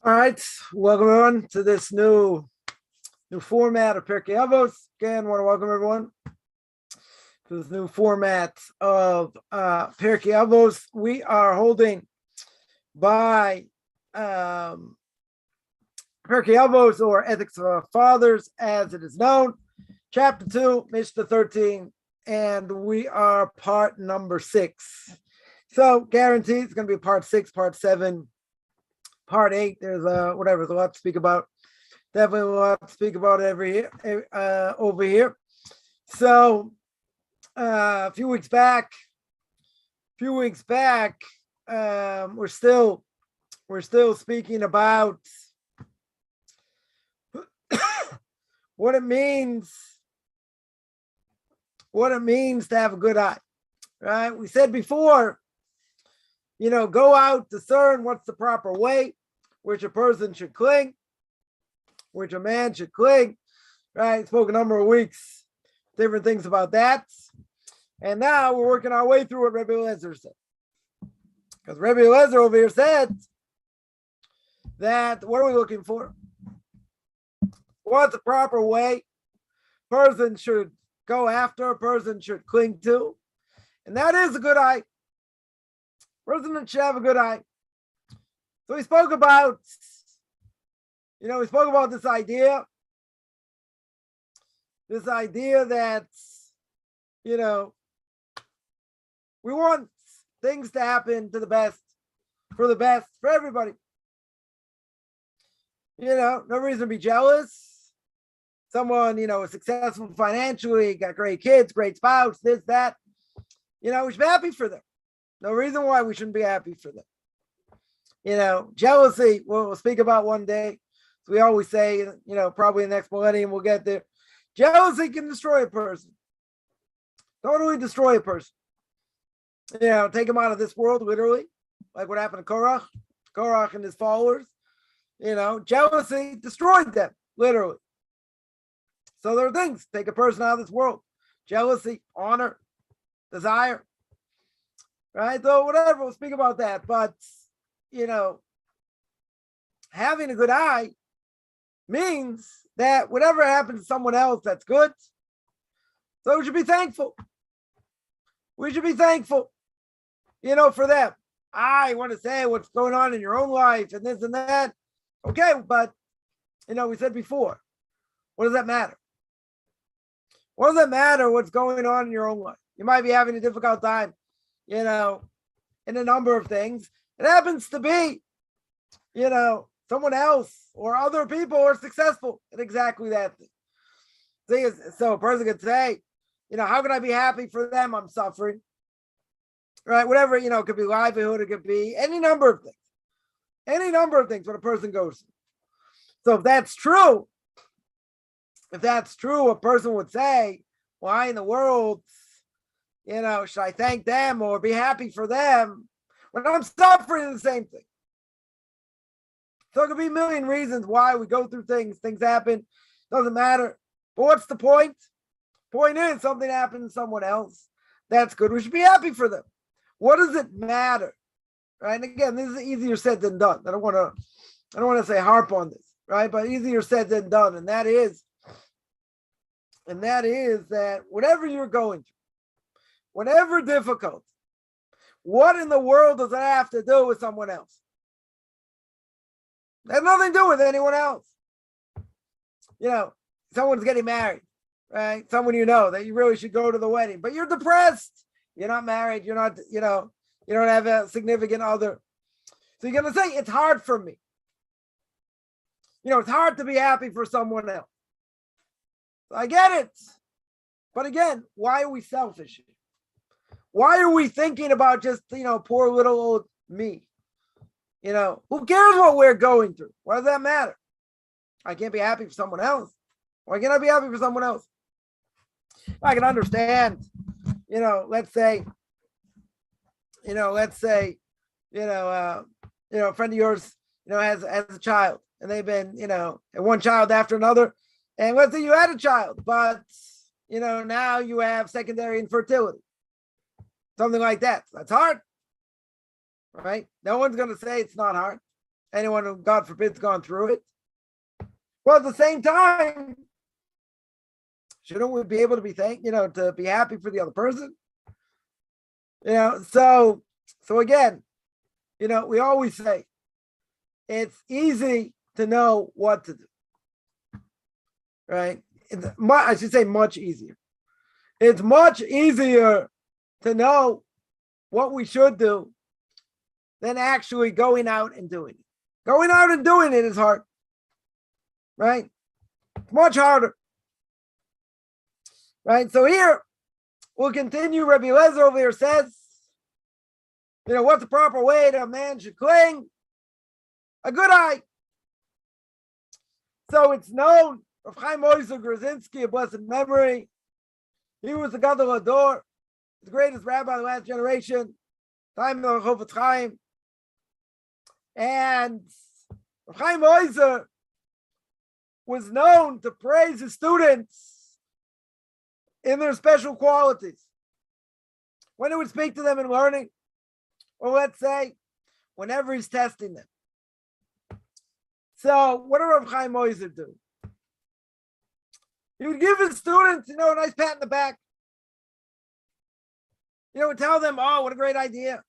All right, welcome everyone to this new format of Pirke Avos. Again, want to welcome everyone to this new format of Pirke Avos. We are holding by Pirke Avos, or Ethics of Fathers, as it is known, Chapter 2, Mishna 13, and we are part number 6. So, guaranteed it's going to be part 6, part 7. Part 8, there's there's a lot to speak about. Definitely a lot to speak about over here. So a few weeks back, we're still speaking about what it means to have a good eye. Right? We said before, go out, discern what's the proper way, which a person should cling, which a man should cling, right? Spoke a number of weeks, different things about that. And now we're working our way through what Rebbe Eliezer said. Because Rebbe Eliezer over here said that, what are we looking for? What's the proper way person should go after, a person should cling to? And that is a good eye. Person should have a good eye. So we spoke about this idea that, we want things to happen to the best for everybody. No reason to be jealous. Someone, is successful financially, got great kids, great spouse, this, that. We should be happy for them. No reason why we shouldn't be happy for them. Jealousy, we'll speak about one day. So we always say, probably in the next millennium we'll get there. Jealousy can destroy a person. Totally destroy a person. Take him out of this world, literally. Like what happened to Korach and his followers. Jealousy destroyed them, literally. So there are things take a person out of this world. Jealousy, honor, desire. Right? So whatever, we'll speak about that. But, having a good eye means that whatever happens to someone else, that's good. So we should be thankful. We should be thankful, for them. I want to say what's going on in your own life and this and that. Okay, but, we said before, what does that matter? What does that matter what's going on in your own life? You might be having a difficult time, in a number of things. It happens to be, someone else or other people are successful in exactly that thing. So a person could say, how can I be happy for them? I'm suffering. Right? Whatever, it could be livelihood, it could be any number of things. Any number of things what a person goes through. So if that's true, a person would say, why in the world, should I thank them or be happy for them when I'm suffering the same thing? So it could be a million reasons why we go through things happen, doesn't matter. But what's the point? Point is, something happened to someone else. That's good. We should be happy for them. What does it matter? Right? And again, this is easier said than done. I don't want to say harp on this, right? But easier said than done. And that is that whatever you're going through, whatever difficult, what in the world does that have to do with someone else? It has nothing to do with anyone else. Someone's getting married, right? Someone that you really should go to the wedding, but you're depressed. You're not married. You're not, you don't have a significant other. So you're going to say, it's hard for me. It's hard to be happy for someone else. I get it. But again, why are we selfish? Why are we thinking about just, poor little old me? Who cares what we're going through? What does that matter? I can't be happy for someone else. Why can't I be happy for someone else? I can understand, let's say, a friend of yours, has a child, and they've been, one child after another. And let's say you had a child, but, now you have secondary infertility, something like that. That's hard, right? No one's going to say it's not hard. Anyone who, God forbid, has gone through it. Well, at the same time, shouldn't we be able to be to be happy for the other person? So again, we always say it's easy to know what to do, right? I should say much easier. It's much easier to know what we should do than actually going out and doing it. Going out and doing it is hard, right? It's much harder, right? So here, we'll continue. Rabbi Eliezer over here says, what's the proper way that a man should cling? A good eye. So it's known, Rav Chaim Oizer Grzinski, a blessed memory, he was the Gadol Hador, the greatest rabbi of the last generation, time of Chofetz Chaim. And Rav Chaim Oizer was known to praise his students in their special qualities. When he would speak to them in learning, or let's say, whenever he's testing them. So what did Rav Chaim Oizer do? He would give his students, a nice pat in the back. And tell them, oh, what a great idea.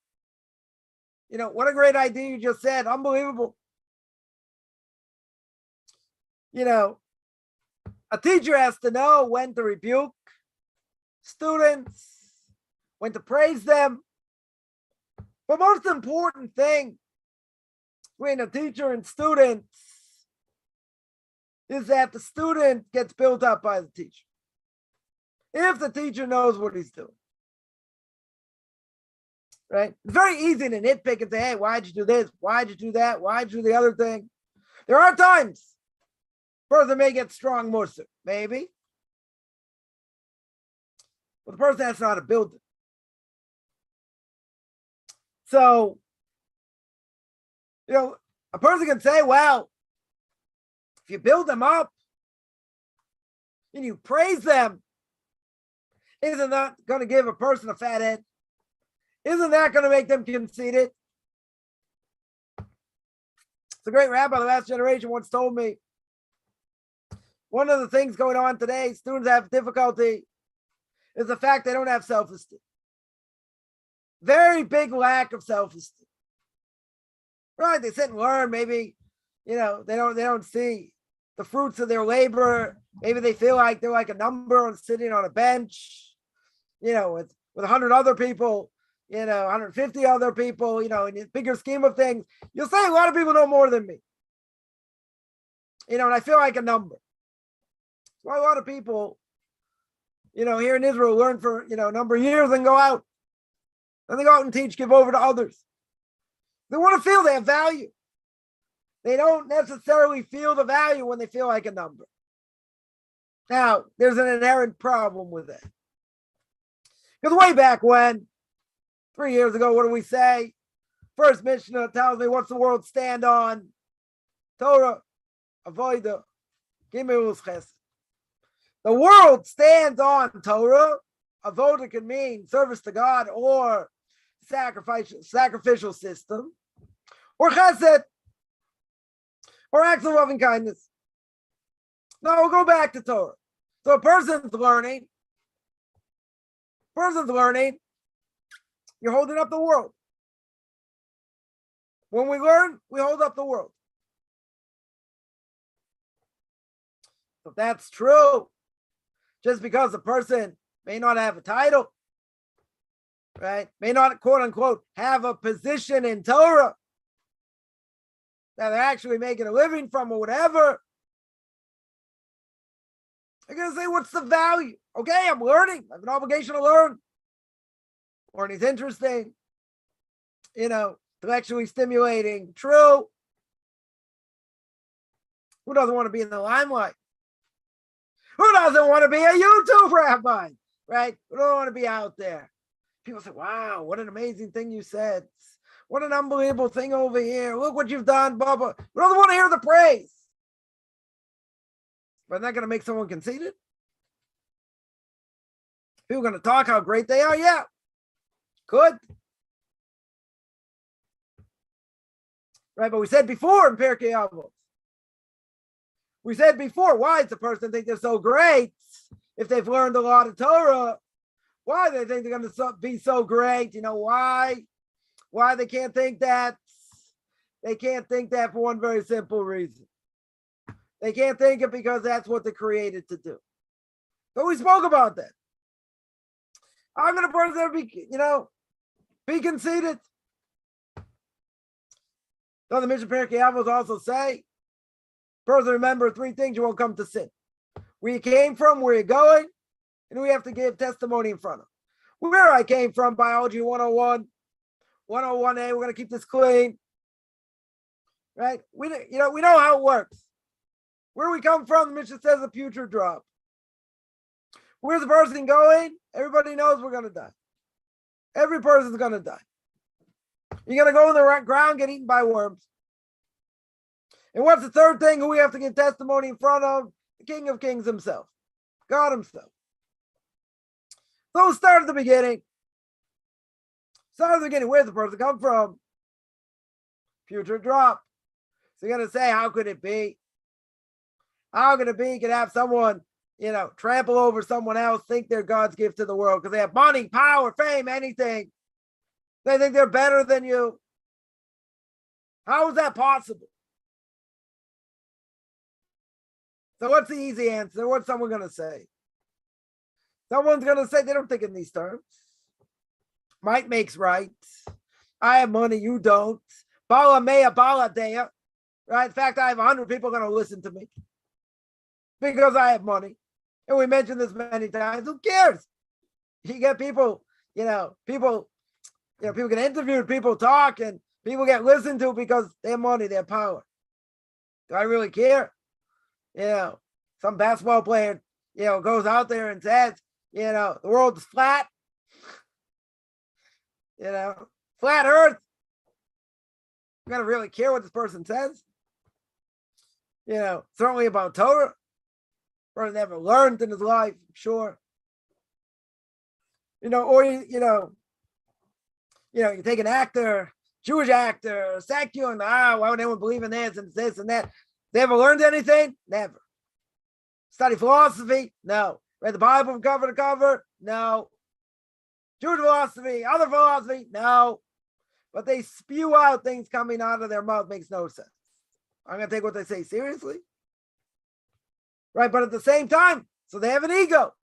What a great idea you just said. Unbelievable. A teacher has to know when to rebuke students, when to praise them. But most important thing between a teacher and students is that the student gets built up by the teacher. If the teacher knows what he's doing. Right? It's very easy to nitpick and say, hey, why'd you do this? Why'd you do that? Why'd you do the other thing? There are times a person may get strong musar, maybe. But the person has to know how to build it. So, a person can say, well, if you build them up and you praise them, isn't that going to give a person a fat head? Isn't that going to make them conceited? The great rabbi of the last generation once told me, one of the things going on today, students have difficulty, is the fact they don't have self-esteem. Very big lack of self-esteem. Right? They sit and learn. Maybe, they don't see the fruits of their labor. Maybe they feel like they're like a number sitting on a bench, with 100 other people, 150 other people, in the bigger scheme of things. You'll say a lot of people know more than me. And I feel like a number. Why a lot of people, here in Israel learn for, a number of years and go out. And they go out and teach, give over to others. They want to feel they have value. They don't necessarily feel the value when they feel like a number. Now, there's an inherent problem with that. Because way back when, 3 years ago, what do we say? First Mishna tells me, what's the world stand on? Torah, Avodah, Gimel Chesed. The world stands on Torah. Avodah can mean service to God or sacrificial system, or Chesed, or acts of loving kindness. Now we'll go back to Torah. So a person's learning, you're holding up the world. When we learn, we hold up the world. If that's true, just because a person may not have a title, right, may not, quote unquote, have a position in Torah that they're actually making a living from or whatever, they're going to say, what's the value? Okay, I'm learning. I have an obligation to learn. or he's interesting, intellectually stimulating, true. Who doesn't want to be in the limelight? Who doesn't want to be a YouTube rabbi, right? Who don't want to be out there? People say, wow, what an amazing thing you said. What an unbelievable thing over here. Look what you've done, blah, blah. We don't want to hear the praise. But isn't that going to make someone conceited? People are going to talk how great they are? Yeah. Good. Right, but we said before in Pirke Avos. We said before, why does a person think they're so great if they've learned a lot of Torah? Why do they think they're going to be so great? You know why? Why they can't think that? They can't think that for one very simple reason. They can't think it because that's what they're created to do. But we spoke about that. I'm going to person be conceited. So the Mishna Pirke Avos also say, person remember three things you won't come to sin. Where you came from, where you're going, and we have to give testimony in front of. Where I came from, biology 101, 101A, we're going to keep this clean. Right? We know how it works. Where we come from, the Mishnah says a putrid drop. Where's the person going? Everybody knows we're going to die. Every person's going to die. You're going to go in the ground, get eaten by worms. And what's the third thing who we have to give testimony in front of? The King of Kings himself, God himself. So start at the beginning. Start at the beginning. Where's the person come from? Putrid drop. So you're going to say, how could it be? How could it be? You could have someone, trample over someone else, think they're God's gift to the world because they have money, power, fame, anything. They think they're better than you. How is that possible? So what's the easy answer? What's someone going to say? Someone's going to say they don't think in these terms. Might makes right. I have money, you don't. Bala mea, bala dea. Right? In fact, I have 100 people going to listen to me because I have money. And we mentioned this many times. Who cares? You get people, people get interviewed, people talk, and people get listened to because they have money, they have power. Do I really care? Some basketball player, goes out there and says, the world is flat. Flat earth. You gotta really care what this person says. Certainly about Torah. Person never learned in his life, I'm sure. Or you take an actor, Jewish actor, secular, and why would anyone believe in this and that? They ever learned anything? Never. Study philosophy? No. Read the Bible from cover to cover? No. Jewish philosophy, other philosophy? No. But they spew out things coming out of their mouth, makes no sense. I'm going to take what they say seriously. Right? But at the same time, so they have an ego.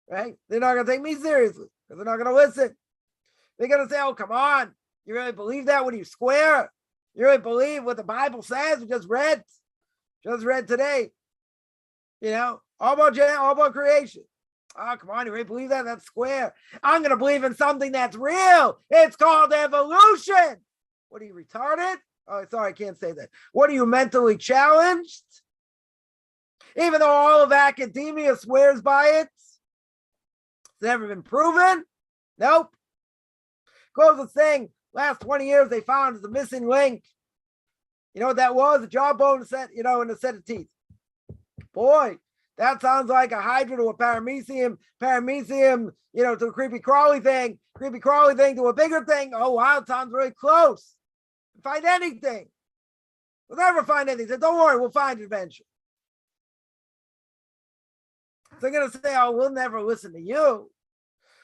Right? They're not going to take me seriously because they're not going to listen. They're going to say, oh, come on. You really believe that? What are you, square? You really believe what the Bible says? We just read today. All about creation. Oh, come on, you really believe that? That's square. I'm going to believe in something that's real. It's called evolution. What are you, retarded? Oh, sorry, I can't say that. What are you, mentally challenged? Even though all of academia swears by it, it's never been proven. Nope. Closest thing, last 20 years they found is a missing link. You know what that was? A jawbone set, in a set of teeth. Boy, that sounds like a hydra to a paramecium, to a creepy crawly thing to a bigger thing. Oh, wow, it sounds really close. Find anything. We'll never find anything. Don't worry, we'll find it eventually. So they're going to say, oh, we'll never listen to you.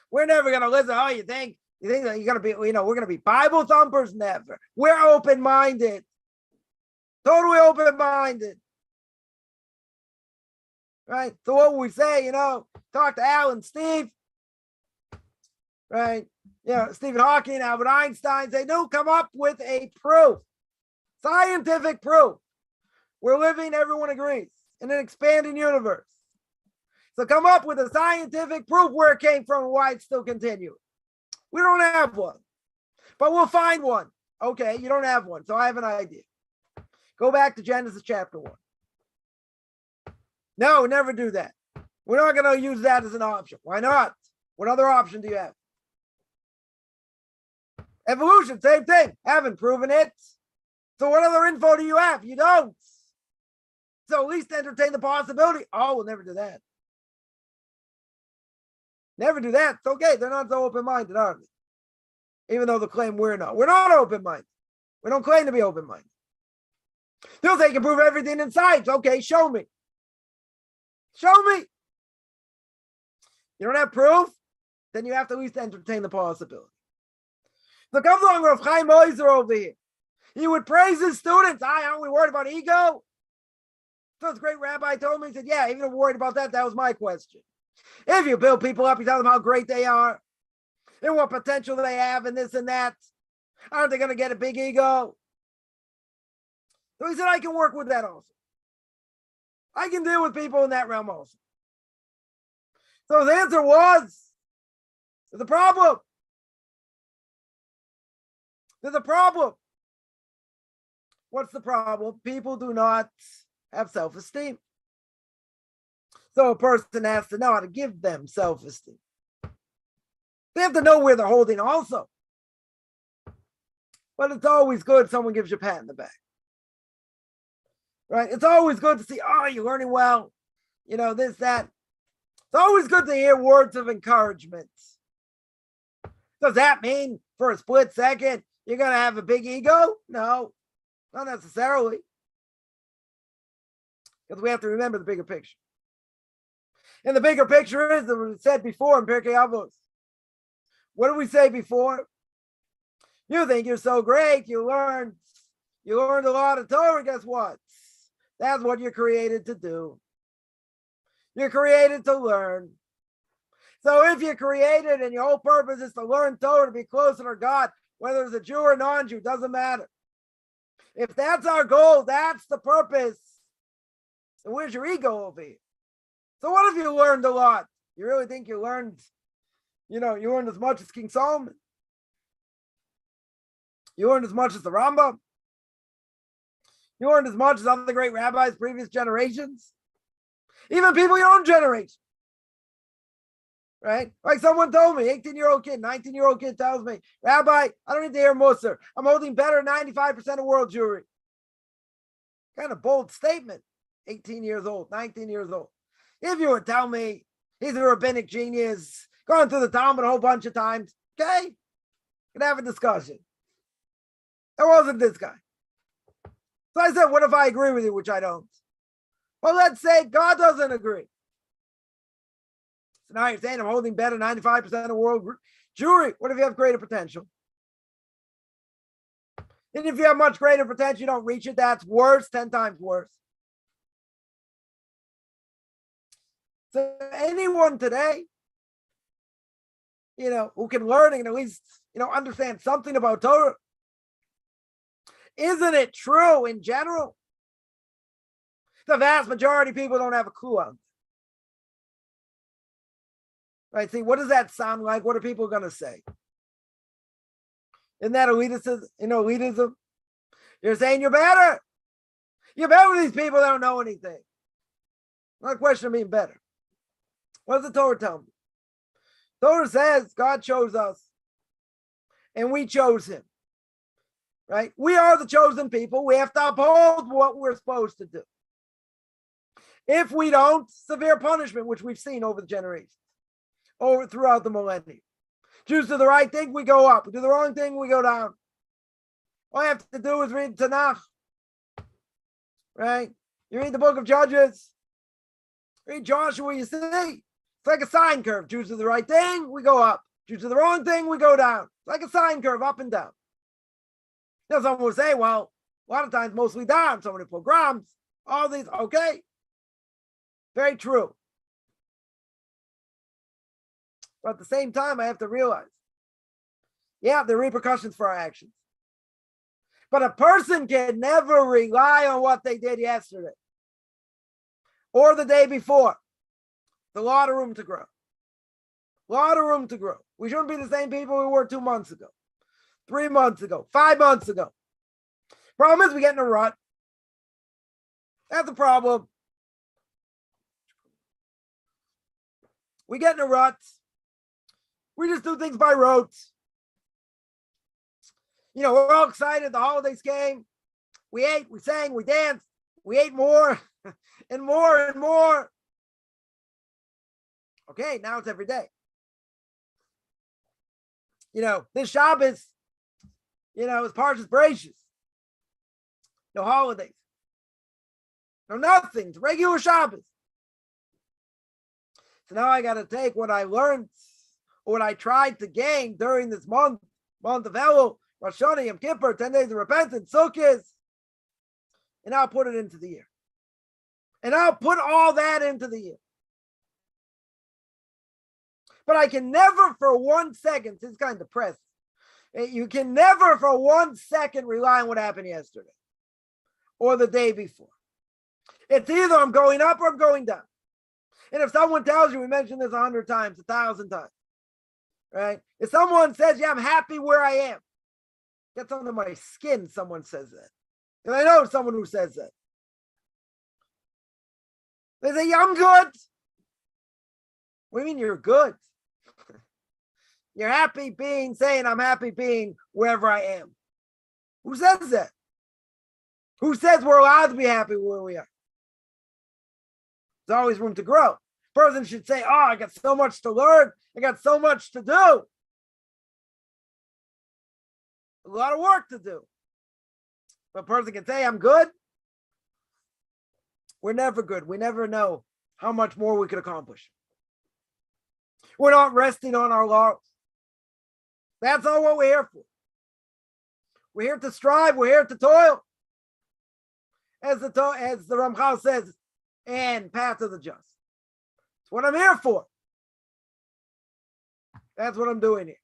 We're never going to listen. Oh, you think that you're going to be, we're going to be Bible thumpers? Never. We're open-minded. Totally open-minded. Right? So what we say, talk to Al and Steve. Right? Stephen Hawking, Albert Einstein, they do come up with a proof. Scientific proof. We're living, everyone agrees, in an expanding universe. So come up with a scientific proof where it came from and why it's still continuing. We don't have one, but we'll find one. Okay, you don't have one, so I have an idea. Go back to Genesis chapter 1. No, never do that. We're not going to use that as an option. Why not? What other option do you have? Evolution, same thing. Haven't proven it. So what other info do you have? You don't. So at least entertain the possibility. Oh, we'll never do that. Never do that. It's okay. They're not so open-minded, are they? Even though they claim we're not. We're not open-minded. We don't claim to be open-minded. They'll say you can prove everything in science. Okay, show me. Show me. You don't have proof? Then you have to at least entertain the possibility. So comes along Rav Chaim Oizer over here. He would praise his students. Aren't we worried about ego? So this great rabbi told me, he said, yeah, even if we're worried about that, that was my question. If you build people up, you tell them how great they are and what potential they have and this and that, aren't they going to get a big ego? So he said, I can work with that also. I can deal with people in that realm also. So the answer was, there's a problem. There's a problem. What's the problem? People do not have self-esteem. So a person has to know how to give them self-esteem. They have to know where they're holding also. But it's always good if someone gives you a pat in the back. Right? It's always good to see, oh, you're learning well. You know, this, that. It's always good to hear words of encouragement. Does that mean for a split second you're going to have a big ego? No, not necessarily. Because we have to remember the bigger picture. And the bigger picture is, as we said before in Pirke Avos. What did we say before? You think you're so great, you learned a lot of Torah. Guess what? That's what you're created to do. You're created to learn. So if you're created and your whole purpose is to learn Torah, to be closer to God, whether it's a Jew or non-Jew, doesn't matter. If that's our goal, that's the purpose. So where's your ego over here? So what if you learned a lot? You really think you learned, you learned as much as King Solomon? You learned as much as the Rambam? You learned as much as other great rabbis, previous generations? Even people your own generation. Right? Like someone told me, 18-year-old kid, 19-year-old kid tells me, Rabbi, I don't need to hear Musar. I'm holding better than 95% of world Jewry. Kind of bold statement. 18 years old, 19 years old. If you were to tell me he's a rabbinic genius, gone through the Talmud a whole bunch of times, okay, can have a discussion. It wasn't this guy. So I said, what if I agree with you, which I don't? Well, let's say God doesn't agree. So now you're saying I'm holding better 95% of world Jewry. What if you have greater potential? And if you have much greater potential, you don't reach it, that's worse, 10 times worse. So anyone today, who can learn and at least, understand something about Torah, isn't it true in general? The vast majority of people don't have a clue on it. Right? See, what does that sound like? What are people going to say? Isn't that elitism? You're saying you're better. You're better than these people that don't know anything. Not a question of being better. What does the Torah tell me? Torah says God chose us and we chose him. Right? We are the chosen people. We have to uphold what we're supposed to do. If we don't, severe punishment, which we've seen over the generations, throughout the millennium. Jews do the right thing, we go up. We do the wrong thing, we go down. All you have to do is read Tanakh. Right? You read the book of Judges. Read Joshua, you see. It's like a sine curve. Jews do the right thing, we go up. Jews do the wrong thing, we go down. It's like a sine curve, up and down. Someone will say, well, a lot of times mostly down. So many pogroms, all these, okay. Very true. But at the same time, I have to realize, there are repercussions for our actions. But a person can never rely on what they did yesterday or the day before There's a lot of room to grow. A lot of room to grow. We shouldn't be the same people we were 2 months ago, 3 months ago, 5 months ago. Problem is we get in a rut. That's the problem. We get in a rut. We just do things by rote. We're all excited. The holidays came. We ate, we sang, we danced. We ate more and more and more. Okay, now it's every day. This Shabbos, is Parshas Bereishis. No holidays. No nothing. It's regular Shabbos. So now I got to take what I learned, or what I tried to gain during this month of Elul, Rosh Hashanah, Yom Kippur, 10 days of repentance, Sukkot, and I'll put it into the year. And I'll put all that into the year. But I can never for 1 second, it's kind of depressing. You can never for 1 second rely on what happened yesterday or the day before. It's either I'm going up or I'm going down. And if someone tells you, we mentioned this 100 times, 1,000 times, right? If someone says, yeah, I'm happy where I am, gets under my skin, someone says that. And I know someone who says that. They say, yeah, I'm good. What do you mean you're good? You're happy saying I'm happy being wherever I am. Who says that? Who says we're allowed to be happy where we are? There's always room to grow. Person should say, oh, I got so much to learn. I got so much to do. A lot of work to do. But a person can say, I'm good. We're never good. We never know how much more we could accomplish. We're not resting on our laurels. That's all what we're here for. We're here to strive. We're here to toil. As the Ramchal says, and path of the just. That's what I'm here for. That's what I'm doing here.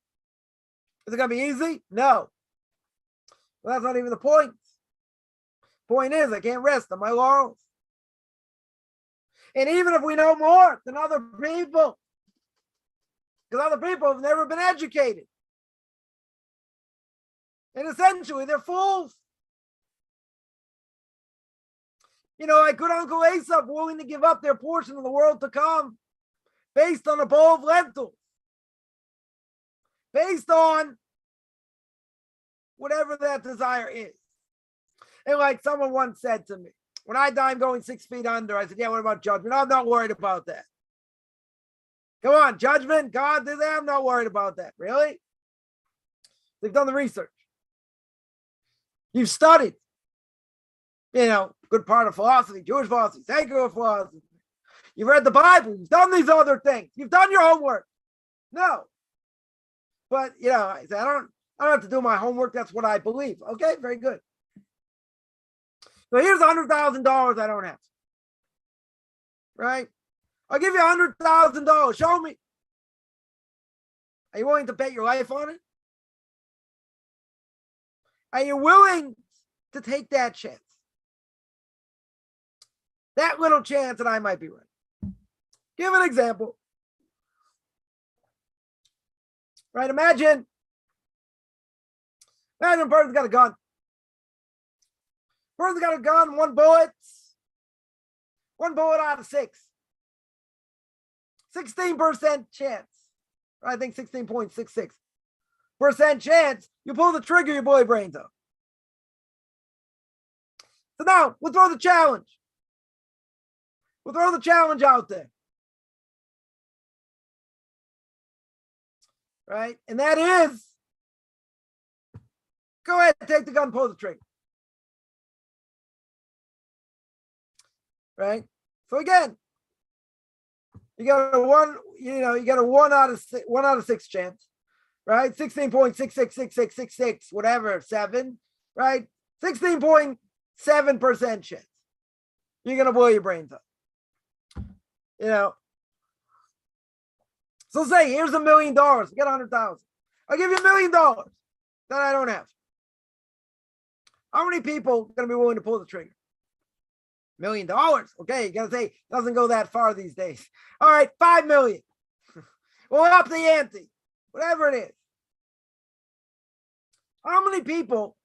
Is it going to be easy? No. Well, that's not even the point. Point is, I can't rest on my laurels. And even if we know more than other people, because other people have never been educated. And essentially, they're fools. Like good Uncle Aesop willing to give up their portion of the world to come based on a bowl of lentils. Based on whatever that desire is. And like someone once said to me, when I die, I'm going 6 feet under. I said, yeah, what about judgment? I'm not worried about that. Come on, judgment, God, I'm not worried about that. Really? They've done the research. You've studied, good part of philosophy, Jewish philosophy, secular philosophy. You've read the Bible. You've done these other things. You've done your homework. No. But, I said, I don't have to do my homework. That's what I believe. Okay, very good. So here's $100,000 I don't have. Right? I'll give you $100,000. Show me. Are you willing to bet your life on it? Are you willing to take that chance? That little chance that I might be right. Give an example. Right? Imagine a person's got a gun. Person's got a gun, one bullet out of 6. 16% chance. I think 16.66% chance. You pull the trigger, your boy brains up. So now we'll throw the challenge. We'll throw the challenge out there. Right? And that is, go ahead, take the gun, pull the trigger. Right? So again, you got a 1 out of 6 chance, right? 16.666666, whatever, 7, right? 16.7% chance. You're gonna blow your brains up. So say, here's $1 million, get 100,000. I'll give you $1 million that I don't have. How many people are gonna be willing to pull the trigger? $1 million. Okay, you're going to say it doesn't go that far these days. All right, 5 million. We'll up the ante, whatever it is. How many people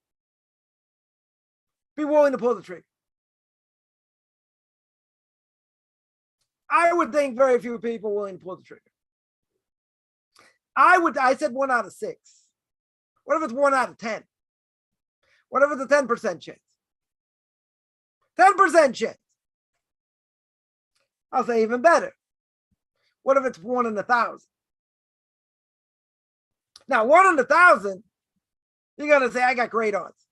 be willing to pull the trigger? I would think very few people willing to pull the trigger. I said 1 out of 6. What if it's 1 out of 10? What if it's a 10% chance? 10% chance. I'll say even better. What if it's 1 in 1,000? Now, 1 in 1,000, you're going to say, I got great odds.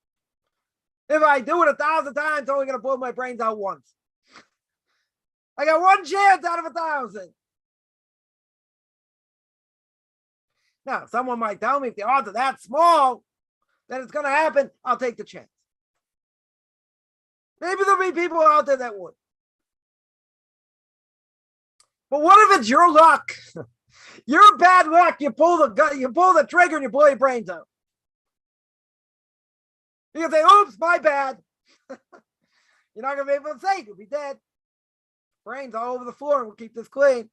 If I do it 1,000 times, it's only going to blow my brains out once. I got 1 chance out of 1,000. Now, someone might tell me if the odds are that small, then it's going to happen. I'll take the chance. Maybe there'll be people out there that would. But what if it's your luck? Your bad luck. You pull the trigger and you blow your brains out. You can say, oops, my bad. You're not going to be able to say it. You'll be dead. Brains all over the floor. We'll keep this clean.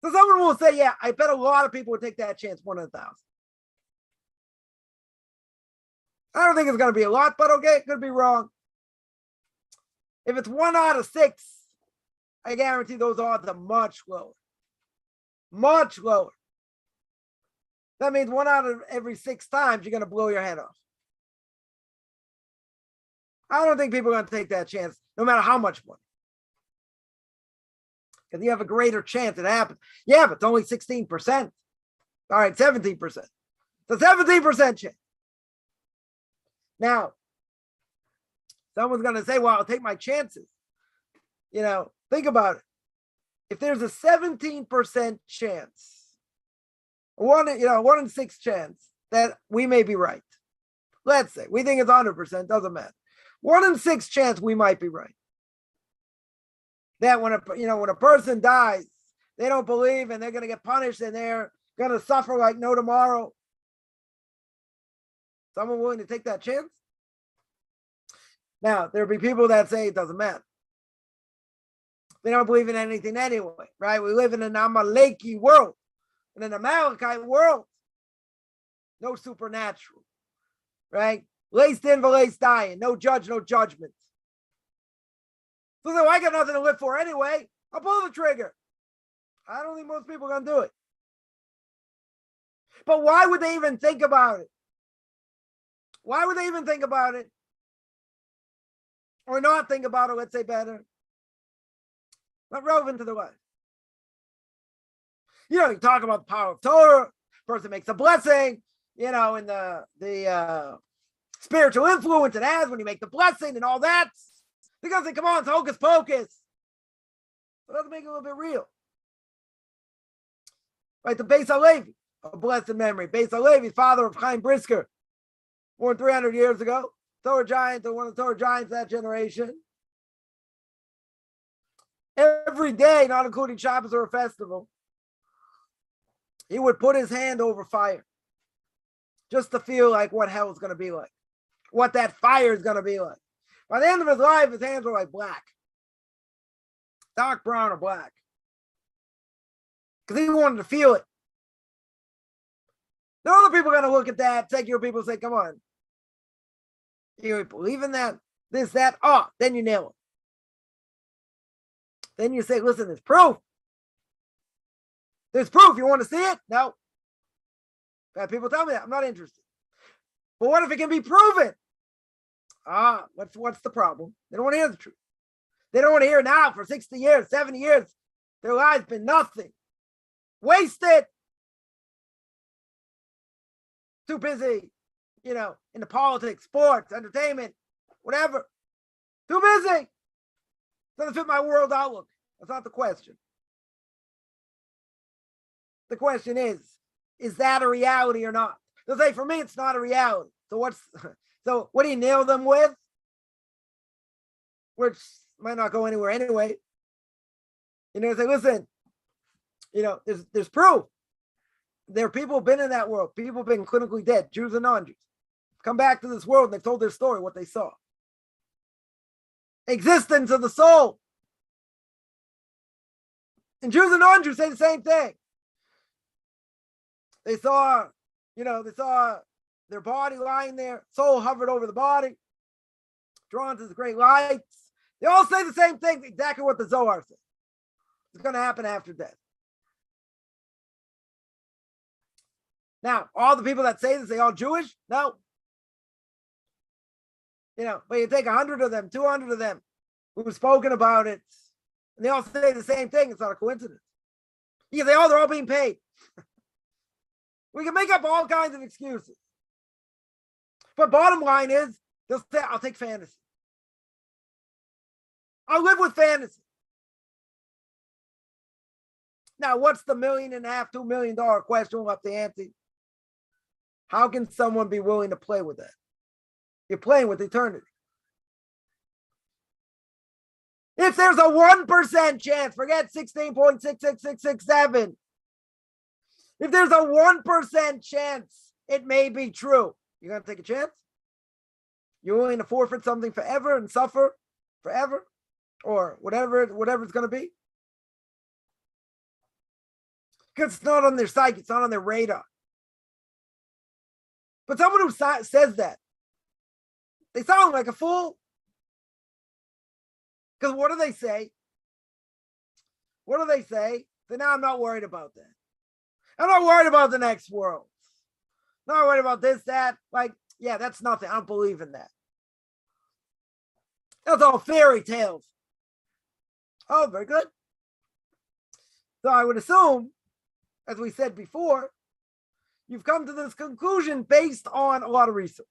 So someone will say, yeah, I bet a lot of people would take that chance 1 in 1,000. I don't think it's going to be a lot, but okay, it could be wrong. If it's 1 out of 6, I guarantee those odds are much lower. Much lower. That means 1 out of every 6 times you're going to blow your head off. I don't think people are going to take that chance, no matter how much money. Because you have a greater chance it happens. Yeah, but it's only 16%. All right, 17%. It's a 17% chance. Now, someone's going to say, well, I'll take my chances. Think about it. If there's a 17% chance, 1 in 6 chance that we may be right. Let's say we think it's 100%, doesn't matter. 1 in 6 chance we might be right. That when a person dies, they don't believe and they're going to get punished and they're going to suffer like no tomorrow. Someone willing to take that chance? Now, there'll be people that say it doesn't matter. They don't believe in anything anyway, right? We live in an Amaleki world, in an Amalekite world. No supernatural, right? Laced in, laced dying. No judge, no judgment. So I got nothing to live for anyway. I'll pull the trigger. I don't think most people are going to do it. But why would they even think about it? Why would they even think about it? Or not think about it, let's say better. Not relevant to their life. You talk about the power of Torah. Person makes a blessing, and the spiritual influence it has when you make the blessing and all that. Because they come on, it's hocus pocus. But let's make it a little bit real. Right, the Beis HaLevi, a blessed memory. Beis HaLevi, father of Chaim Brisker, born 300 years ago. Torah giant, one of the Torah giants of that generation. Every day, not including Shabbos or a festival, he would put his hand over fire just to feel like what hell is going to be like, what that fire is going to be like. By the end of his life, his hands were like black, dark brown or black, because he wanted to feel it. The other people are going to look at that, secular people say, come on, you believe in that, this, that, then you nail it. Then you say, listen, there's proof. There's proof. You want to see it? No. People tell me that. I'm not interested. But what if it can be proven? What's the problem? They don't want to hear the truth. They don't want to hear it now for 60 years, 70 years. Their lives been nothing. Wasted. Too busy, in the politics, sports, entertainment, whatever. Too busy. Doesn't fit my world outlook. That's not the question. The question is that a reality or not? They'll say, for me, it's not a reality. So what do you nail them with? Which might not go anywhere anyway. Say, listen, there's proof. There are people who've been in that world. People have been clinically dead, Jews and non-Jews. Come back to this world and they've told their story, what they saw. existence of the soul. And Jews and non-Jews say the same thing. They saw their body lying there, soul hovered over the body, drawn to the great lights. They all say the same thing, exactly what the Zohar says. It's going to happen after death. Now, all the people that say this, they all Jewish? No. But you take 100 of them, 200 of them who've spoken about it, and they all say the same thing. It's not a coincidence. Because they're all being paid. We can make up all kinds of excuses. But bottom line is, they'll say, I'll take fantasy. I'll live with fantasy. Now, what's the $1.5 million, $2 million question we'll have to answer? How can someone be willing to play with that? You're playing with eternity. If there's a 1% chance, forget 16.66667. If there's a 1% chance it may be true, you're going to take a chance? You're willing to forfeit something forever and suffer forever? Or whatever it's going to be? Because it's not on their psyche, it's not on their radar. But someone who says that, they sound like a fool. Because what do they say? What do they say? So now I'm not worried about that. I'm not worried about the next world. Not worried about this, that. Yeah, that's nothing. I don't believe in that. That's all fairy tales. Oh, very good. So I would assume, as we said before, you've come to this conclusion based on a lot of research.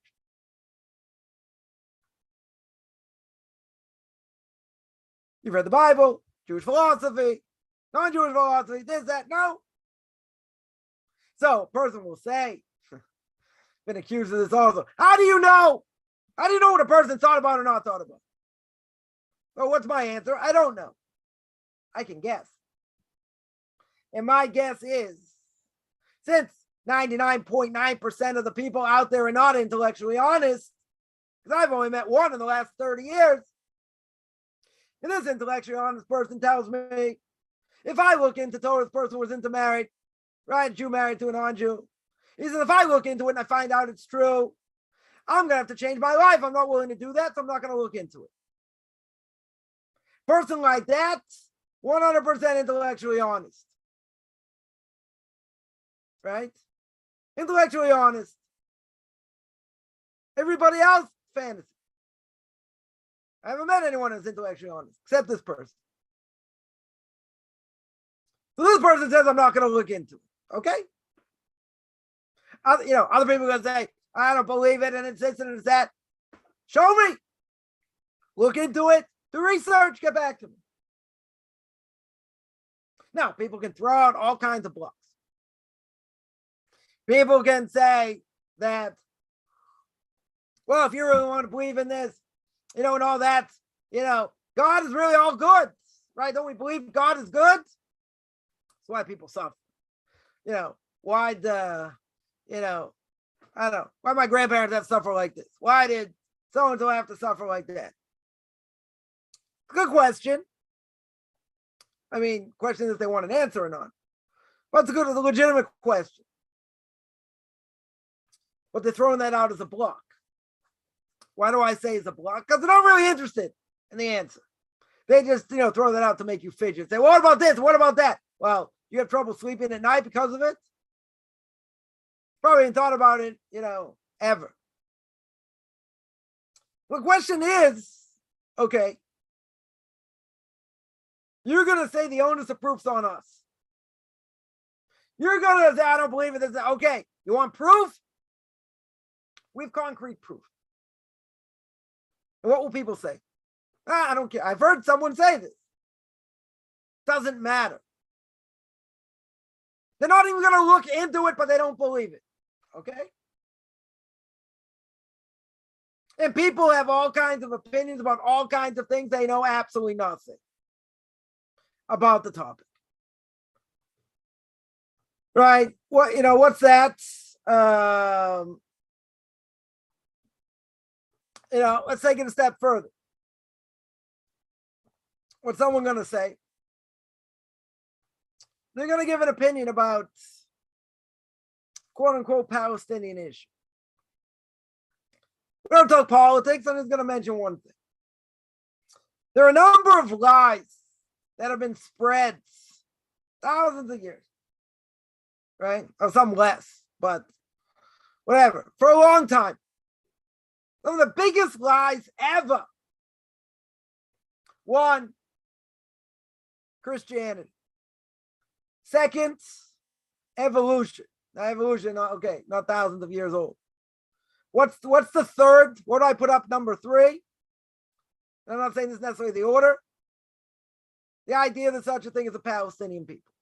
You've read the Bible, Jewish philosophy, non-Jewish philosophy, this, that, no. So a person will say, been accused of this also. How do you know? How do you know what a person thought about or not thought about? Well, what's my answer? I don't know. I can guess. And my guess is, since 99.9% of the people out there are not intellectually honest, because I've only met one in the last 30 years, and this intellectually honest person tells me, if I look into Torah, this person was intermarried, right? A Jew married to a non-Jew. He says, if I look into it and I find out it's true, I'm going to have to change my life. I'm not willing to do that, so I'm not going to look into it. Person like that, 100% intellectually honest. Right? Intellectually honest. Everybody else, fantasy. I haven't met anyone who's intellectually honest, except this person. So this person says, I'm not going to look into it. Okay? Other people are going to say, I don't believe it, and it's this and it's that. Show me. Look into it. Do research. Get back to me. Now, people can throw out all kinds of bluffs. People can say that, well, if you really want to believe in this, and all that, God is really all good, right? Don't we believe God is good? That's why people suffer. Why my grandparents have to suffer like this? Why did so-and-so have to suffer like that? Good question. I mean, question is if they want an answer or not. But it's a legitimate question. But they're throwing that out as a block. Why do I say it's a block? Because they're not really interested in the answer. They just, throw that out to make you fidget. Say, what about this? What about that? Well, you have trouble sleeping at night because of it? Probably ain't thought about it, ever. The question is, okay, you're going to say the onus of proof's on us. You're going to say, I don't believe it. Okay, you want proof? We have concrete proof. And what will people say? I don't care. I've heard someone say this. Doesn't matter. They're not even going to look into it, but they don't believe it. Okay? And people have all kinds of opinions about all kinds of things. They know absolutely nothing about the topic. Right? What's that? Let's take it a step further. what's someone going to say? They're going to give an opinion about quote unquote Palestinian issue. We don't talk politics. I'm just going to mention one thing. There are a number of lies that have been spread thousands of years, right? Or some less, but whatever, for a long time. Some of the biggest lies ever. One, Christianity. Second, evolution. Now, evolution, okay, not thousands of years old. What's the third? Where do I put up number 3? I'm not saying this is necessarily the order. The idea that such a thing as a Palestinian people.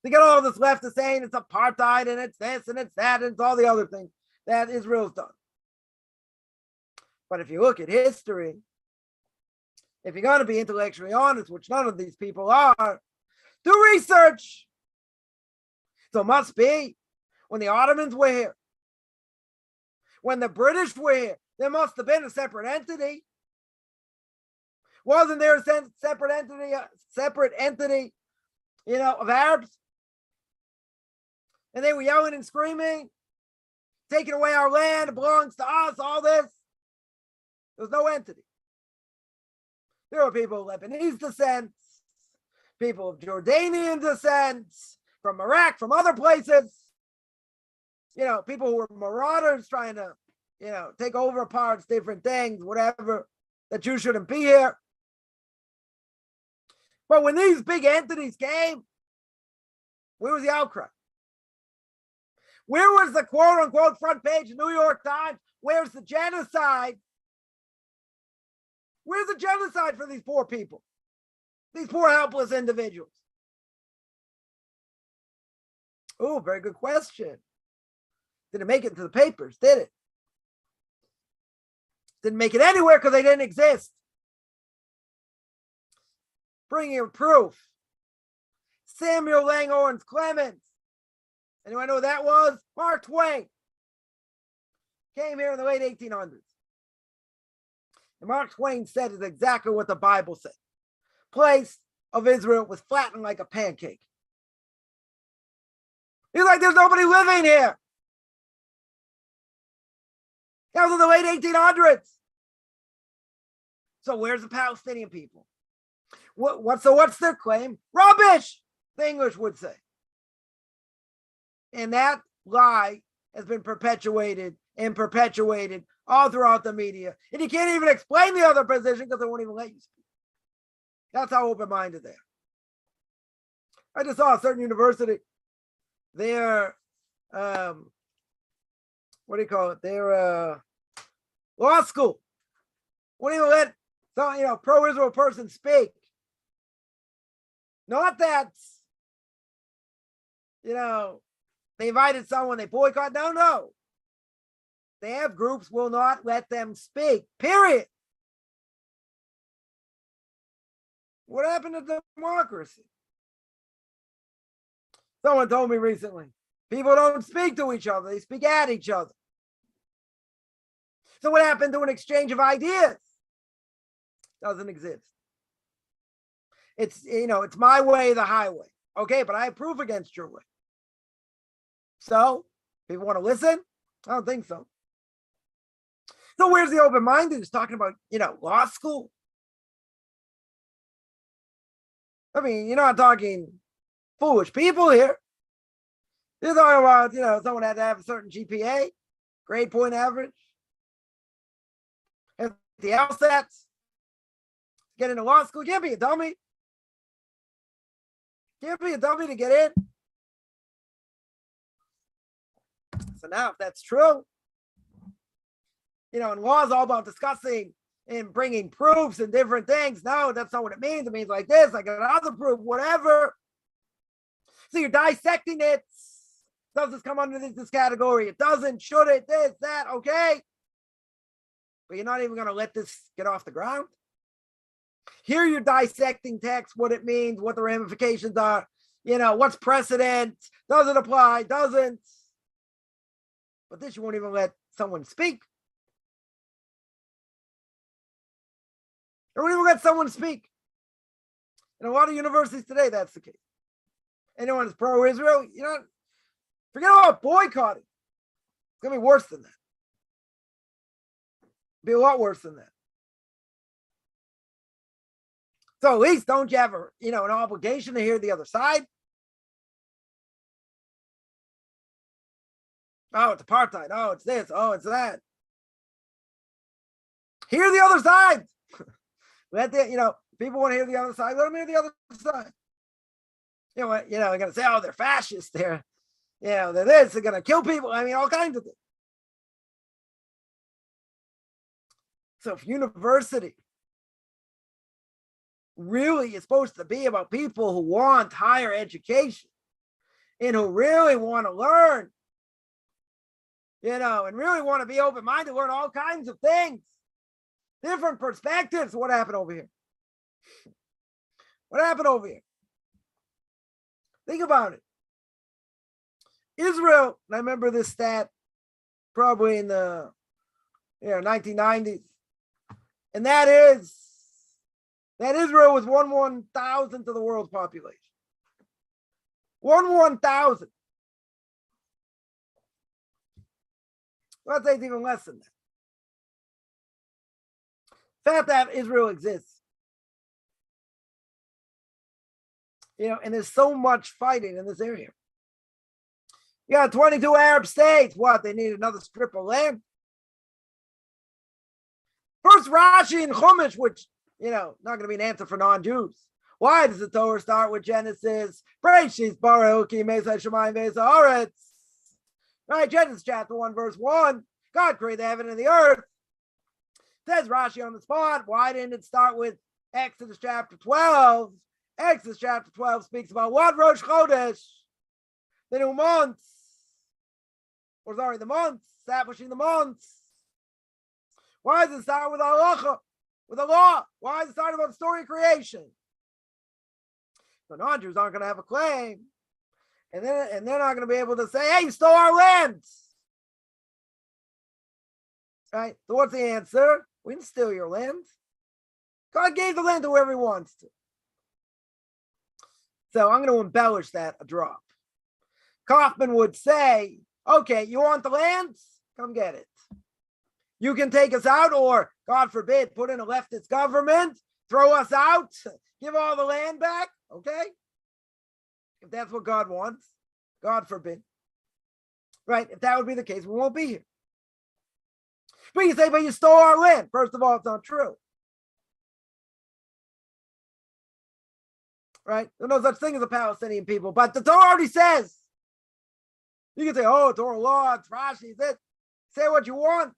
They get all this left to saying it's apartheid and it's this and it's that and it's all the other things that Israel's done. But if you look at history, if you're going to be intellectually honest, which none of these people are, do research. So it must be when the Ottomans were here, when the British were here, there must have been a separate entity. Wasn't there a separate entity, of Arabs? And they were yelling and screaming, taking away our land, it belongs to us, all this. There's no entity. There were people of Lebanese descent, people of Jordanian descent, from Iraq, from other places. People who were marauders trying to, take over parts, different things, whatever, that you shouldn't be here. But when these big entities came, where was the outcry? Where was the quote unquote front page of New York Times? Where's the genocide? Where's the genocide for these poor people? These poor helpless individuals? Oh, very good question. Didn't make it into the papers, did it? Didn't make it anywhere because they didn't exist. Bringing in proof. Samuel Langhorne Clemens. Anyone know who that was? Mark Twain. Came here in the late 1800s. And Mark Twain said is exactly what the Bible said. Place of Israel was flattened like a pancake. He's like, there's nobody living here. That was in the late 1800s. So where's the Palestinian people? What's their claim? Rubbish, the English would say. And that lie has been perpetuated and perpetuated all throughout the media. And you can't even explain the other position because they won't even let you speak. That's how open-minded they are. I just saw a certain university, their, what do you call it? Their law school won't even let some, pro-Israel person speak. Not that, they invited someone, they boycott. No. They have groups, will not let them speak, period. What happened to democracy? Someone told me recently, people don't speak to each other, they speak at each other. So what happened to an exchange of ideas? Doesn't exist. It's my way, the highway. Okay, but I have proof against your way. So, people want to listen? I don't think so. So where's the open-minded who's talking about, law school? I mean, you're not talking foolish people here. You're talking about, someone had to have a certain GPA, grade point average. And the LSAT, get into law school, you can't be a dummy. Can't be a dummy to get in. So now, if that's true, and law is all about discussing and bringing proofs and different things. No, that's not what it means. It means like this, like another proof, whatever. So you're dissecting it. Does this come under this category? It doesn't. Should it? This, that, okay. But you're not even going to let this get off the ground. Here you're dissecting text, what it means, what the ramifications are, what's precedent, does it apply, doesn't. But this you won't even let someone speak. You won't even let someone speak. In a lot of universities today, that's the case. Anyone who's pro-Israel, forget about boycotting. It's going to be worse than that. Be a lot worse than that. So at least don't you have an obligation to hear the other side? Oh, it's apartheid. Oh, it's this. Oh, it's that. Hear the other side. People want to hear the other side. Let them hear the other side. They're going to say, oh, they're fascists. They're this. They're going to kill people. I mean, all kinds of things. So if university really is supposed to be about people who want higher education and who really want to learn, and really want to be open-minded, learn all kinds of things, different perspectives. What happened over here? What happened over here? Think about it. Israel, and I remember this stat probably in the 1990s, and that is that Israel was 1/1000th of the world's population. 1/1000. Let's say it's even less than that. The fact that Israel exists, and there's so much fighting in this area. You got 22 Arab states. What? They need another strip of land? First, Rashi and Chumash, which, not going to be an answer for non-Jews. Why does the Torah start with Genesis? Bereshit bara Elokim es hashamayim ve'es haaretz. Right, Genesis chapter 1, verse 1. God created the heaven and the earth. Says Rashi on the spot. Why didn't it start with Exodus chapter 12? Exodus chapter 12 speaks about what? Rosh Chodesh. The new months. The months. Establishing the months. Why does it start with halacha? With the law? Why does it start about the story of creation? The non-Jews aren't going to have a claim. And they're not going to be able to say, hey, you stole our land. Right? So what's the answer? We didn't steal your land. God gave the land to whoever he wants to. So I'm going to embellish that a drop. Kaufman would say, okay, you want the land? Come get it. You can take us out, or, God forbid, put in a leftist government, throw us out, give all the land back. Okay? If that's what God wants, God forbid. Right? If that would be the case, we won't be here. But you say, but you stole our land. First of all, it's not true. Right? There's no such thing as a Palestinian people, but the Torah already says. You can say, oh, Torah law, it's Rashi, it's it. Say what you want.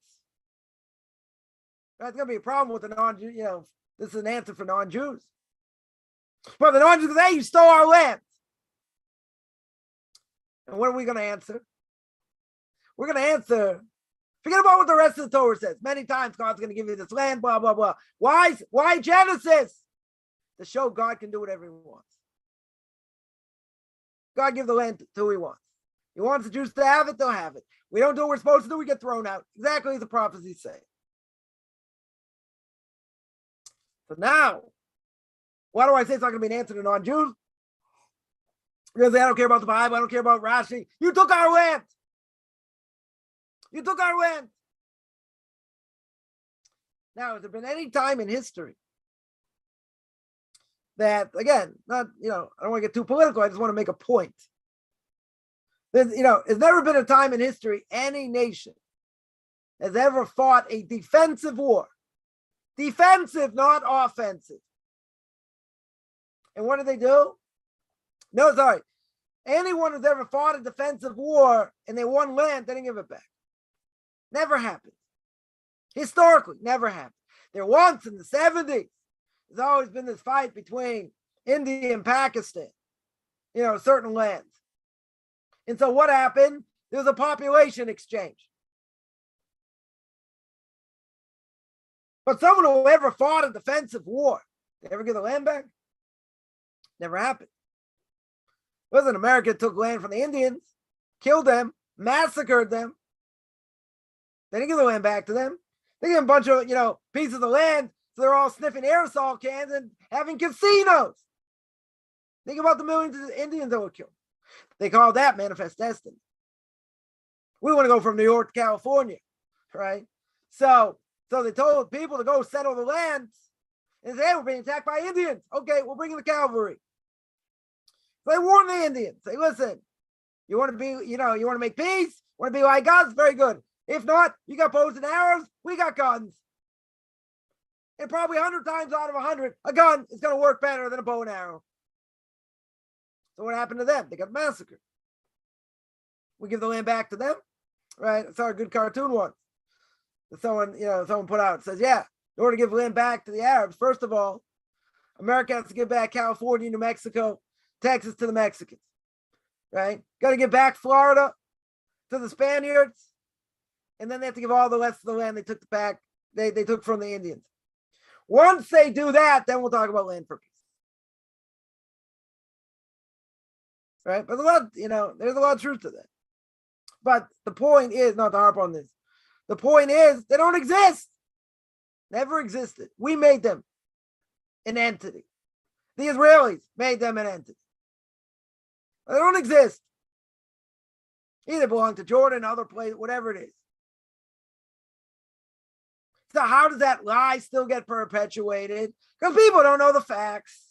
That's going to be a problem with the non-Jews. This is an answer for non-Jews. But the non-Jews say, hey, you stole our land. And what are we going to answer? We're going to answer, forget about what the rest of the Torah says. Many times God's going to give you this land, blah, blah, blah. Why Genesis? To show God can do whatever he wants. God give the land to who he wants. He wants the Jews to have it, they'll have it. We don't do what we're supposed to do, we get thrown out. Exactly as the prophecies say. So now, why do I say it's not going to be an answer to non-Jews? Because I don't care about the Bible, I don't care about Rashi. You took our land. You took our land. Now, has there been any time in history that, again, not, I don't want to get too political, I just want to make a point. There's never been a time in history any nation has ever fought a defensive war. Defensive, not offensive. And what did they do? No, sorry. Anyone who's ever fought a defensive war and they won land, they didn't give it back. Never happened. Historically, never happened. There once in the 70s, there's always been this fight between India and Pakistan, certain lands. And so what happened? There was a population exchange. But someone who ever fought a defensive war, did they ever get the land back? Never happened. Listen, America took land from the Indians, killed them, massacred them. They didn't give the land back to them. They gave them a bunch of, pieces of land. So they're all sniffing aerosol cans and having casinos. Think about the millions of Indians that were killed. They call that manifest destiny. We want to go from New York to California, right? So they told people to go settle the land and say, hey, we're being attacked by Indians. Okay, we'll bring in the cavalry. So they warned the Indians. Say, listen, you want to be, you want to make peace? Want to be like us? Very good. If not, you got bows and arrows. We got guns. And probably 100 times out of 100, a gun is going to work better than a bow and arrow. So what happened to them? They got massacred. We give the land back to them, right? I saw a good cartoon once that someone put out. It says, yeah, in order to give land back to the Arabs, first of all, America has to give back California, New Mexico, Texas to the Mexicans, right? Got to give back Florida to the Spaniards, and then they have to give all the rest of the land they took back, they took from the Indians. Once they do that, then we'll talk about land for peace. Right? But there's a lot of truth to that. But the point is, not to harp on this, the point is they don't exist. Never existed. We made them an entity. The Israelis made them an entity. They don't exist. Either belong to Jordan, other place, whatever it is. So how does that lie still get perpetuated? Because people don't know the facts.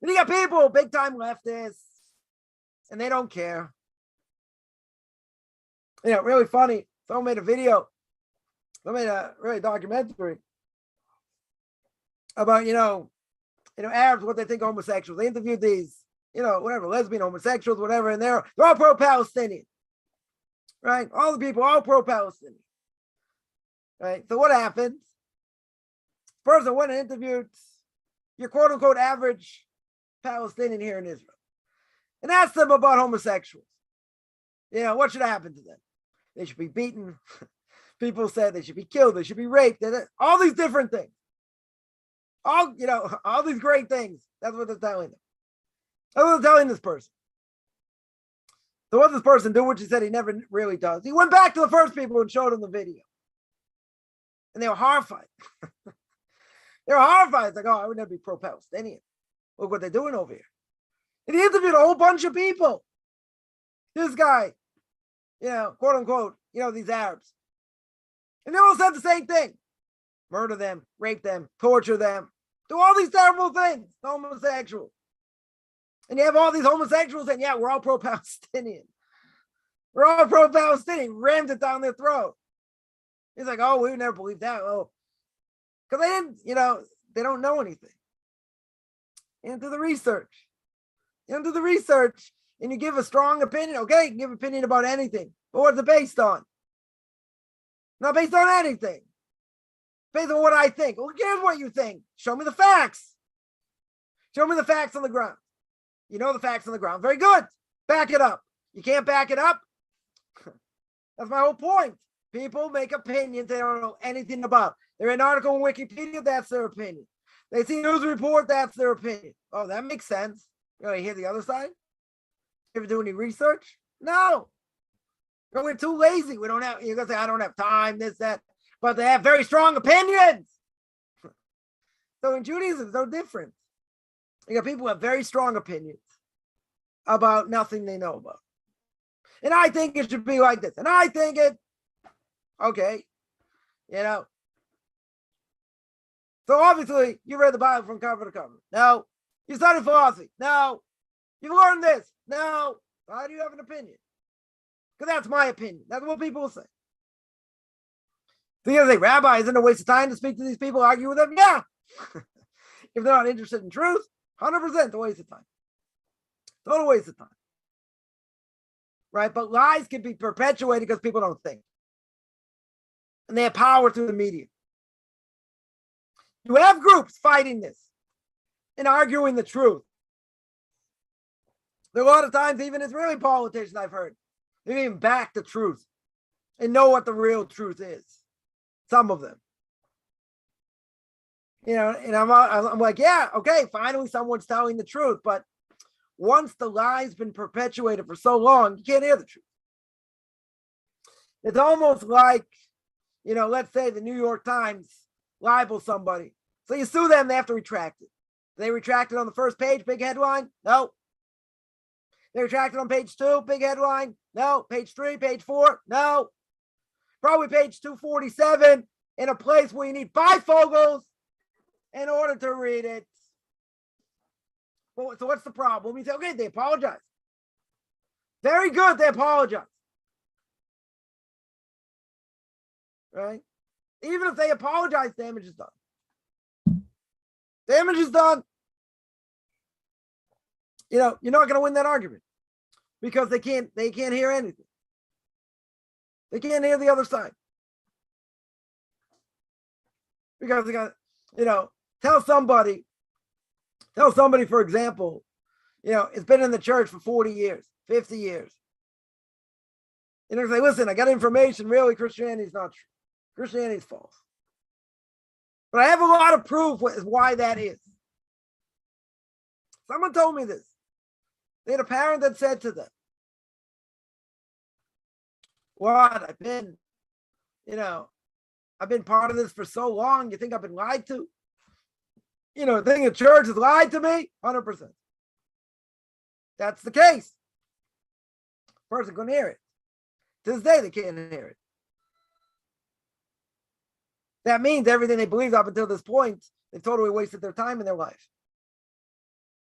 And you got people, big time leftists, and they don't care. Really funny. Someone made a video. Someone made a really documentary about, Arabs, what they think of homosexuals. They interviewed these, lesbian, homosexuals, whatever, and they're all pro-Palestinian. Right? All the people, all pro-Palestinian. Right? So what happens? Person went and interviewed your quote-unquote average Palestinian here in Israel and asked them about homosexuals. What should happen to them? They should be beaten. People said they should be killed. They should be raped. All these different things. All these great things. That's what they're telling them. That's what they're telling this person. So what does this person do? Which he said he never really does. He went back to the first people and showed them the video. And they were horrified. They were horrified. It's like, oh, I would never be pro-Palestinian. Look what they're doing over here. And he interviewed a whole bunch of people. This guy, quote unquote, these Arabs. And they all said the same thing. Murder them, rape them, torture them, do all these terrible things, homosexuals. And you have all these homosexuals saying, yeah, we're all pro-Palestinian. We're all pro-Palestinian. Rammed it down their throat. He's like, oh, we would never believe that. Oh, because they didn't, they don't know anything. Into the research. Into the research. And you give a strong opinion. Okay, you can give an opinion about anything. But what's it based on? Not based on anything. Based on what I think. Well, who cares what you think? Show me the facts. Show me the facts on the ground. You know the facts on the ground. Very good. Back it up. You can't back it up? That's my whole point. People make opinions they don't know anything about. They read an article on Wikipedia, that's their opinion. They see a news report, that's their opinion. Oh, that makes sense. You hear the other side? You ever do any research? No. We're too lazy. We don't have, you're going to say, I don't have time, this, that. But they have very strong opinions. So in Judaism, it's no different. You got people who have very strong opinions about nothing they know about. And I think it should be like this. And I think it, okay, So obviously, you read the Bible from cover to cover. No. You studied philosophy. No. You learned this. No. How do you have an opinion? Because that's my opinion. That's what people will say. So you say, Rabbi, isn't it a waste of time to speak to these people, argue with them? Yeah. If they're not interested in truth, 100% a waste of time. Total waste of time. Right? But lies can be perpetuated because people don't think. And they have power through the media. You have groups fighting this and arguing the truth. There are a lot of times, even Israeli politicians I've heard, they even back the truth and know what the real truth is. Some of them. And I'm like, yeah, okay, finally someone's telling the truth. But once the lie's been perpetuated for so long, you can't hear the truth. It's almost like, let's say the New York Times libels somebody. So you sue them, they have to retract it. They retracted on the first page, big headline? No. They retracted on page 2, big headline? No. Page 3, page 4? No. Probably page 247 in a place where you need bifocals in order to read it. So what's the problem? You say, okay, they apologize. Very good, they apologize. Right? Even if they apologize, damage is done. Damage is done. You're not going to win that argument because they can't hear anything. They can't hear the other side. Because they got, tell somebody, for example, it's been in the church for 40 years, 50 years. Say, listen, I got information, really, Christianity is not true. Christianity is false. But I have a lot of proof why that is. Someone told me this. They had a parent that said to them, what, I've been part of this for so long, you think I've been lied to? Think the church has lied to me? 100%. That's the case. Person couldn't hear it. To this day, they can't hear it. That means everything they believed up until this point, they've totally wasted their time in their life.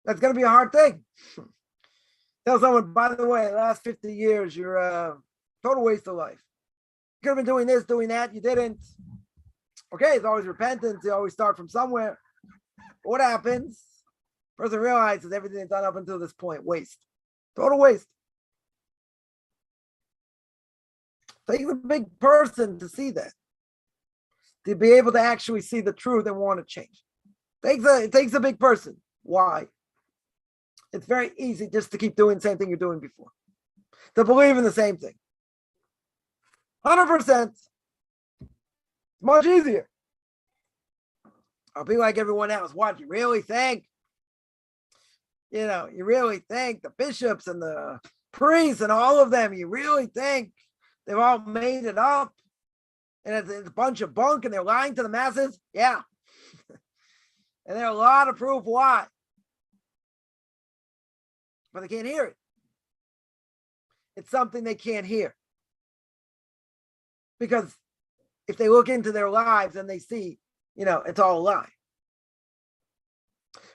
That's going to be a hard thing. Tell someone, by the way, the last 50 years, you're a total waste of life. You could have been doing this, doing that. You didn't. Okay, it's always repentance. You always start from somewhere. But what happens? Person realizes everything they've done up until this point, waste. Total waste. It takes a big person to see that. To be able to actually see the truth and want to change. It takes a big person. Why? It's very easy just to keep doing the same thing you're doing before. To believe in the same thing. 100%. Much easier. I'll be like everyone else. What, you really think? You really think the bishops and the priests and all of them, you really think they've all made it up? And it's a bunch of bunk and they're lying to the masses? Yeah. And there are a lot of proof why. But they can't hear it. It's something they can't hear. Because if they look into their lives and they see, it's all a lie.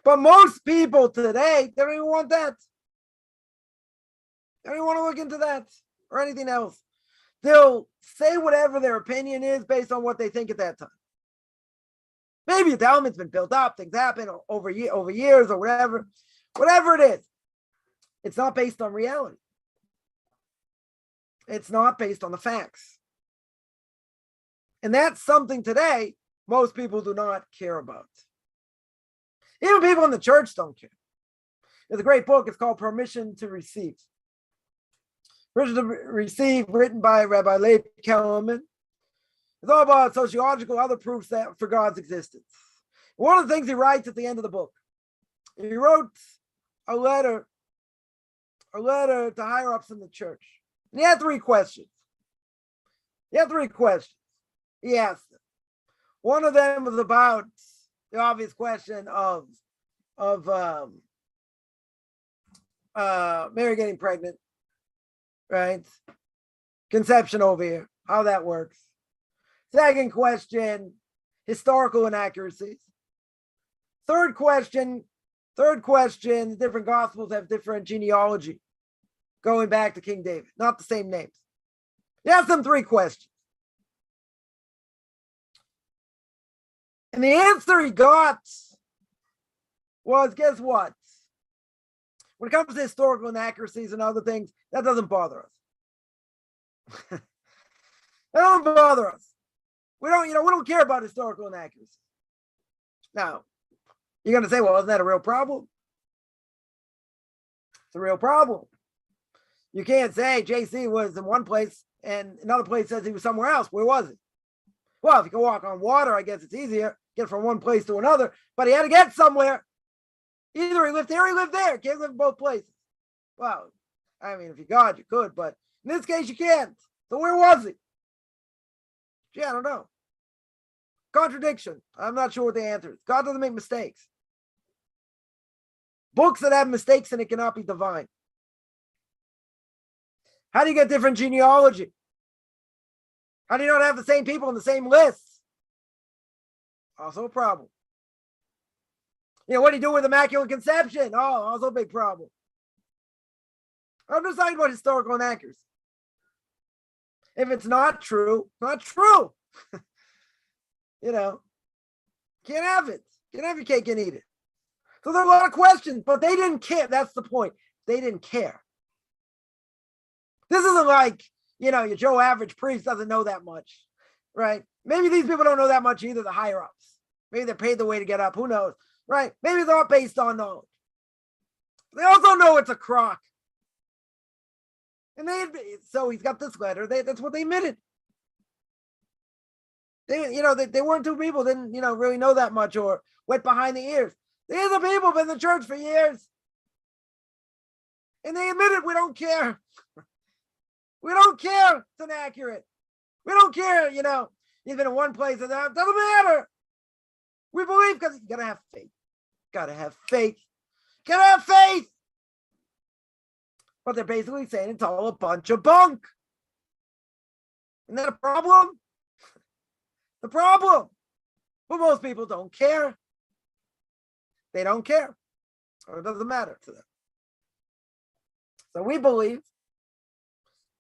But most people today, they don't even want that. They don't even want to look into that or anything else. They'll say whatever their opinion is based on what they think at that time. Maybe the element's been built up, things happen over years or whatever. Whatever it is, it's not based on reality. It's not based on the facts. And that's something today most people do not care about. Even people in the church don't care. There's a great book. It's called Permission to Receive. Permission to Receive, written by Rabbi Leib Kellerman. It's all about sociological other proofs for God's existence. One of the things he writes at the end of the book, he wrote a letter to higher ups in the church. And he had 3 questions. He asked them. One of them was about the obvious question of Mary getting pregnant, right? Conception over here, how that works. Second question, historical inaccuracies. Third question, the different gospels have different genealogy going back to King David, not the same names. He asked them 3 questions. And the answer he got was, guess what? When it comes to historical inaccuracies and other things, that doesn't bother us. That doesn't bother us. We don't care about historical inaccuracies. Now, you're going to say, well, isn't that a real problem? It's a real problem. You can't say JC was in one place and another place says he was somewhere else. Where was he? Well, if you can walk on water, I guess it's easier. Get from one place to another. But he had to get somewhere. Either he lived here or he lived there. Can't live in both places. Well, I mean, if you're God, you could. But in this case, you can't. So where was he? Gee, I don't know. Contradiction. I'm not sure what the answer is. God doesn't make mistakes. Books that have mistakes in it cannot be divine. How do you get different genealogy? How do you not have the same people in the same lists? Also a problem. What do you do with Immaculate Conception? Oh, also a big problem. I'm just talking about historical inaccuracy. If it's not true, not true. Can't have it. Can't have your cake and eat it. So there are a lot of questions, but they didn't care. That's the point. They didn't care. This isn't like, your Joe average priest doesn't know that much, right? Maybe these people don't know that much either, the higher ups. Maybe they're paid the way to get up. Who knows, right? Maybe they're not based on knowledge. They also know it's a crock. And so he's got this letter. That's what they admitted. They weren't two people, didn't, really know that much or wet behind the ears. These are people been in the church for years. And they admitted, we don't care. We don't care it's inaccurate. We don't care, you've been in one place and that doesn't matter. We believe because you gotta have faith. Gotta have faith. Gotta have faith. But they're basically saying it's all a bunch of bunk. Isn't that a problem? The problem. But most people don't care. They don't care. Or it doesn't matter to them. So we believe,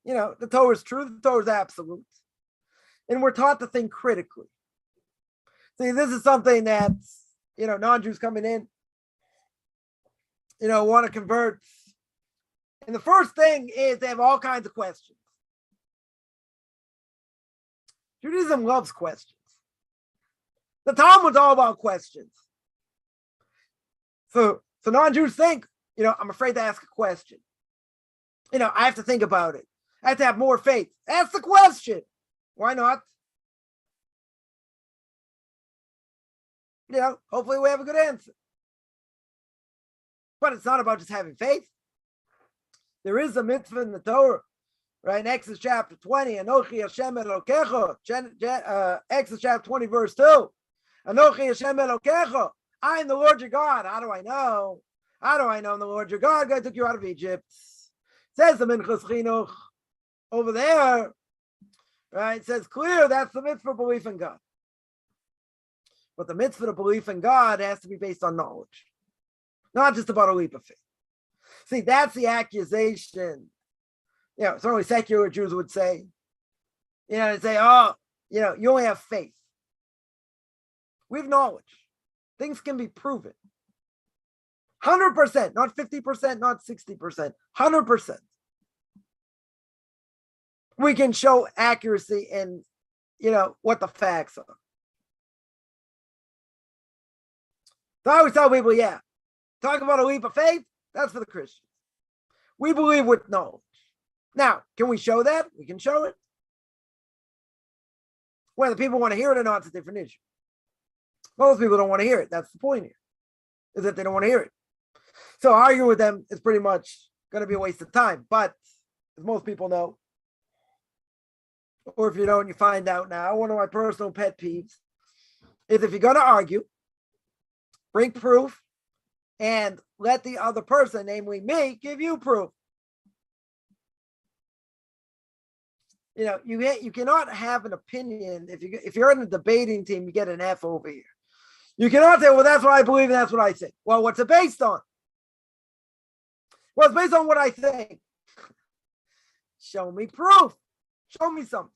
the Torah is true, the Torah is absolute. And we're taught to think critically. See, this is something that's, non-Jews coming in, want to convert. And the first thing is they have all kinds of questions. Judaism loves questions. The Talmud's all about questions. So non-Jews think, I'm afraid to ask a question. I have to think about it. I have to have more faith. Ask the question. Why not? Hopefully we have a good answer. But it's not about just having faith. There is a mitzvah in the Torah, right? In Exodus chapter 20, Anochi Hashem Elokecha, Exodus chapter 20, verse 2. Anochi Hashem Elokecha, I am the Lord your God. How do I know? How do I know I'm the Lord your God? God took you out of Egypt. Says the Minchas Chinuch over there, right? It says clear that's the mitzvah of belief in God. But the mitzvah of belief in God has to be based on knowledge, not just about a leap of faith. See, that's the accusation. Certainly secular Jews would say, they say, you only have faith. We have knowledge. Things can be proven. 100%, not 50%, not 60%, 100%. We can show accuracy in, what the facts are. So I always tell people, talk about a leap of faith, that's for the Christians. We believe with knowledge. Now, can we show that? We can show it. Whether people want to hear it or not, it's a different issue. Most people don't want to hear it. That's the point here, is that they don't want to hear it. So arguing with them is pretty much going to be a waste of time. But as most people know, or if you don't, you find out now, one of my personal pet peeves is if you're going to argue, bring proof and let the other person, namely me, give you proof. You cannot have an opinion. If you're in a debating team, you get an F over here. You cannot say, well, that's what I believe and that's what I think. Well, what's it based on? Well, it's based on what I think. Show me proof. Show me something.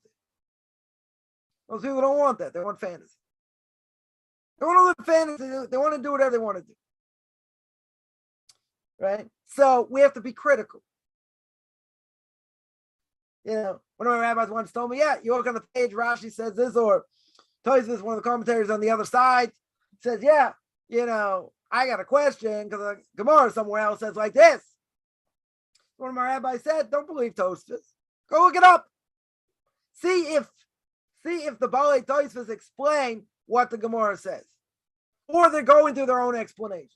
Those people don't want that. They want fantasy. They want to live fantasy. They want to do whatever they want to do. Right? So we have to be critical. One of my rabbis once told me, you look on the page, Rashi says this, or Tosfos, one of the commentaries on the other side, says, I got a question because the Gemara somewhere else says like this. One of my rabbis said, don't believe Tosfos. Go look it up. See if the Balei Tosfos explain what the Gemara says. Or they're going through their own explanation.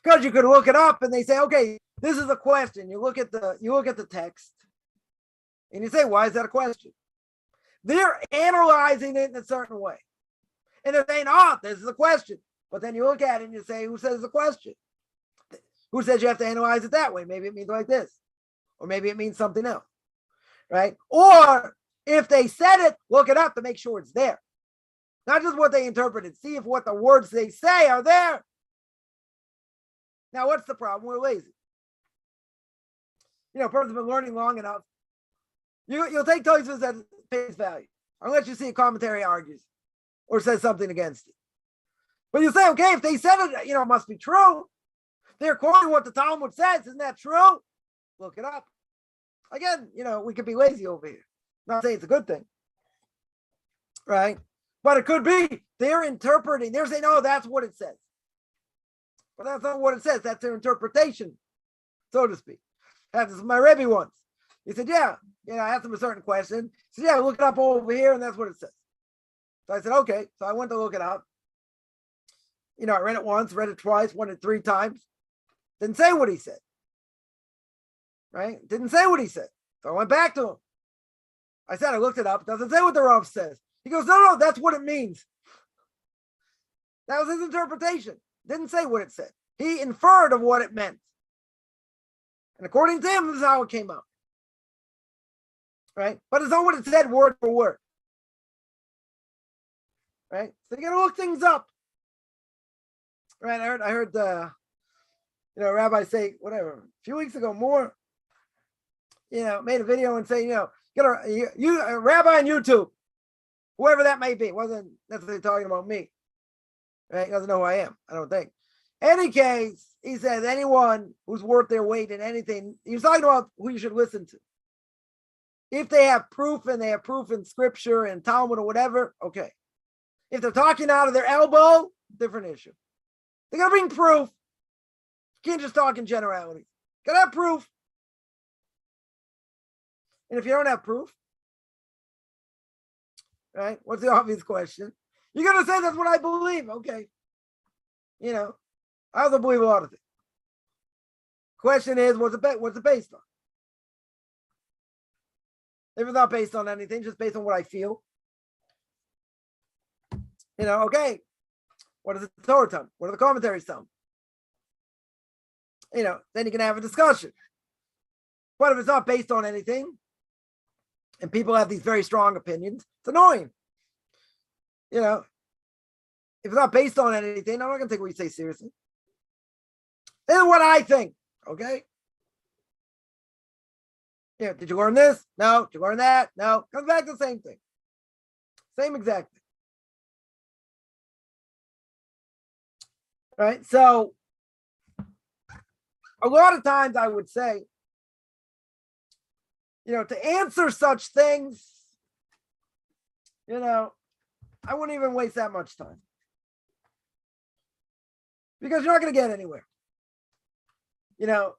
Because you could look it up and they say, okay, this is a question. You look at the text and you say, why is that a question? They're analyzing it in a certain way. And they're saying, this is a question. But then you look at it and you say, who says the question? Who says you have to analyze it that way? Maybe it means like this, or maybe it means something else, right? Or if they said it, look it up to make sure it's there. Not just what they interpreted. See if what the words they say are there. Now, what's the problem? We're lazy. A person's been learning long enough. You'll take Tosfos at face value, unless you see a commentary argues or says something against it. But you say, okay, if they said it, it must be true. They're quoting what the Talmud says. Isn't that true? Look it up. Again, we could be lazy over here. Not saying it's a good thing, right? But it could be they're interpreting. They're saying, oh, that's what it says. But that's not what it says. That's their interpretation, so to speak. I had this with my Rebbe once. He said, I asked him a certain question. He said, look it up over here, and that's what it says. So I said, okay. So I went to look it up. I read it once, read it twice, read it 3 times. Didn't say what he said. Right? Didn't say what he said. So I went back to him. I said, I looked it up. It doesn't say what the Rav says. He goes, no, that's what it means. That was his interpretation. Didn't say what it said. He inferred of what it meant. And according to him, this is how it came out. Right? But it's not what it said word for word. Right? So you got to look things up. Right? I heard a rabbi say, whatever, a few weeks ago, more, made a video and say, get a rabbi on YouTube, whoever that may be. Wasn't necessarily talking about me. Right? He doesn't know who I am, I don't think. Any case, he says anyone who's worth their weight in anything, he's talking about who you should listen to. If they have proof and they have proof in scripture and Talmud or whatever, okay. If they're talking out of their elbow, different issue. They got to bring proof. You can't just talk in generalities. Got to have proof. And if you don't have proof, right, what's the obvious question? You're going to say that's what I believe. Okay. I also believe a lot of things. Question is, what's it based on? If it's not based on anything, just based on what I feel. Okay. What does the Torah tell me? What do the commentaries tell me? Then you can have a discussion. But if it's not based on anything, and people have these very strong opinions, it's annoying. If it's not based on anything, I'm not going to take what you say seriously. This is what I think, okay? Did you learn this? No. Did you learn that? No. Comes back to the same thing. Same exact thing. Right? So, a lot of times I would say, to answer such things, I wouldn't even waste that much time. Because you're not going to get anywhere.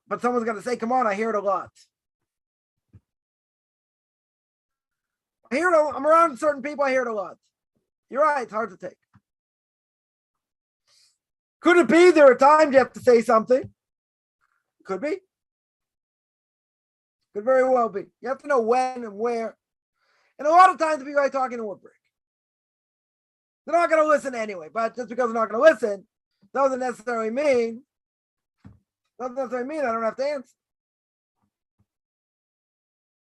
But someone's going to say, come on, I hear it a lot. I'm around certain people, I hear it a lot. You're right, it's hard to take. Could it be there are times you have to say something? Could be. Could very well be. You have to know when and where. And a lot of times the people are talking to a brick. They're not going to listen anyway, but just because they're not going to listen doesn't necessarily mean I don't have to answer.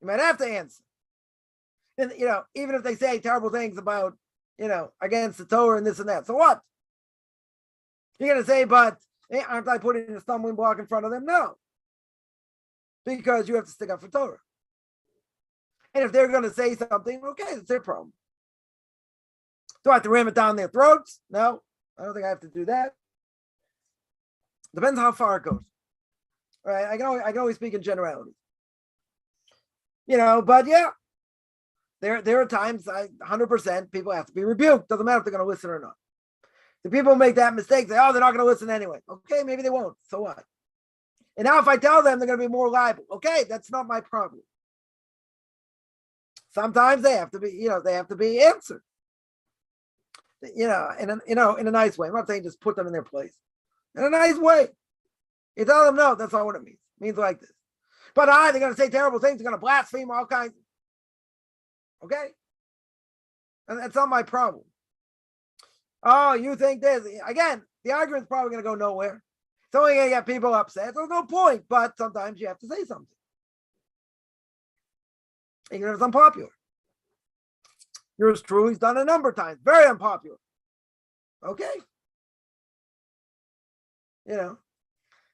You might have to answer. And, even if they say terrible things about, against the Torah and this and that. So what? You're going to say, but aren't I putting a stumbling block in front of them? No. Because you have to stick up for Torah. And if they're going to say something, okay, it's their problem. Do I have to ram it down their throats? No, I don't think I have to do that. Depends how far it goes. All right, I can always speak in generalities. But yeah, there are times 100% people have to be rebuked. Doesn't matter if they're going to listen or not. The people make that mistake, say, oh, they're not going to listen anyway. Okay, maybe they won't. So what? And now if I tell them, they're going to be more liable. Okay, that's not my problem. Sometimes they have to be, they have to be answered. In a nice way. I'm not saying just put them in their place. In a nice way. You tell them no, that's not what it means. It means like this. But they're going to say terrible things. They're going to blaspheme all kinds. Okay? And that's not my problem. Oh, you think this? Again, The argument's probably going to go nowhere. It's only going to get people upset. There's no point, but sometimes you have to say something. Even if it's unpopular. Yours truly's done a number of times. Very unpopular. Okay.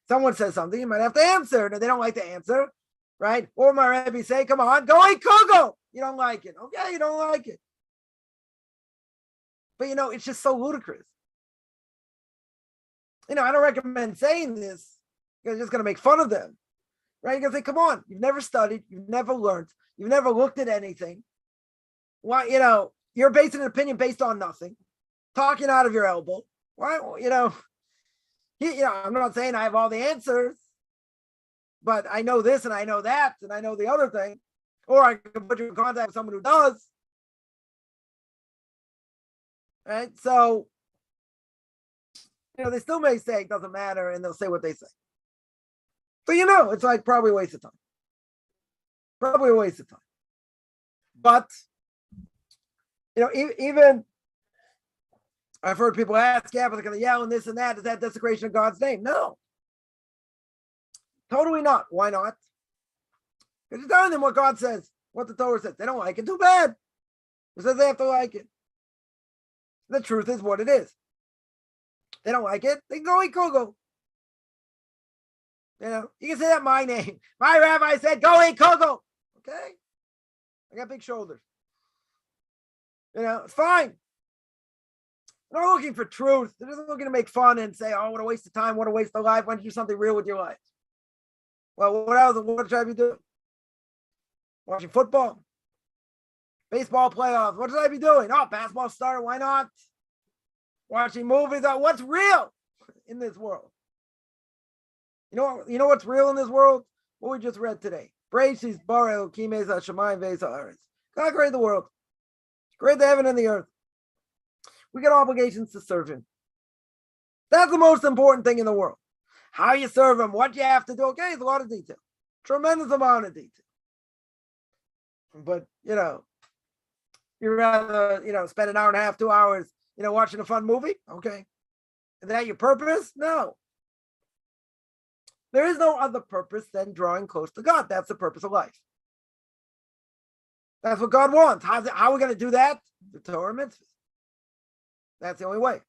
Someone says something, you might have to answer. And if they don't like the answer, right? Or my Rebbe say, come on, go eat kugel. You don't like it. Okay, you don't like it. But, it's just so ludicrous. I don't recommend saying this because it's just going to make fun of them. Right? You're going to say, come on, you've never studied, you've never learned, you've never looked at anything. Why, you're basing an opinion based on nothing, talking out of your elbow. Why, I'm not saying I have all the answers, but I know this and I know that and I know the other thing. Or I can put you in contact with someone who does. Right? So, they still may say it doesn't matter and they'll say what they say. So, it's like probably a waste of time. Probably a waste of time. But, even I've heard people ask, yeah, but they're going to yell and this and that. Is that desecration of God's name? No. Totally not. Why not? Because you're telling them what God says, what the Torah says. They don't like it. Too bad. It says they have to like it. The truth is what it is. They don't like it. They can go eat kugel. You can say that my name. My rabbi said, go eat kugel. Okay? I got big shoulders. It's fine. They're not looking for truth. They're just looking to make fun and say, oh, what a waste of time. What a waste of life. Why don't you do something real with your life? Well, what else? What should I be doing? Watching football? Baseball playoffs. What should I be doing? Oh, basketball started. Why not? Watching movies. Oh, what's real in this world? You know what's real in this world? What we just read today. Breshis bara Elokim es hashamayim ve'es haaretz. God created the world. Created the heaven and the earth. We got obligations to serve him. That's the most important thing in the world. How you serve him, what you have to do. Okay, it's a lot of detail. Tremendous amount of detail. But, you'd rather, spend an hour and a half, 2 hours, watching a fun movie? Okay. Is that your purpose? No. There is no other purpose than drawing close to God. That's the purpose of life. That's what God wants. How are we going to do that? The Torah mitzvahs. That's the only way.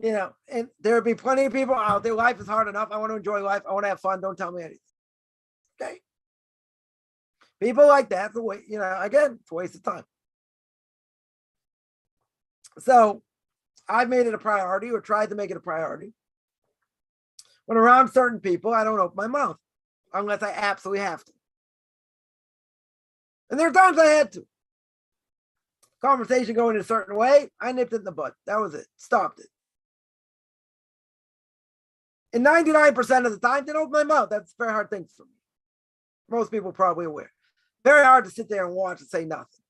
And there'll be plenty of people out there. Life is hard enough. I want to enjoy life. I want to have fun. Don't tell me anything. Okay. People like that, the way, again, it's a waste of time. So I've made it a priority or tried to make it a priority. When around certain people, I don't open my mouth unless I absolutely have to. And there are times I had to. Conversation going a certain way, I nipped it in the bud. That was it. Stopped it. And 99% of the time, they don't open my mouth. That's very hard thing for me. Most people probably aware. Very hard to sit there and watch and say nothing.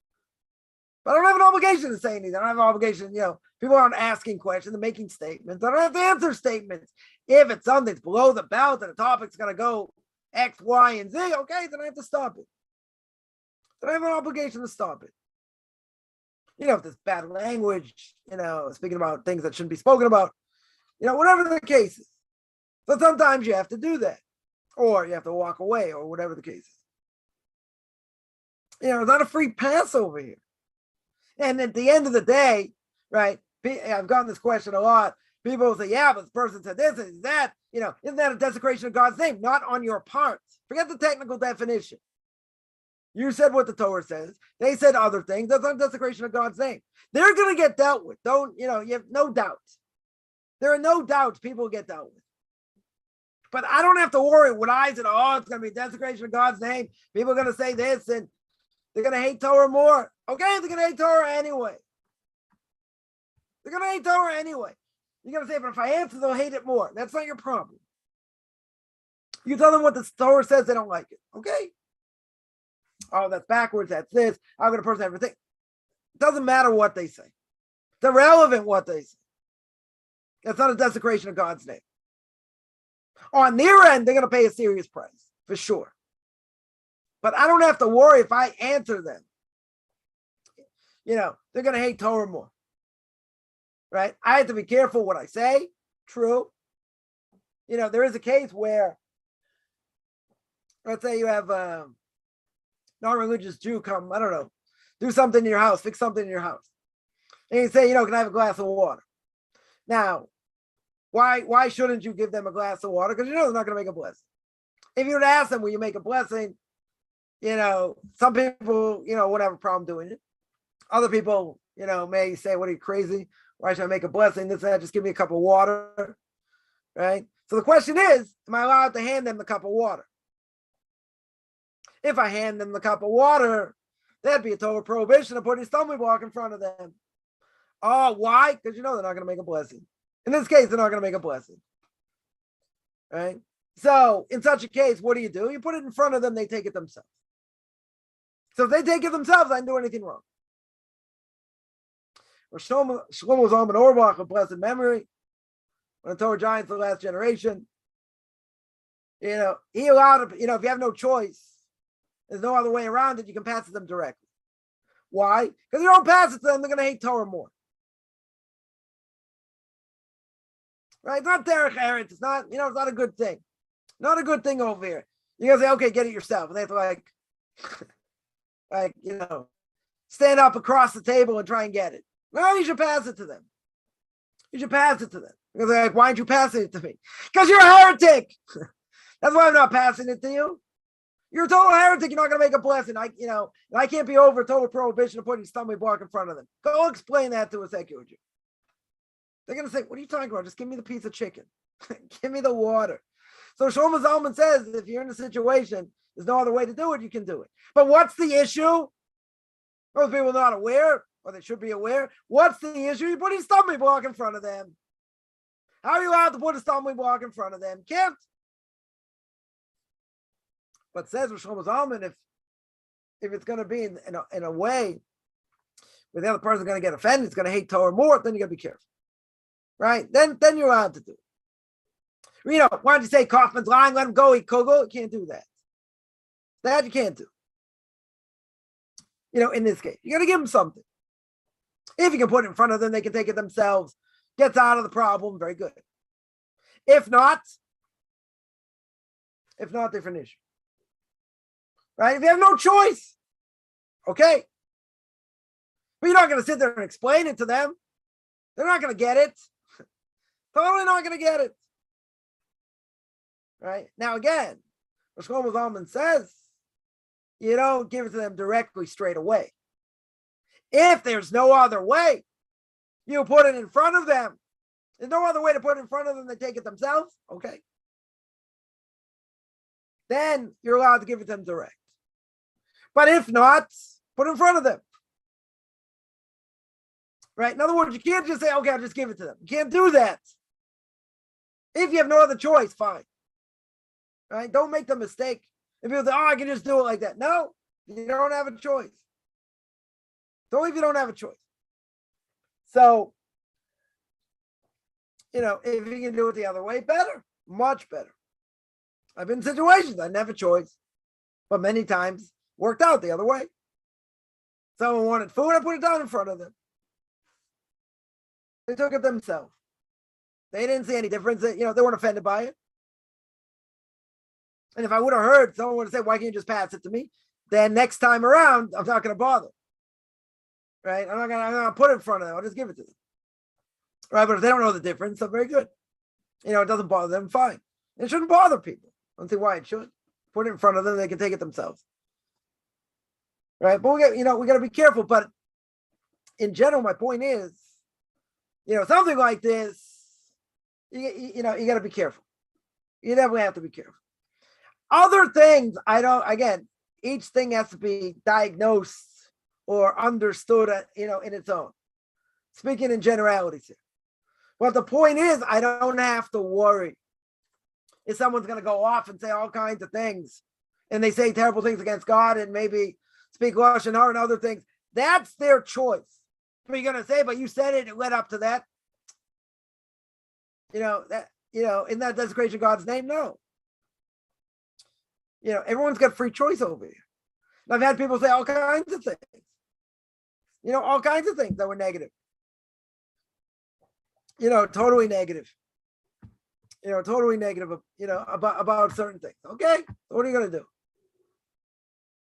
But I don't have an obligation to say anything. I don't have an obligation, people aren't asking questions, they're making statements. I don't have to answer statements. If it's something that's below the belt and the topic's going to go X, Y, and Z, okay, then I have to stop it. Then I have an obligation to stop it. If there's bad language, speaking about things that shouldn't be spoken about, whatever the case is. So sometimes you have to do that. Or you have to walk away or whatever the case is. It's not a free pass over here. And at the end of the day, right, I've gotten this question a lot. People will say, yeah, but this person said this and that. Isn't that a desecration of God's name? Not on your part. Forget the technical definition. You said what the Torah says. They said other things. That's not desecration of God's name. They're going to get dealt with. You have no doubts. There are no doubts people get dealt with. But I don't have to worry when I said, oh, it's going to be desecration of God's name. People are going to say this and they're going to hate Torah more. Okay, they're going to hate Torah anyway. They're going to hate Torah anyway. You're going to say, but if I answer, they'll hate it more. That's not your problem. You tell them what the Torah says, they don't like it. Okay? Oh, that's backwards. That's this. How could a person ever think? It doesn't matter what they say. It's irrelevant what they say. That's not a desecration of God's name. On their end, they're going to pay a serious price, for sure. But I don't have to worry if I answer them. They're going to hate Torah more. right? I have to be careful what I say. True. There is a case where, let's say you have a non-religious Jew come, I don't know, do something in your house, fix something in your house. And you say, can I have a glass of water? Now, why shouldn't you give them a glass of water? Because they're not going to make a blessing. If you would ask them, will you make a blessing? Some people, won't have a problem doing it. Other people, may say, what are you, crazy? Why should I make a blessing? This and that, just give me a cup of water, right? So the question is, am I allowed to hand them the cup of water? If I hand them the cup of water, that'd be a total prohibition of putting a stumbling block in front of them. Oh, why? Because they're not going to make a blessing. In this case, they're not going to make a blessing, right? So in such a case, what do? You put it in front of them, they take it themselves. So if they take it themselves, I didn't do anything wrong. Or Shlomo Zalman Auerbach of blessed memory, when the Torah giants of the last generation, he allowed, if you have no choice, there's no other way around it, you can pass it to them directly. Why? Because you don't pass it to them, they're going to hate Torah more. Right? It's not derech eretz. It's not, it's not a good thing. Not a good thing over here. You're going to say, okay, get it yourself. And they have to stand up across the table and try and get it. No, you should pass it to them. You should pass it to them. Because they're like, why aren't you passing it to me? Because you're a heretic. That's why I'm not passing it to you. You're a total heretic. You're not going to make a blessing. I can't be over total prohibition of putting a stumbling block in front of them. Go explain that to a secular Jew. They're going to say, what are you talking about? Just give me the piece of chicken. Give me the water. So Shlomo Zalman says, if you're in a situation, there's no other way to do it, you can do it. But what's the issue? Most people are not aware, or they should be aware. What's the issue? You're putting a stumbling block in front of them. How are you allowed to put a stumbling block in front of them? Can't. But says Shlomo Zalman, if it's going to be in a way where the other person is going to get offended, it's going to hate Torah more, then you got to be careful. Right? Then you're allowed to do it. Why don't you say Kaufman's lying, let him go, eat kugel? You can't do that. That you can't do. In this case, you got to give them something. If you can put it in front of them, they can take it themselves. Gets out of the problem. Very good. If not, different issue. Right? If you have no choice, okay. But you're not going to sit there and explain it to them. They're not going to get it. Totally not going to get it. Right? Now, again, what Shlomo Zalman says, you don't give it to them directly straight away. If there's no other way, you put it in front of them. There's no other way to put it in front of them, they take it themselves. Okay. Then you're allowed to give it to them direct. But if not, put it in front of them. Right? In other words, you can't just say, okay, I'll just give it to them. You can't do that. If you have no other choice, fine. Right? Don't make the mistake. If you say, I can just do it like that. No, you don't have a choice. Don't if you don't have a choice. So, if you can do it the other way, better. Much better. I've been in situations I didn't have a choice, but many times worked out the other way. Someone wanted food, I put it down in front of them. They took it themselves. They didn't see any difference. They weren't offended by it. And if I would have heard someone would have said, why can't you just pass it to me? Then next time around, I'm not going to bother. Right? I'm not going to put it in front of them. I'll just give it to them. Right? But if they don't know the difference, so very good. It doesn't bother them, fine. It shouldn't bother people. I don't see why it should. Put it in front of them, they can take it themselves. Right? But we got to be careful. But in general, my point is, something like this, you got to be careful. You definitely have to be careful. Other things, each thing has to be diagnosed or understood, in its own. Speaking in generalities here. But the point is, I don't have to worry if someone's going to go off and say all kinds of things, and they say terrible things against God and maybe speak Lashon Hara and other things. That's their choice. What are you going to say? But you said it led up to that. In that desecration of God's name? No. Everyone's got free choice over here. And I've had people say all kinds of things. All kinds of things that were negative. totally negative. Totally negative, about certain things. Okay, what are you going to do?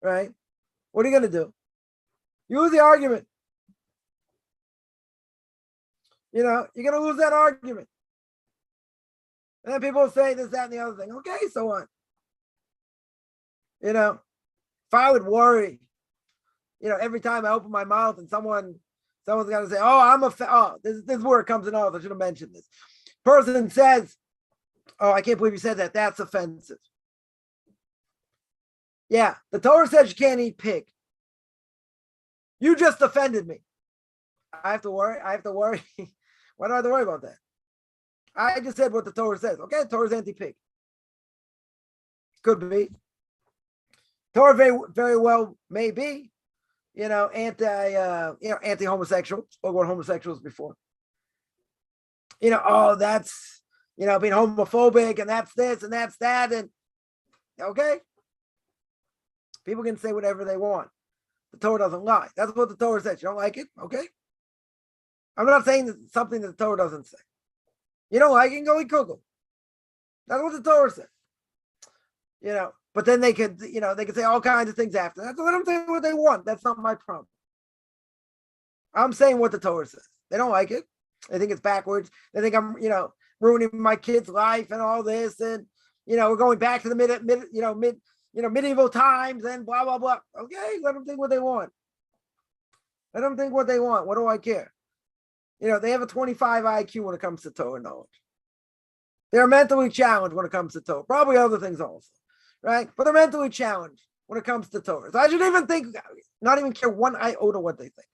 Right? What are you going to do? Use the argument. You're going to lose that argument. And then people say this, that, and the other thing. Okay, so what? If I would worry, every time I open my mouth and someone's going to say, oh, this word comes in off. I should have mentioned this. Person says, oh, I can't believe you said that. That's offensive. Yeah, the Torah says you can't eat pig. You just offended me. I have to worry. Why do I have to worry about that? I just said what the Torah says. Okay, the Torah's anti-pig. Could be. Torah very, very well may be, anti-homosexual. Spoke about homosexuals before. That's, being homophobic, and that's this and that's that, and okay. People can say whatever they want. The Torah doesn't lie. That's what the Torah says. You don't like it? Okay. I'm not saying that something that the Torah doesn't say. You don't like it, go eat kugel. That's what the Torah says. But then they could say all kinds of things after. That's let them say what they want. That's not my problem. I'm saying what the Torah says. They don't like it. They think it's backwards. They think I'm, ruining my kid's life and all this, and we're going back to the medieval times and blah blah blah. Okay, let them think what they want. Let them think what they want. What do I care? They have a 25 IQ when it comes to Torah knowledge. They're mentally challenged when it comes to Torah. Probably other things also, right? But they're mentally challenged when it comes to Torah. So I should not even care one iota what they think.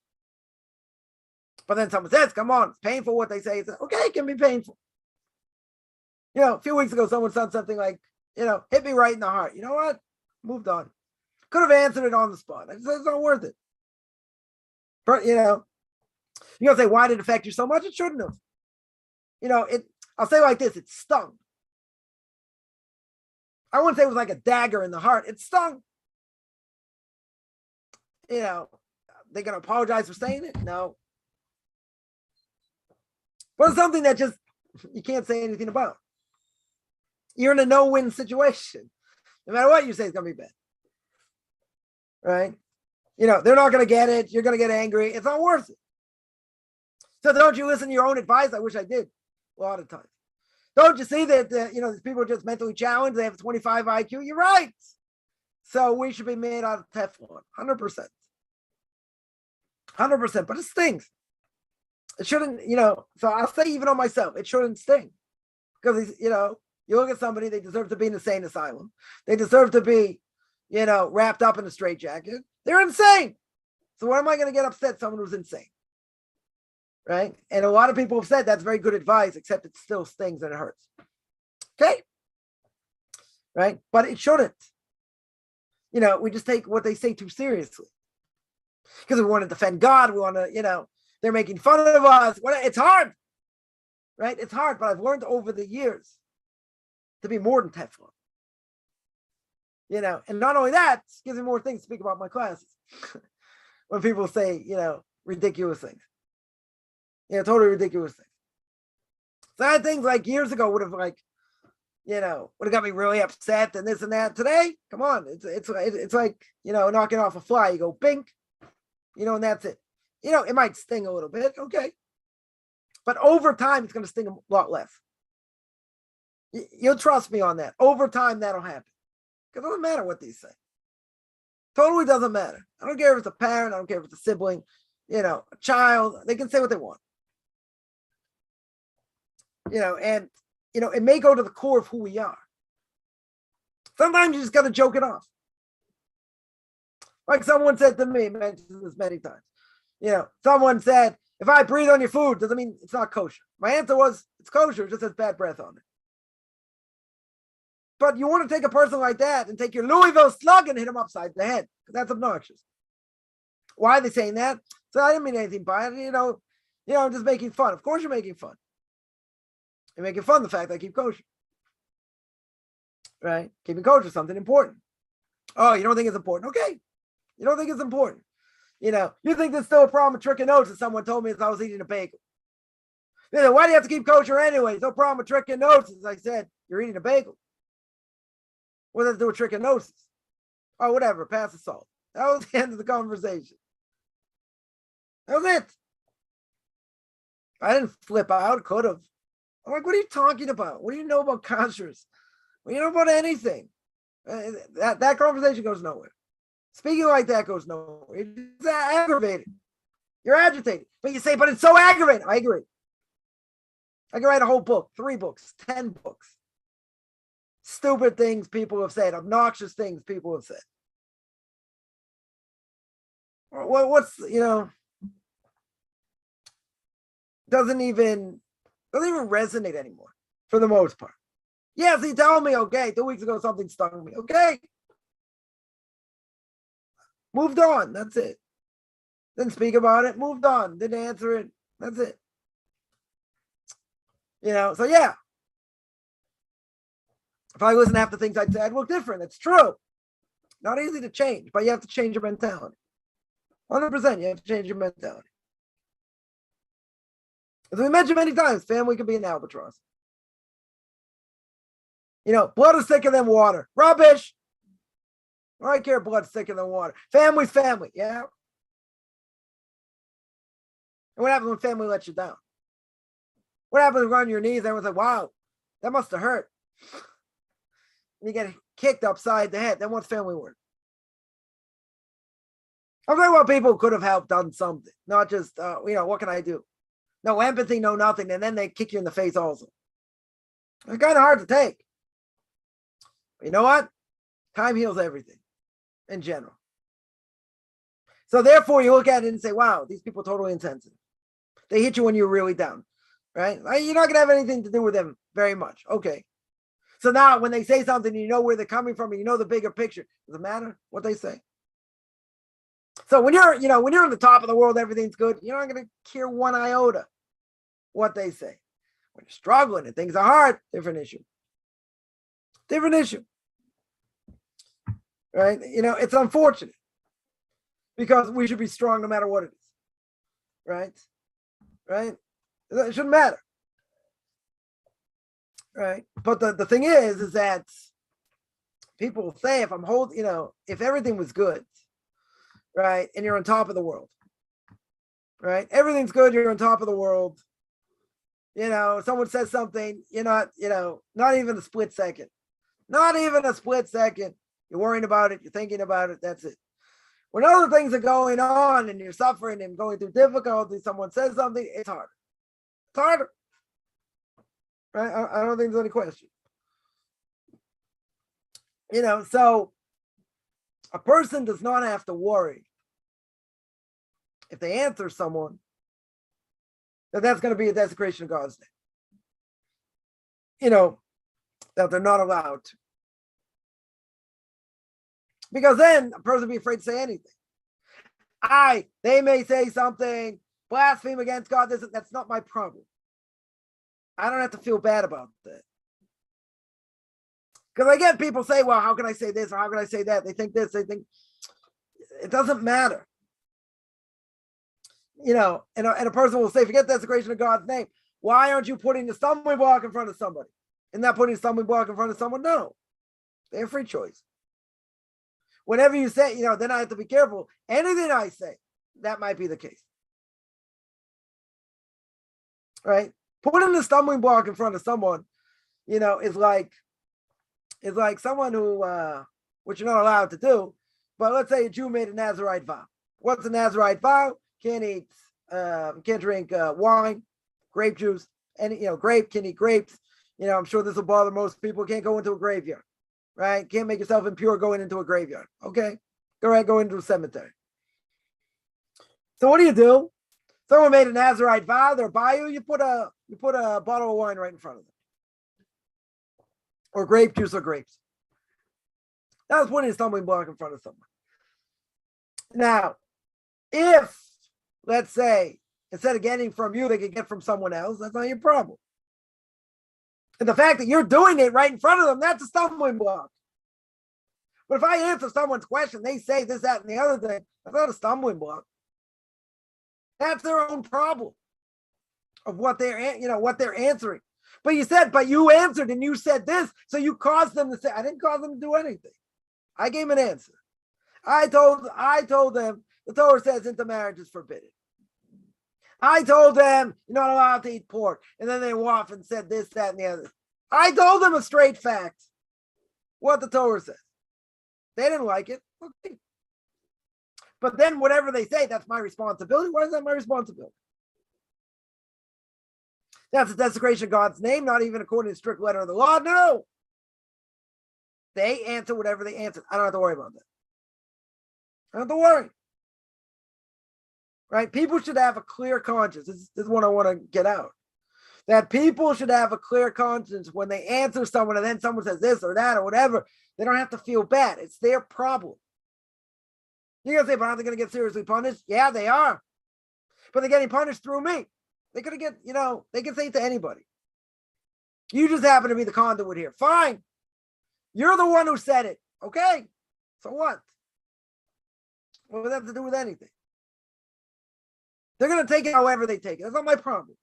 But then someone says, come on, it's painful what they say. It's okay, it can be painful. A few weeks ago, someone said something like, hit me right in the heart. You know what? Moved on. Could have answered it on the spot. I said, it's not worth it. But, you're going to say, why did it affect you so much? It shouldn't have. I'll say it like this, it stung. I wouldn't say it was like a dagger in the heart. It stung. They going to apologize for saying it? No. But it's something that just, you can't say anything about. You're in a no-win situation. No matter what you say, it's going to be bad. Right? They're not going to get it. You're going to get angry. It's not worth it. So don't you listen to your own advice? I wish I did a lot of times. Don't you see that, these people are just mentally challenged. They have 25 IQ. You're right. So we should be made out of Teflon. 100%. 100%. But it stings. It shouldn't, so I'll say even on myself, it shouldn't sting. Because, you look at somebody, they deserve to be in a insane asylum. They deserve to be, wrapped up in a straitjacket. They're insane. So why am I going to get upset at someone who's insane? Right? And a lot of people have said that's very good advice, except it still stings and it hurts. Okay? Right? But it shouldn't. We just take what they say too seriously. Because we want to defend God. We want to, they're making fun of us. It's hard. Right? It's hard, but I've learned over the years to be more than Teflon. And not only that, it gives me more things to speak about in my classes. When people say, ridiculous things. Totally ridiculous things. So I had things like years ago would have got me really upset and this and that. Today, come on, it's like, knocking off a fly. You go bink, and that's it. It might sting a little bit, okay. But over time, it's going to sting a lot less. You'll trust me on that. Over time, that'll happen. Because it doesn't matter what these say. Totally doesn't matter. I don't care if it's a parent. I don't care if it's a sibling, a child. They can say what they want. And it may go to the core of who we are. Sometimes you just got to joke it off. Like someone said to me, mentioned this many times. Someone said, if I breathe on your food, does it mean it's not kosher? My answer was, it's kosher, it just has bad breath on it. But you want to take a person like that and take your Louisville slug and hit him upside the head, because that's obnoxious. Why are they saying that? So I didn't mean anything by it, I'm just making fun. Of course you're making fun. You're making fun of the fact that I keep kosher. Right? Keeping kosher is something important. Oh, you don't think it's important? Okay. You don't think it's important. You think there's still a problem with trichinosis, someone told me as I was eating a bagel. Why do you have to keep kosher anyways? No problem with trichinosis. I said, you're eating a bagel. What does it do with trichinosis? Oh, whatever, pass the salt. That was the end of the conversation. That was it. I didn't flip out, could have. I'm like, what are you talking about? What do you know about kashrus? What do you know about anything? That conversation goes nowhere. Speaking like that goes nowhere. It's aggravated. You're agitated. But you say, but it's so aggravating. I agree. I can write a whole book, 3 books, 10 books. Stupid things people have said, obnoxious things people have said. What's, doesn't even resonate anymore for the most part. Yes, he told me, okay, 2 weeks ago something stung me. Okay. Moved on. That's it. Didn't speak about it. Moved on. Didn't answer it. That's it. So yeah. If I listen to half the things I'd say, I'd look different. It's true. Not easy to change, but you have to change your mentality. 100%, you have to change your mentality. As we mentioned many times, family can be an albatross. Blood is thicker than water. Rubbish. I don't care if blood's thicker than water. Family's family, yeah? And what happens when family lets you down? What happens when you're on your knees and everyone's like, wow, that must have hurt. And you get kicked upside the head. Then what's family worth? I'm talking about people who could have helped, done something. Not just, what can I do? No empathy, no nothing. And then they kick you in the face also. It's kind of hard to take. But you know what? Time heals everything in general. So therefore, you look at it and say, wow, these people are totally insensitive. They hit you when you're really down, right? You're not going to have anything to do with them very much. Okay. So now when they say something, you know where they're coming from and you know the bigger picture. Does it matter what they say? So when you're on the top of the world, everything's good. You're not going to care one iota what they say. When you're struggling and things are hard, different issue. Different issue. Right? It's unfortunate because we should be strong no matter what it is. Right? Right? It shouldn't matter. Right? But the thing is that people say if everything was good, right, and you're on top of the world, right? Everything's good, you're on top of the world. Someone says something, you're not even a split second. Not even a split second. You're worrying about it, you're thinking about it, that's it. When other things are going on and you're suffering and going through difficulty, someone says something, it's harder. It's harder. Right? I don't think there's any question. So a person does not have to worry if they answer someone that's going to be a desecration of God's name. That they're not allowed to. Because then a person will be afraid to say anything. They may say something, blaspheme against God. That's not my problem. I don't have to feel bad about that. Because I get people say, well, how can I say this or how can I say that? They think this, they think it doesn't matter. And a person will say, forget desecration of God's name. Why aren't you putting the stumbling block in front of somebody? And not putting the stumbling block in front of someone? No. They have free choice. Whenever you say, then I have to be careful. Anything I say, that might be the case. Right? Putting the stumbling block in front of someone, is like someone who, which you're not allowed to do, but let's say a Jew made a Nazirite vow. What's a Nazirite vow? Can't drink wine, grape juice, can't eat grapes. I'm sure this will bother most people. Can't go into a graveyard, right? Can't make yourself impure going into a graveyard. Okay, go into a cemetery. So what do? Someone made a Nazirite vow. They're by you. You put a bottle of wine right in front of them, or grape juice or grapes. That was putting a stumbling block in front of someone. Now, if, let's say, instead of getting from you, they could get from someone else, that's not your problem. And the fact that you're doing it right in front of them, that's a stumbling block. But if I answer someone's question, they say this, that, and the other thing, that's not a stumbling block. That's their own problem. of what they're answering. But you answered and you said this, so you caused them to say, I didn't cause them to do anything. I gave an answer. I told them the Torah says intermarriage is forbidden. I told them you're not allowed to eat pork. And then they went off and said this, that, and the other. I told them a straight fact, what the Torah says. They didn't like it. Okay. But then whatever they say, that's my responsibility. Why is that my responsibility? That's a desecration of God's name, not even according to the strict letter of the law. No. They answer whatever they answer. I don't have to worry about that. I don't have to worry. Right? People should have a clear conscience. This is what I want to get out. That people should have a clear conscience when they answer someone and then someone says this or that or whatever. They don't have to feel bad. It's their problem. You're going to say, but aren't they going to get seriously punished? Yeah, they are. But they're getting punished through me. They could get, they can say it to anybody. You just happen to be the conduit here. Fine. You're the one who said it. Okay. So what? What does that have to do with anything? They're going to take it however they take it. That's not my problem.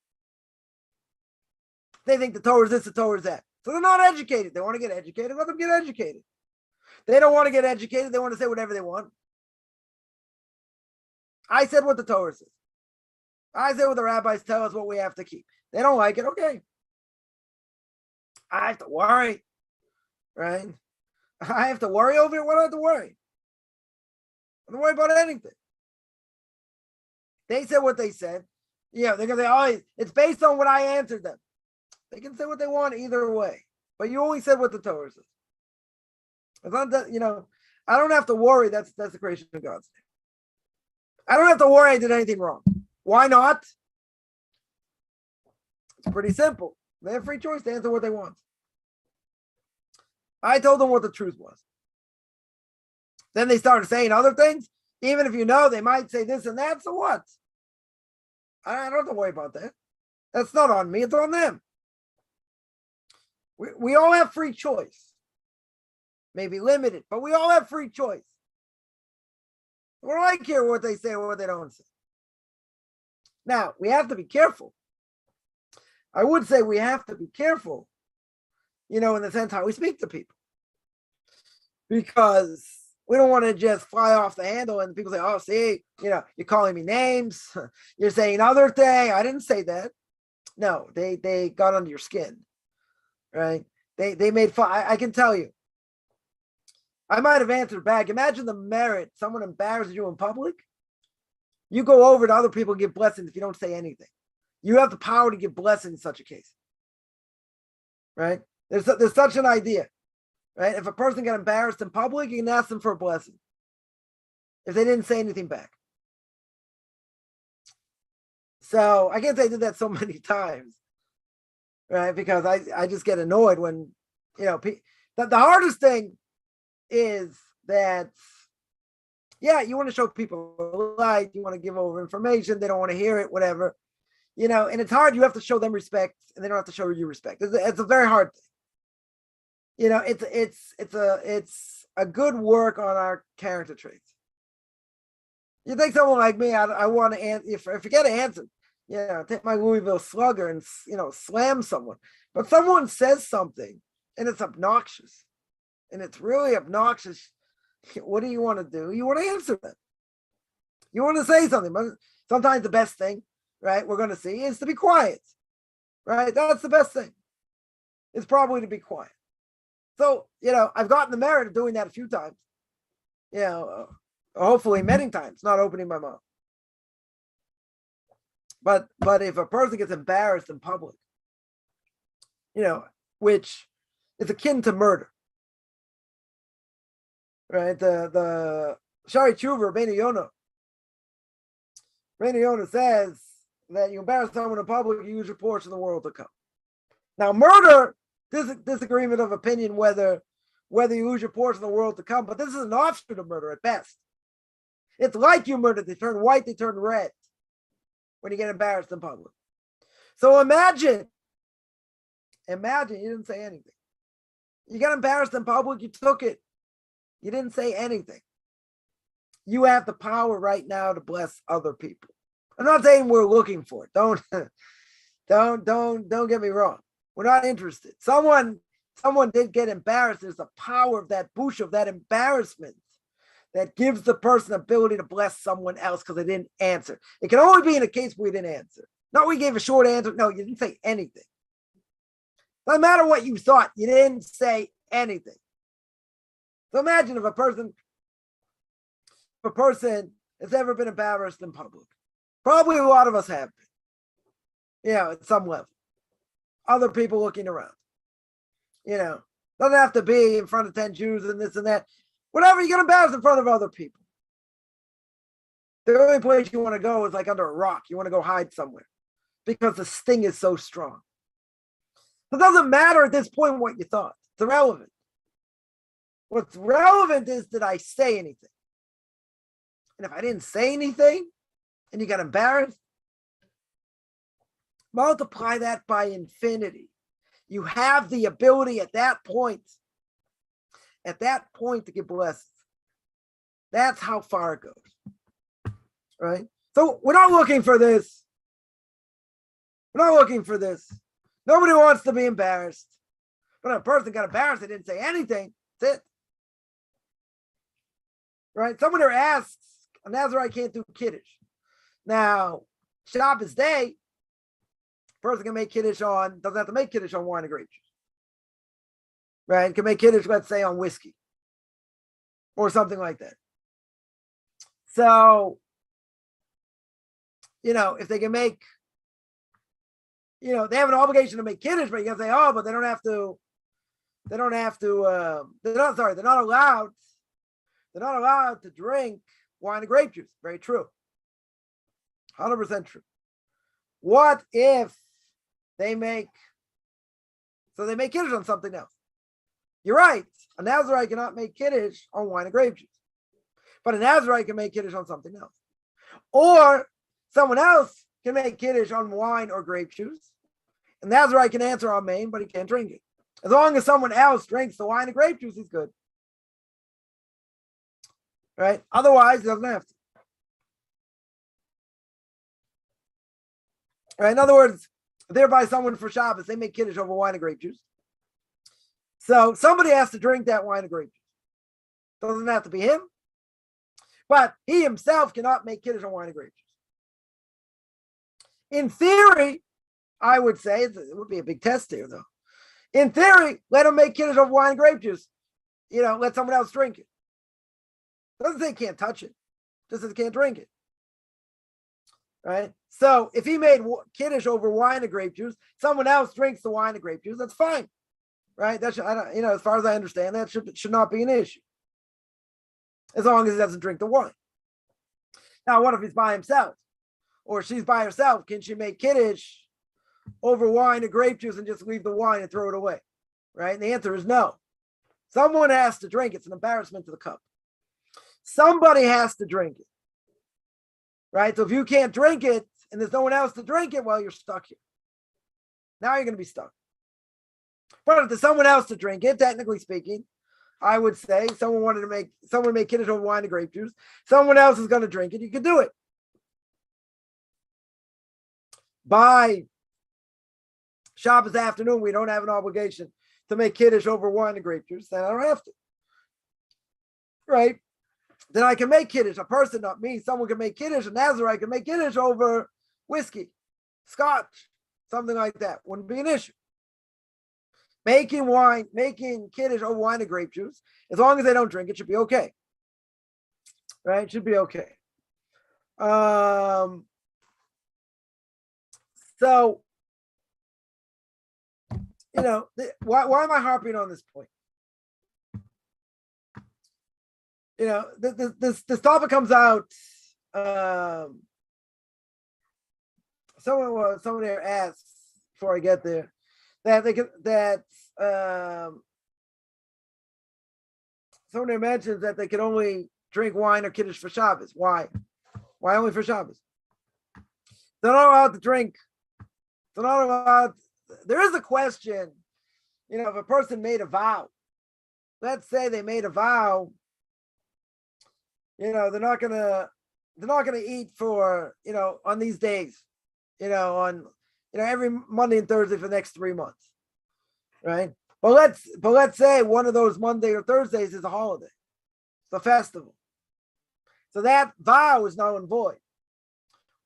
They think the Torah is this, the Torah is that. So they're not educated. They want to get educated. Let them get educated. They don't want to get educated. They want to say whatever they want. I said what the Torah says. I said what the rabbis tell us what we have to keep. They don't like it. Okay. I have to worry. Right? I have to worry over it. What do I have to worry? I don't worry about anything. They said what they said. Yeah, they're going to say, oh, it's based on what I answered them. They can say what they want either way. But you only said what the Torah says. It's not that, I don't have to worry. That's the creation of God's name. I don't have to worry I did anything wrong. Why not? It's pretty simple. They have free choice to answer what they want. I told them what the truth was. Then they started saying other things. Even if they might say this and that. So what? I don't have to worry about that. That's not on me. It's on them. We all have free choice. Maybe limited, but we all have free choice. What do I care what they say or what they don't say? Now, we have to be careful. I would say we have to be careful, in the sense how we speak to people. Because we don't want to just fly off the handle and people say, oh, see, you're calling me names. You're saying other thing. I didn't say that. No, they got under your skin, right? They made fun. I can tell you. I might have answered back. Imagine the merit. Someone embarrasses you in public. You go over to other people and give blessings if you don't say anything. You have the power to give blessings in such a case, right? There's such an idea. Right? If a person got embarrassed in public, you can ask them for a blessing if they didn't say anything back. So I can't say I did that so many times, right? Because I just get annoyed when, the hardest thing is that, you want to show people light, you want to give over information, they don't want to hear it, whatever, and it's hard. You have to show them respect and they don't have to show you respect. It's a very hard thing. It's a good work on our character traits. You think someone like me, I want to answer. If I forget to answer, take my Louisville Slugger and slam someone. But someone says something and it's obnoxious, and it's really obnoxious. What do you want to do? You want to answer them. You want to say something. But sometimes the best thing, right, we're going to see is to be quiet. Right, that's the best thing. It's probably to be quiet. So, I've gotten the merit of doing that a few times. Hopefully many times, not opening my mouth. But if a person gets embarrassed in public, which is akin to murder, right? The Shari Tshuva, Rabbeinu Yonah says that you embarrass someone in public, you use your portion of the world to come. Now, murder, disagreement of opinion whether you lose your portion of the world to come, but this is an offshoot of murder at best. It's like you murdered. They turn white, they turn red when you get embarrassed in public. So imagine you didn't say anything. You got embarrassed in public, you took it. You didn't say anything. You have the power right now to bless other people. I'm not saying we're looking for it. Don't Don't get me wrong. We're not interested. Someone did get embarrassed. There's the power of that bush, of that embarrassment, that gives the person the ability to bless someone else because they didn't answer. It can only be in a case where we didn't answer. Not we gave a short answer. No, you didn't say anything. No matter what you thought, you didn't say anything. So imagine if a person has ever been embarrassed in public. Probably a lot of us have been, at some level. Other people looking around. Doesn't have to be in front of 10 Jews and this and that. Whatever, you get embarrassed in front of other people. The only place you want to go is like under a rock. You want to go hide somewhere because the sting is so strong. It doesn't matter at this point what you thought. It's irrelevant. What's relevant is, did I say anything? And if I didn't say anything and you got embarrassed, multiply that by infinity. You have the ability at that point to give blessings. That's how far it goes. Right? So we're not looking for this. Nobody wants to be embarrassed. But if a person got embarrassed, they didn't say anything. That's it. Right? Someone here asks, a Nazarite can't do Kiddush. Now, Shabbos day, person can make Kiddush doesn't have to make Kiddush on wine and grape juice. Right? Can make Kiddush, let's say, on whiskey. Or something like that. So, if they can make, they have an obligation to make Kiddush, but you can say, but they're not allowed to drink wine and grape juice. Very true. 100% true. What if they make Kiddush on something else? You're right. A Nazarite cannot make Kiddush on wine and grape juice. But a Nazarite can make Kiddush on something else. Or someone else can make Kiddush on wine or grape juice. A Nazarite can answer Amen, but he can't drink it. As long as someone else drinks the wine and grape juice, he's good. Right? Otherwise, he doesn't have to. Right? In other words, thereby someone for Shabbos, they make Kiddush over wine and grape juice. So somebody has to drink that wine and grape juice. Doesn't have to be him. But he himself cannot make Kiddush on wine and grape juice. In theory, I would say, it would be a big test here though. In theory, let him make Kiddush over wine and grape juice. Let someone else drink it. Doesn't say he can't touch it. Just says he can't drink it. Right? So if he made Kiddush over wine and grape juice, someone else drinks the wine and grape juice, that's fine. Right? That should, as far as I understand, that should not be an issue. As long as he doesn't drink the wine. Now, what if he's by himself? Or she's by herself? Can she make Kiddush over wine and grape juice and just leave the wine and throw it away? Right? And the answer is no. Someone has to drink it. It's an embarrassment to the cup. Somebody has to drink it. Right? So if you can't drink it and there's no one else to drink it, well, you're stuck here. Now you're going to be stuck. But if there's someone else to drink it, technically speaking, I would say someone make Kiddush over wine and grape juice. Someone else is going to drink it. You can do it. By Shabbos afternoon, we don't have an obligation to make Kiddush over wine and grape juice. Then I don't have to. Right? Then I can make Kiddush. A person, not me, someone can make Kiddush. A Nazarite can make Kiddush over whiskey, scotch, something like that. Wouldn't be an issue. Making Kiddush over wine and grape juice, as long as they don't drink it, should be okay. Right? Should be okay. So, why am I harping on this point? This topic comes out. Someone there asks before I get there someone there mentions that they can only drink wine or Kiddush for Shabbos. Why? Why only for Shabbos? They're not allowed to drink. They're not allowed. There is a question. If a person made a vow, let's say they made a vow. They're not gonna eat for on these days. On every Monday and Thursday for the next 3 months, right? But let's say one of those Monday or Thursdays is a holiday, it's a festival. So that vow is null and void.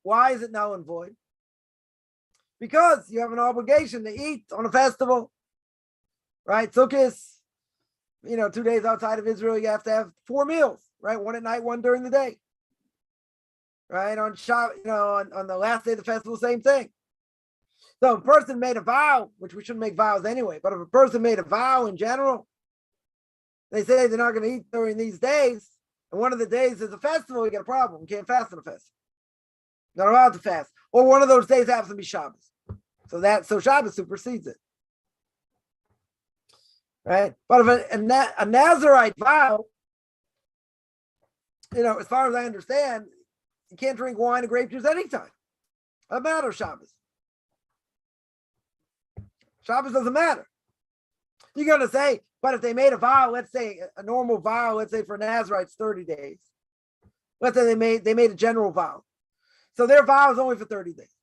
Why is it null and void? Because you have an obligation to eat on a festival, right? Sukkot, 2 days outside of Israel, you have to have 4 meals, right? One at night, one during the day, right? On on the last day of the festival, same thing. So if a person made a vow, which we shouldn't make vows anyway, but if a person made a vow in general, they say they're not going to eat during these days, and one of the days is a festival, you get a problem. You can't fast on a festival. Not allowed to fast. Or one of those days happens to be Shabbos. So Shabbos supersedes it. Right? But if a Nazarite vow, as far as I understand, you can't drink wine and grape juice anytime. Doesn't matter Shabbos. Shabbos doesn't matter. You're going to say, but if they made a vow, let's say a normal vow, let's say for Nazarites, 30 days. Let's say they made a general vow. So their vow is only for 30 days.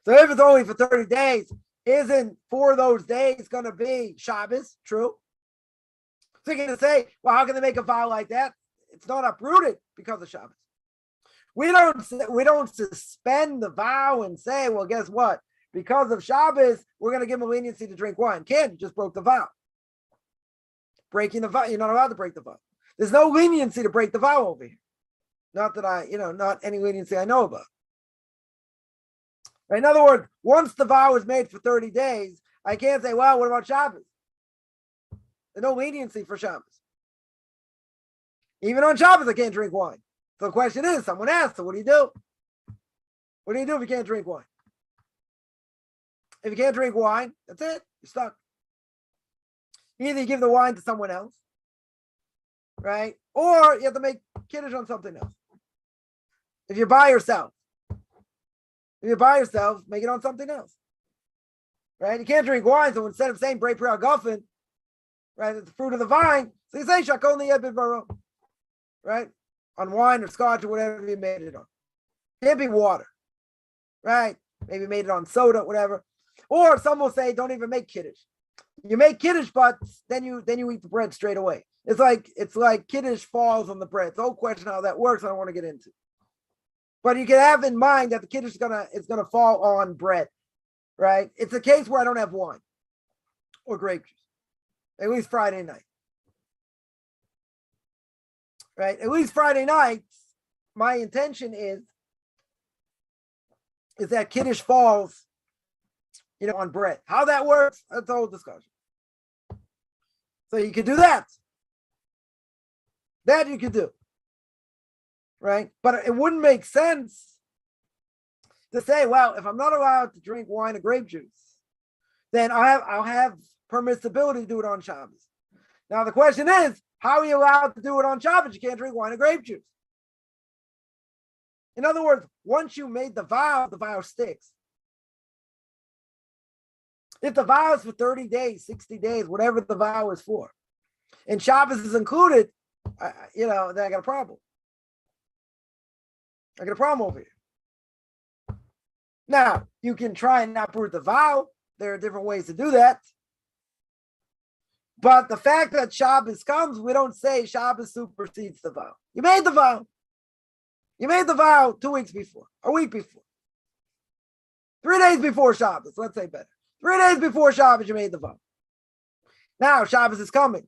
So if it's only for 30 days, isn't 4 of those days going to be Shabbos? True. So you're going to say, well, how can they make a vow like that? It's not uprooted because of Shabbos. We don't suspend the vow and say, well, guess what? Because of Shabbos, we're going to give them leniency to drink wine. Can't, you just broke the vow. Breaking the vow, you're not allowed to break the vow. There's no leniency to break the vow over here. Not that not any leniency I know about. Right? In other words, once the vow is made for 30 days, I can't say, well, what about Shabbos? There's no leniency for Shabbos. Even on Shabbos, I can't drink wine. So the question is, someone asked, so what do you do? What do you do if you can't drink wine? If you can't drink wine, that's it. You're stuck. Either you give the wine to someone else, right? Or you have to make kiddush on something else. If you're by yourself, make it on something else, right? You can't drink wine, so instead of saying Brei Pri HaGofen, right, it's the fruit of the vine, so you say Shakol Niyeh B'Dvaro, right? On wine or scotch or whatever you made it on. Can't be water, right? Maybe made it on soda, whatever. Or some will say, don't even make kiddush. You make kiddush, but then you eat the bread straight away. It's like kiddush falls on the bread. It's the whole question how that works. I don't want to get into. But you can have in mind that the kiddush is gonna fall on bread, right? It's a case where I don't have wine or grape juice, at least Friday night, right? At least Friday night, my intention is that kiddush falls, on bread. How that works, that's the whole discussion. So you could do that. That you could do. Right? But it wouldn't make sense to say, well, if I'm not allowed to drink wine or grape juice, then I'll have permissibility to do it on Shabbos. Now the question is, how are you allowed to do it on Shabbos? You can't drink wine or grape juice. In other words, once you made the vow sticks. If the vow is for 30 days, 60 days, whatever the vow is for, and Shabbos is included, then I got a problem. I got a problem over here. Now, you can try and uproot the vow. There are different ways to do that. But the fact that Shabbos comes, we don't say Shabbos supersedes the vow. You made the vow. You made the vow 2 weeks before, a week before. 3 days before Shabbos, let's say better. 3 days before Shabbos, you made the vow. Now Shabbos is coming.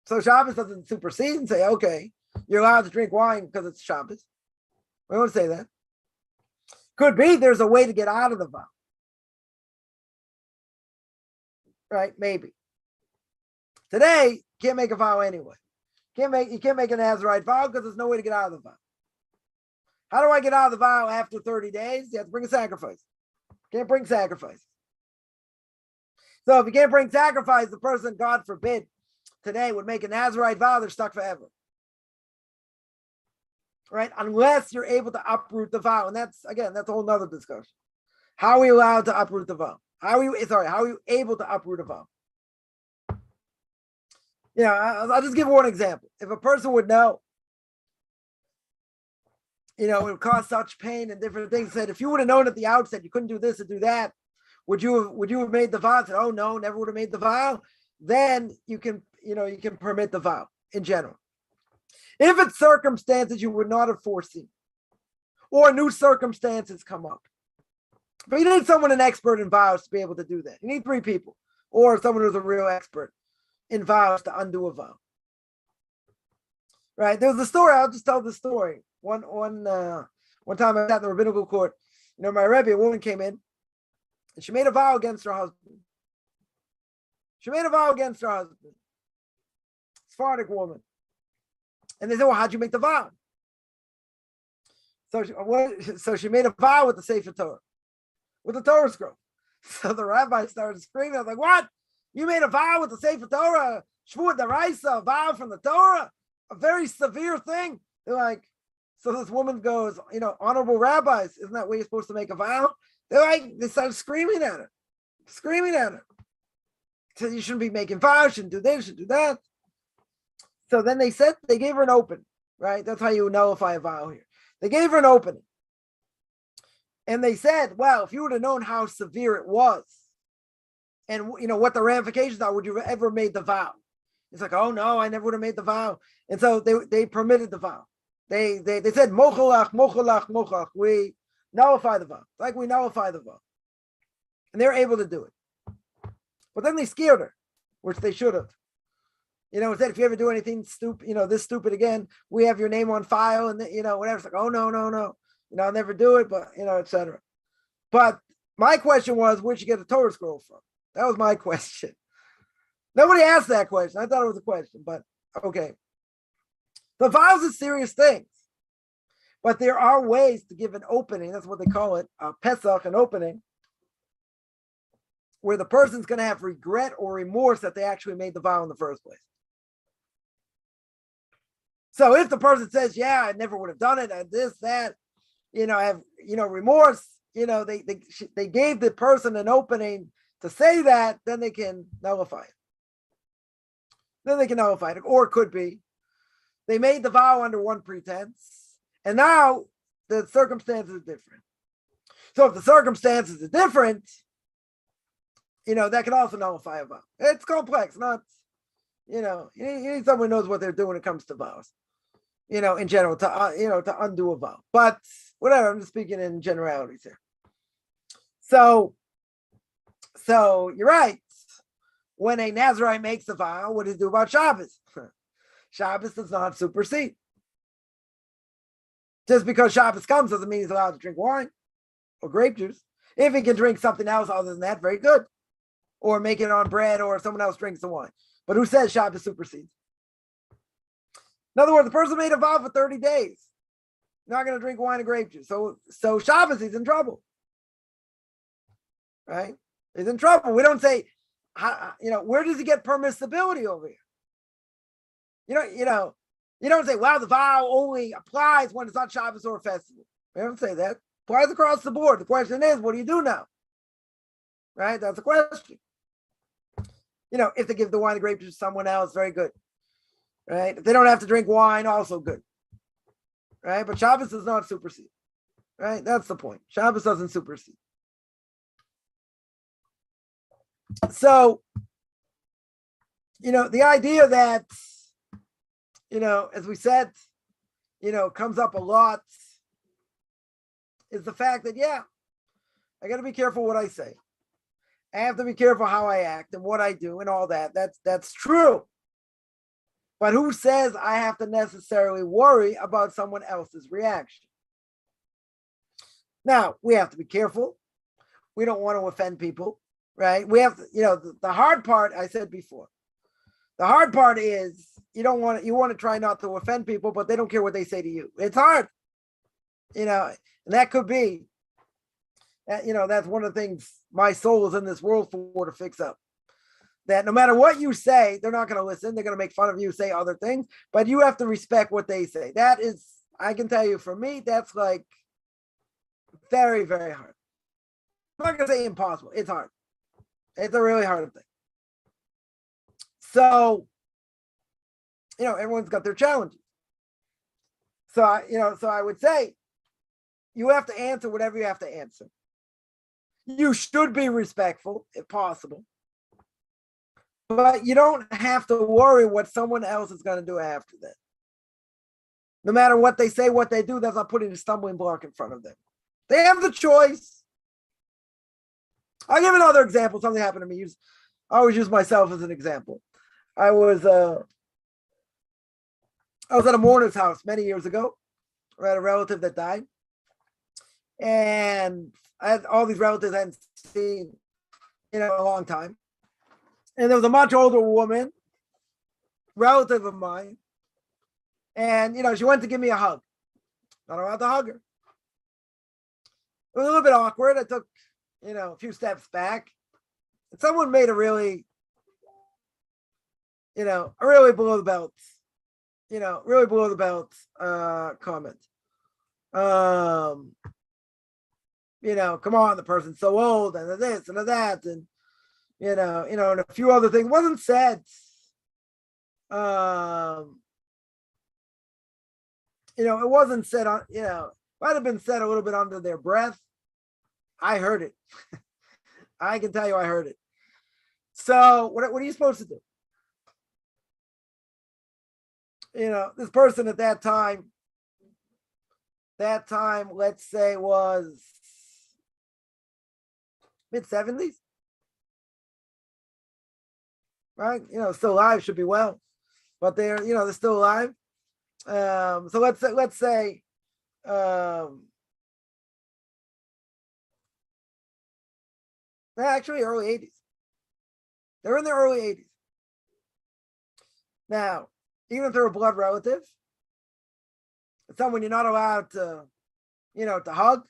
So Shabbos doesn't supersede and say, okay, you're allowed to drink wine because it's Shabbos. We don't say that. Could be there's a way to get out of the vow. Right? Maybe. Today, you can't make a vow anyway. You can't make a Nazarite vow because there's no way to get out of the vow. How do I get out of the vow after 30 days? You have to bring a sacrifice. Can't bring sacrifice. So if you can't bring sacrifice, the person, God forbid, today would make a Nazarite vow, they're stuck forever. Right? Unless you're able to uproot the vow. And that's a whole nother discussion. How are we allowed to uproot the vow? How are you able to uproot a vow? I'll just give one example. If a person would know it would cause such pain and different things. Said if you would have known at the outset you couldn't do this or do that, would you have made the vow? Said, oh no, never would have made the vow. Then you can permit the vow in general. If it's circumstances you would not have foreseen, or new circumstances come up. But you need an expert in vows to be able to do that. You need 3 people, or someone who's a real expert in vows to undo a vow. Right? There's a story. I'll just tell the story. One time I sat in the rabbinical court. My Rebbe, a woman came in, and she made a vow against her husband. Sephardic woman. And they said, well, how'd you make the vow? So she made a vow with the Sefer Torah, with the Torah scroll. So the rabbi started screaming. I was like, what? You made a vow with the Sefer Torah? Shvuah D'Oraisa, a vow from the Torah? A very severe thing. They're like, so this woman goes, honorable rabbis, isn't that where you're supposed to make a vow? They started screaming at her. So you shouldn't be making vows, shouldn't do this, shouldn't do that. So then they gave her an open, right? That's how you nullify a vow here. They gave her an opening. And they said, well, if you would have known how severe it was and, what the ramifications are, would you have ever made the vow? It's like, oh, no, I never would have made the vow. And so they permitted the vow. They said, mochalach, we nullify the vow. Like we nullify the vow. And they're able to do it. But then they scared her, which they should have. Said if you ever do anything stupid, this stupid again, we have your name on file and, whatever. It's like, oh, no. I'll never do it, but, etc. But my question was, where'd you get the Torah scroll from? That was my question. Nobody asked that question. I thought it was a question, but okay. The vows are serious things, but there are ways to give an opening. That's what they call it, Pesach, an opening, where the person's going to have regret or remorse that they actually made the vow in the first place. So if the person says, yeah, I never would have done it, and this, that, I have, remorse, they gave the person an opening to say that, then they can nullify it. Or it could be, they made the vow under one pretense, and now the circumstances are different. So if the circumstances are different, that can also nullify a vow. It's complex, not, you need someone who knows what they're doing when it comes to vows. In general, to undo a vow. But whatever, I'm just speaking in generalities here. So you're right. When a Nazarite makes a vow, what does he do about Shabbos? Shabbos does not supersede. Just because Shabbos comes doesn't mean he's allowed to drink wine or grape juice. If he can drink something else other than that, very good. Or make it on bread, or someone else drinks the wine. But who says Shabbos supersedes? In other words, the person made a vow for 30 days. Not going to drink wine and grape juice. So Shabbos, he's in trouble. Right? He's in trouble. We don't say, where does he get permissibility over here? You don't say, wow, the vow only applies when it's not Shabbos or a festival. We don't say that. It applies across the board. The question is, what do you do now? Right? That's the question. If they give the wine and grape juice to someone else, very good. Right? If they don't have to drink wine, also good. Right? But Shabbos does not supersede. Right? That's the point. Shabbos doesn't supersede. So, the idea that, as we said, comes up a lot is the fact that, I got to be careful what I say. I have to be careful how I act and what I do and all that. That's true. But who says I have to necessarily worry about someone else's reaction? Now, we have to be careful. We don't want to offend people, right? We have to, the hard part, I said before, the hard part is you want to try not to offend people, but they don't care what they say to you. It's hard, and that could be, that's one of the things my soul is in this world for, to fix up. That no matter what you say, they're not going to listen. They're going to make fun of you, say other things, but you have to respect what they say. That is, I can tell you, for me, that's like very, very hard. I'm not going to say impossible. It's hard. It's a really hard thing. So, everyone's got their challenges. So I would say, you have to answer whatever you have to answer. You should be respectful if possible, but you don't have to worry what someone else is going to do after that. No matter what they say, what they do, that's not putting a stumbling block in front of them. They have the choice. I'll give another example. Something happened to me. I always use myself as an example. I was at a mourner's house many years ago. I had a relative that died. And I had all these relatives I hadn't seen, a long time. And there was a much older woman, relative of mine. And, she went to give me a hug. Not allowed to hug her. It was a little bit awkward. I took, a few steps back. And someone made a really, a really below the belt, comment. Come on, the person's so old and this and that. And, and a few other things. It wasn't said. It wasn't said on, might have been said a little bit under their breath. I heard it. I can tell you I heard it. So what are you supposed to do? This person at that time, let's say was mid-70s. Right? Still alive, should be well. But they're still alive. So let's say actually early 80s. They're in their early 80s. Now, even if they're a blood relative, it's someone you're not allowed to, to hug,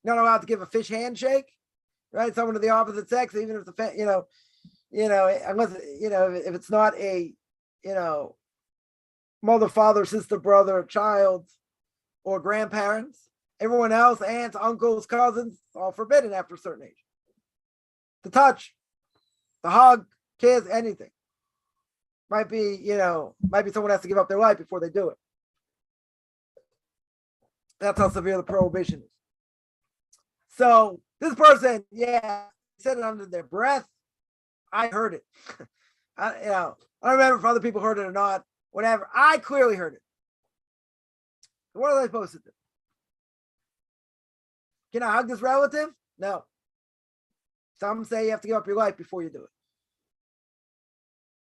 you're not allowed to give a fish handshake, right? Someone of the opposite sex, even if the unless if it's not a mother, father, sister, brother, child, or grandparents, everyone else, aunts, uncles, cousins, all forbidden after a certain age. The touch, the hug, kiss, anything. Might be someone has to give up their life before they do it. That's how severe the prohibition is. So this person, said it under their breath. I heard it. I don't remember if other people heard it or not. Whatever. I clearly heard it. What are they supposed to do? Can I hug this relative? No. Some say you have to give up your life before you do it.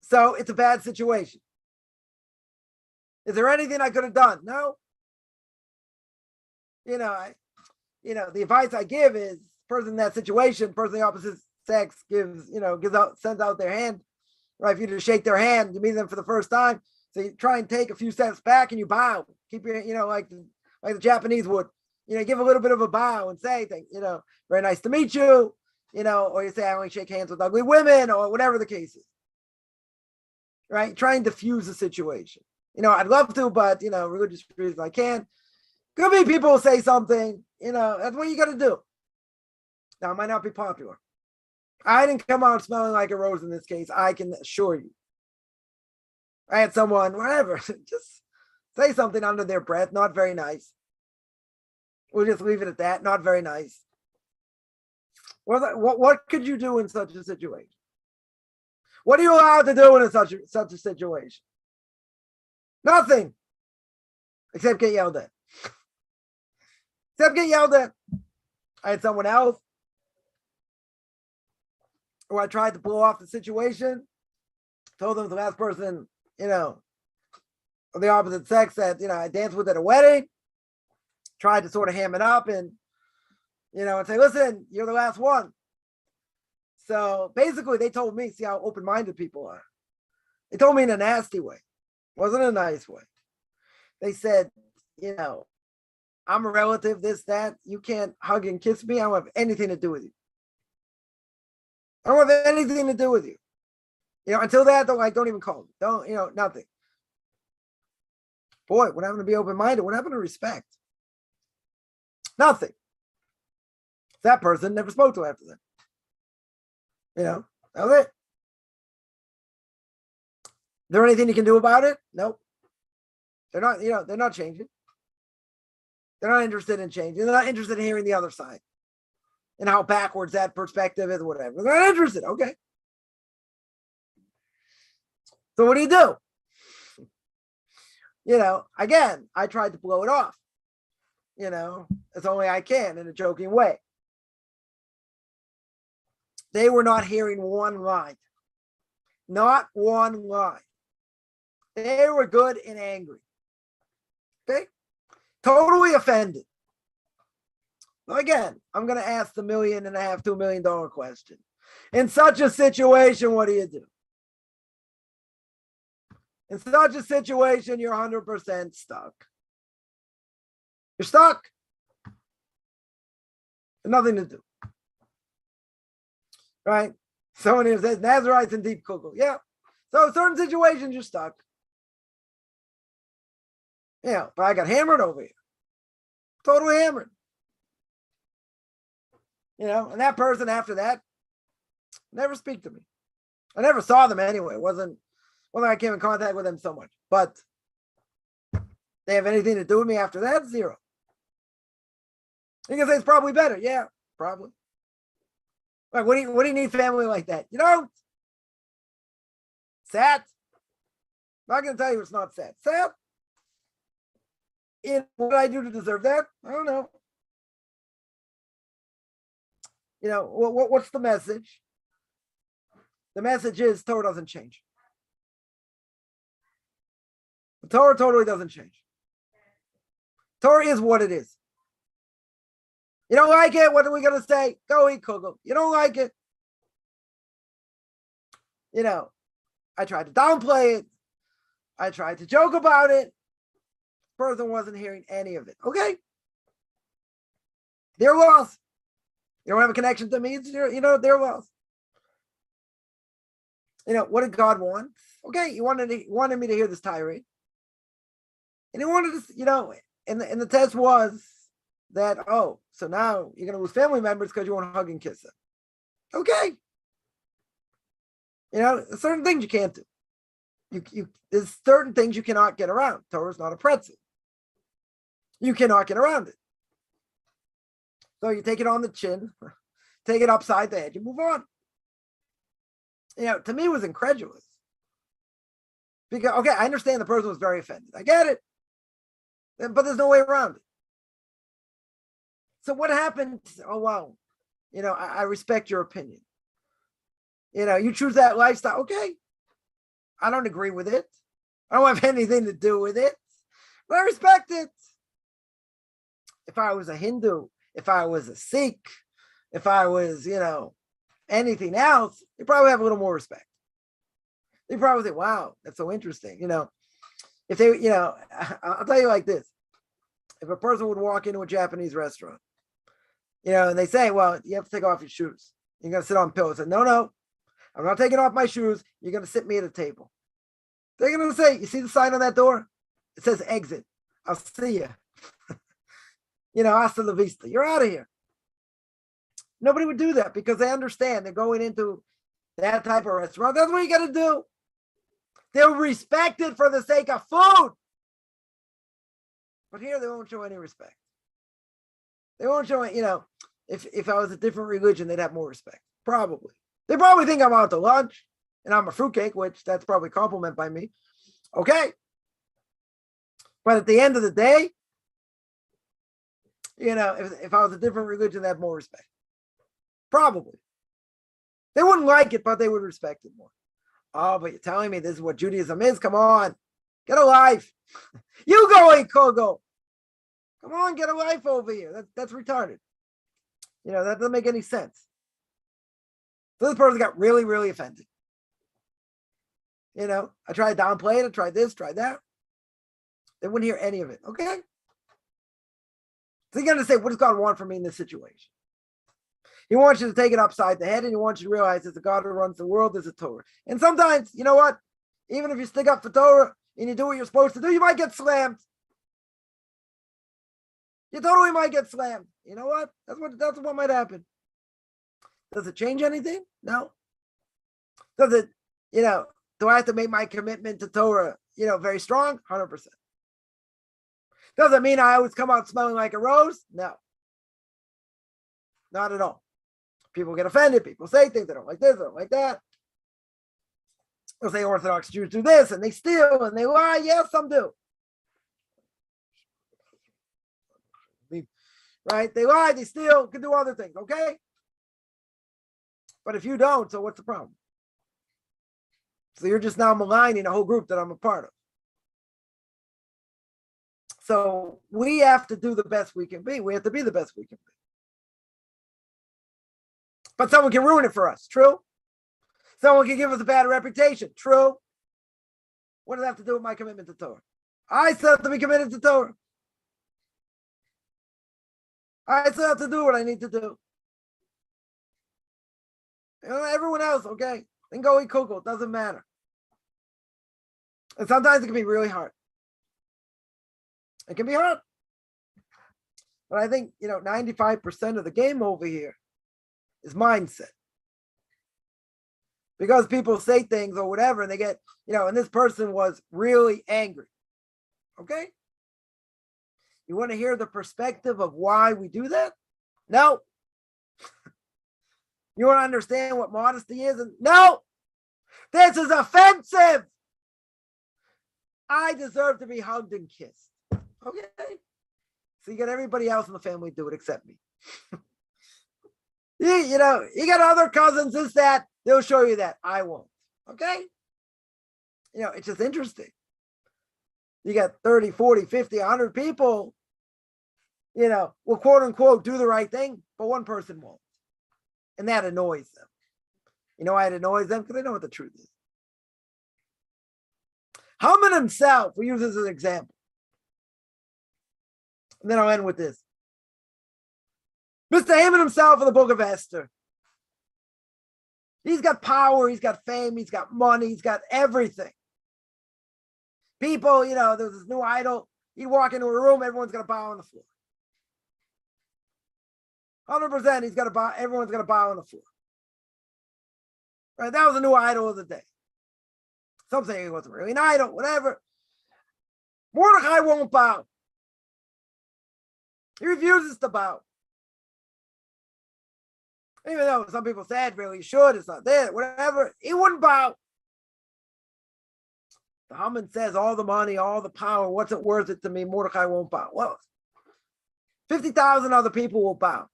So it's a bad situation. Is there anything I could have done? No. The advice I give is person in that situation, person of the opposite sex sends out their hand. Right? If you just shake their hand, you meet them for the first time. So you try and take a few steps back and you bow. Keep your, like the Japanese would, give a little bit of a bow and say, very nice to meet you, or you say, I only shake hands with ugly women, or whatever the case is. Right? Try and diffuse the situation. I'd love to, but, religious reasons I can't. Could be people will say something, that's what you got to do. Now, it might not be popular. I didn't come out smelling like a rose in this case. I can assure you. I had someone, whatever, just say something under their breath. Not very nice. We'll just leave it at that. Not very nice. What could you do in such a situation? What are you allowed to do in such a situation? Nothing. Except get yelled at. I had someone else where I tried to blow off the situation. Told them the last person, of the opposite sex that, I danced with at a wedding. Tried to sort of ham it up and, and say, listen, you're the last one. So basically they told me, see how open-minded people are. They told me in a nasty way. Wasn't a nice way. They said, I'm a relative, this, that. You can't hug and kiss me. I don't have anything to do with you. I don't have anything to do with you. Until that, don't even call me. Don't, nothing. Boy, what happened to be open-minded? What happened to respect? Nothing. That person never spoke to after that. That was it. Is there anything you can do about it? Nope. They're not changing. They're not interested in changing. They're not interested in hearing the other side and how backwards that perspective is, whatever. They're not interested. Okay. So what do? Again, I tried to blow it off, as only I can in a joking way. They were not hearing one line. Not one line. They were good and angry. Okay? Totally offended. Well, again, I'm going to ask the $1.5 million, $2 million question. In such a situation, what do? In such a situation, you're 100% stuck. You're stuck. There's nothing to do. Right? Someone here says Nazarites and deep kugel. Yeah. So certain situations you're stuck. Yeah, but I got hammered over here. Totally hammered. And that person after that never speak to me. I never saw them anyway. It wasn't I came in contact with them so much. But they have anything to do with me after that? Zero. You can say it's probably better. Yeah, probably. Like, what do you need family like that? You don't. Sad. I'm not going to tell you it's not sad. Sad. What did I do to deserve that? I don't know. What's the message? The message is Torah doesn't change. The Torah totally doesn't change. Torah is what it is. You don't like it? What are we going to say? Go eat kugel. You don't like it? I tried to downplay it. I tried to joke about it. The person wasn't hearing any of it. Okay. They're lost. You don't have a connection to me. They're lost. What did God want? Okay, he wanted me to hear this tirade. And he wanted to, and the test was that, so now you're going to lose family members because you won't hug and kiss them. Okay. Certain things you can't do. There's certain things you cannot get around. Torah is not a pretzel. You cannot get around it. So you take it on the chin, take it upside the head, you move on. To me, it was incredulous. Because, okay, I understand the person was very offended. I get it. But there's no way around it. So what happened? Oh, wow. I respect your opinion. You choose that lifestyle. Okay. I don't agree with it. I don't have anything to do with it. But I respect it. If I was a Hindu, if I was a Sikh, if I was, anything else, you probably have a little more respect. You probably say, wow, that's so interesting. If they, I'll tell you like this. If a person would walk into a Japanese restaurant, and they say, well, you have to take off your shoes. You're going to sit on pillows. I said, no, I'm not taking off my shoes. You're going to sit me at a table. They're going to say, you see the sign on that door? It says exit. I'll see you. Hasta la vista. You're out of here. Nobody would do that because they understand they're going into that type of restaurant. That's what you got to do. They'll respect it for the sake of food. But here they won't show any respect. They won't show it, if I was a different religion, they'd have more respect. Probably. They probably think I'm out to lunch and I'm a fruitcake, which that's probably a compliment by me. Okay. But at the end of the day, if I was a different religion, they'd have more respect. Probably. They wouldn't like it, but they would respect it more. Oh, but you're telling me this is what Judaism is? Come on. Get a life. You go eat kugel. Come on, get a life over here. That's retarded. That doesn't make any sense. So this person got really, really offended. I tried to downplay it. I tried this, tried that. They wouldn't hear any of it. Okay. So you're going to say, what does God want from me in this situation? He wants you to take it upside the head, and he wants you to realize there's a God who runs the world, there's a Torah. And sometimes, you know what? Even if you stick up for Torah and you do what you're supposed to do, you might get slammed. You totally might get slammed. You know what? That's what might happen. Does it change anything? No. Does it, do I have to make my commitment to Torah, very strong? 100%. Does it mean I always come out smelling like a rose? No. Not at all. People get offended. People say things. They don't like this. They don't like that. They'll say Orthodox Jews do this and they steal and they lie. Yes, some do. Right? They lie, they steal, can do other things. Okay? But if you don't, so what's the problem? So you're just now maligning a whole group that I'm a part of. So we have to do the best we can be. We have to be the best we can be. But someone can ruin it for us. True? Someone can give us a bad reputation. True? What does that have to do with my commitment to Torah? I still have to be committed to Torah. I still have to do what I need to do. Everyone else, okay, then go eat kugel. It doesn't matter. And sometimes it can be really hard. It can be hard. But I think, 95% of the game over here is mindset. Because people say things or whatever, and they get, and this person was really angry. Okay? You want to hear the perspective of why we do that? No. You want to understand what modesty is? No. This is offensive. I deserve to be hugged and kissed. Okay? So you got everybody else in the family do it except me. You got other cousins, this, that. They'll show you that. I won't. Okay? It's just interesting. You got 30, 40, 50, 100 people, will quote unquote do the right thing, but one person won't. And that annoys them. You know why it annoys them? Because they know what the truth is. Haman himself, we use this as an example. And then I'll end with this. Mr. Haman himself in the book of Esther. He's got power, he's got fame, he's got money, he's got everything. People, there's this new idol. He'd walk into a room, everyone's going to bow on the floor. 100%, everyone's going to bow on the floor. Right? That was a new idol of the day. Some say he wasn't really an idol, whatever. Mordecai won't bow. He refuses to bow. Even though some people said really he should, it's not there, whatever. He wouldn't bow. The Haman says all the money, all the power, what's it worth it to me? Mordecai won't bow. Well, 50,000 other people will bow.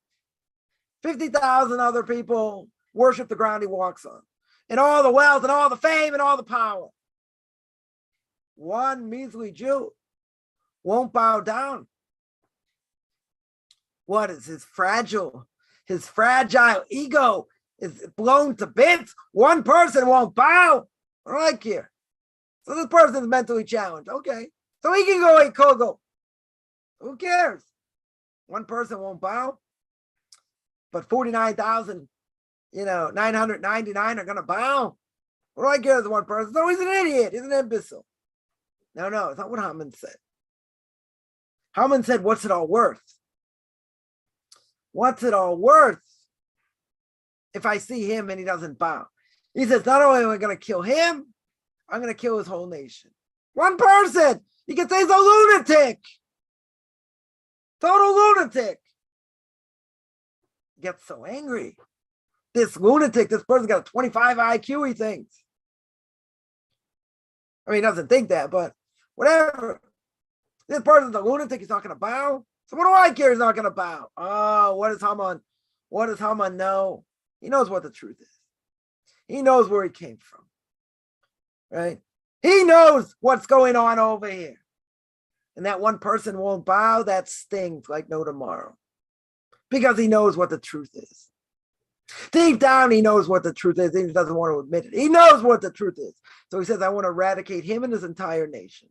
50,000 other people worship the ground he walks on. And all the wealth and all the fame and all the power. One measly Jew won't bow down. What is his fragile ego is blown to bits? One person won't bow. I don't like here. So this person is mentally challenged. Okay. So he can go eat kugel. Who cares? One person won't bow. But 49,000, 999 are going to bow. What do I care as one person? No, he's an idiot. He's an imbecile. No, it's not what Haman said. Haman said, what's it all worth? What's it all worth if I see him and he doesn't bow? He says, not only am I going to kill him, I'm going to kill his whole nation. One person. You can say he's a lunatic. Total lunatic. Gets so angry. This lunatic, this person's got a 25 IQ, he thinks. I mean, he doesn't think that, but whatever. This person's a lunatic, he's not going to bow. So what do I care? He's not going to bow. Oh, what does Haman know? He knows what the truth is. He knows where he came from. Right? He knows what's going on over here. And that one person won't bow, that stings like no tomorrow. Because he knows what the truth is. Deep down, he knows what the truth is. He doesn't want to admit it. He knows what the truth is. So he says, I want to eradicate him and his entire nation.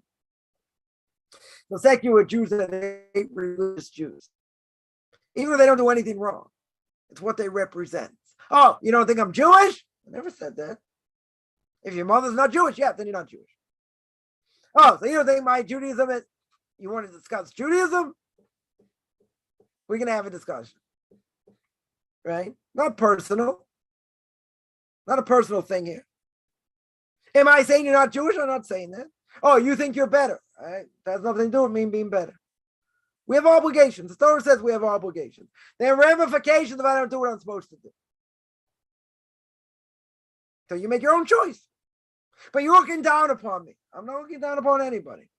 The secular Jews that hate religious Jews. Even if they don't do anything wrong. It's what they represent. Oh, you don't think I'm Jewish? I never said that. If your mother's not Jewish, yeah, then you're not Jewish. Oh, so you don't think my Judaism is... You want to discuss Judaism? We're going to have a discussion. Right? Not personal. Not a personal thing here. Am I saying you're not Jewish? I'm not saying that. Oh, you think you're better. Right? That has nothing to do with me being better. We have obligations. The Torah says we have obligations. There are ramifications if I don't do what I'm supposed to do. So you make your own choice. But you're looking down upon me. I'm not looking down upon anybody.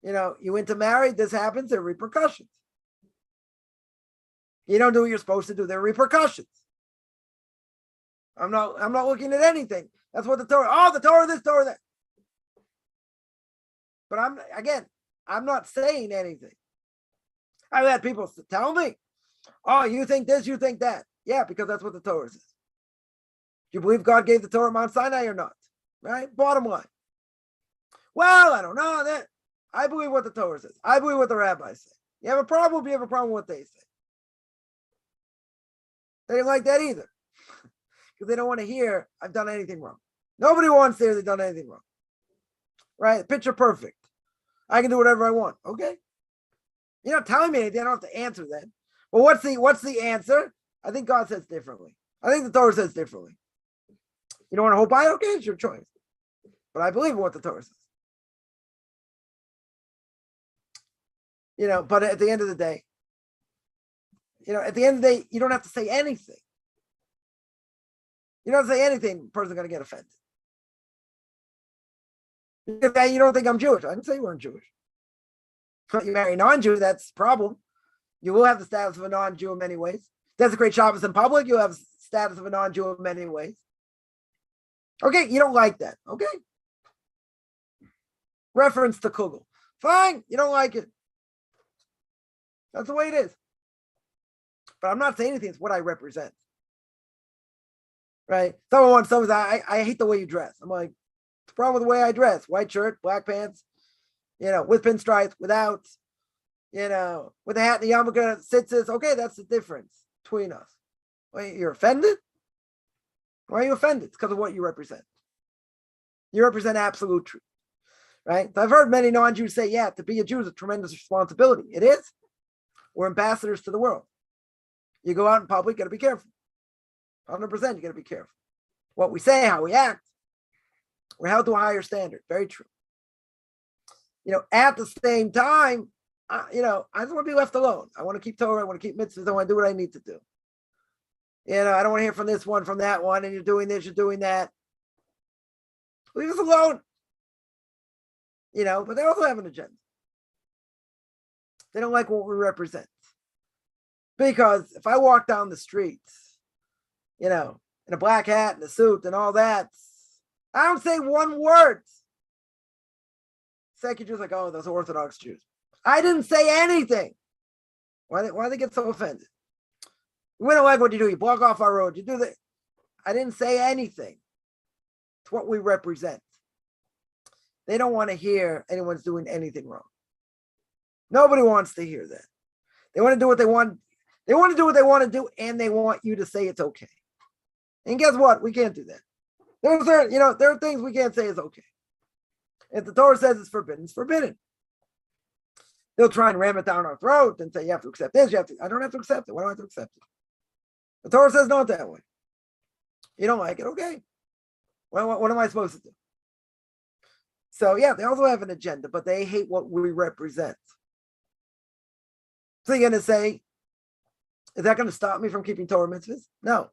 You intermarry, this happens, there are repercussions. You don't do what you're supposed to do, there are repercussions. I'm not looking at anything. That's what the Torah, the Torah this, Torah that. But I'm not saying anything. I've had people tell me, you think this, you think that. Yeah, because that's what the Torah says. Do you believe God gave the Torah at Mount Sinai or not? Right? Bottom line. Well, I don't know. I believe what the Torah says. I believe what the rabbis say. You have a problem with what they say. They didn't like that either. Because they don't want to hear, I've done anything wrong. Nobody wants to hear they've done anything wrong. Right? Picture perfect. I can do whatever I want. Okay. You're not telling me anything. I don't have to answer that. But what's the answer? I think God says differently. I think the Torah says differently. You don't want to hold by it? Okay, it's your choice. But I believe in what the Torah says. But at the end of the day, you don't have to say anything. You don't have to say anything, the person's going to get offended. You don't think I'm Jewish. I didn't say you weren't Jewish. You marry a non-Jew, that's a problem. You will have the status of a non-Jew in many ways. Desecrate Shabbos in public, you'll have the status of a non-Jew in many ways. Okay, you don't like that. Okay. Reference to Kugel. Fine, you don't like it. That's the way it is. But I'm not saying anything, it's what I represent. Right? Someone says, I hate the way you dress. I'm like, what's the problem with the way I dress? White shirt, black pants, with pinstripes, without, with a hat and the yarmulke, tzitzis. Okay, that's the difference between us. Wait, you're offended? Why are you offended? It's because of what you represent. You represent absolute truth. Right? So I've heard many non-Jews say, yeah, to be a Jew is a tremendous responsibility. It is. We're ambassadors to the world. You go out in public, you got to be careful. 100%, you got to be careful. What we say, how we act, we're held to a higher standard. Very true. At the same time, I just want to be left alone. I want to keep Torah. I want to keep mitzvahs. I want to do what I need to do. I don't want to hear from this one, from that one, and you're doing this, you're doing that. Leave us alone. But they also have an agenda. They don't like what we represent. Because if I walk down the streets, in a black hat and a suit and all that, I don't say one word. Secular Jews like, those Orthodox Jews. I didn't say anything. Why do they get so offended? We don't like what you do. You block off our road. You do that. I didn't say anything. It's what we represent. They don't want to hear anyone's doing anything wrong. Nobody wants to hear that. They want to do what they want. They want to do what they want to do, and they want you to say it's okay. And guess what? We can't do that. There are things we can't say is okay. If the Torah says it's forbidden, it's forbidden. They'll try and ram it down our throat and say, you have to accept this, I don't have to accept it. Why do I have to accept it? The Torah says not that way. You don't like it, okay. What am I supposed to do? So yeah, they also have an agenda, but they hate what we represent. So you're going to say, is that going to stop me from keeping Torah mitzvahs? No.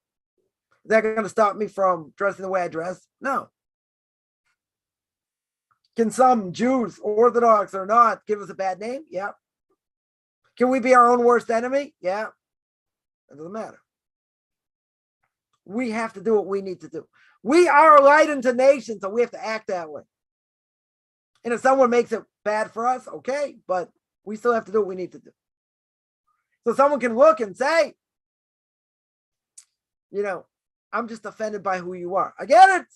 Is that going to stop me from dressing the way I dress? No. Can some Jews, Orthodox or not, give us a bad name? Yeah. Can we be our own worst enemy? Yeah. It doesn't matter. We have to do what we need to do. We are a light unto nations, so we have to act that way. And if someone makes it bad for us, okay, but we still have to do what we need to do. So someone can look and say, I'm just offended by who you are. I get it.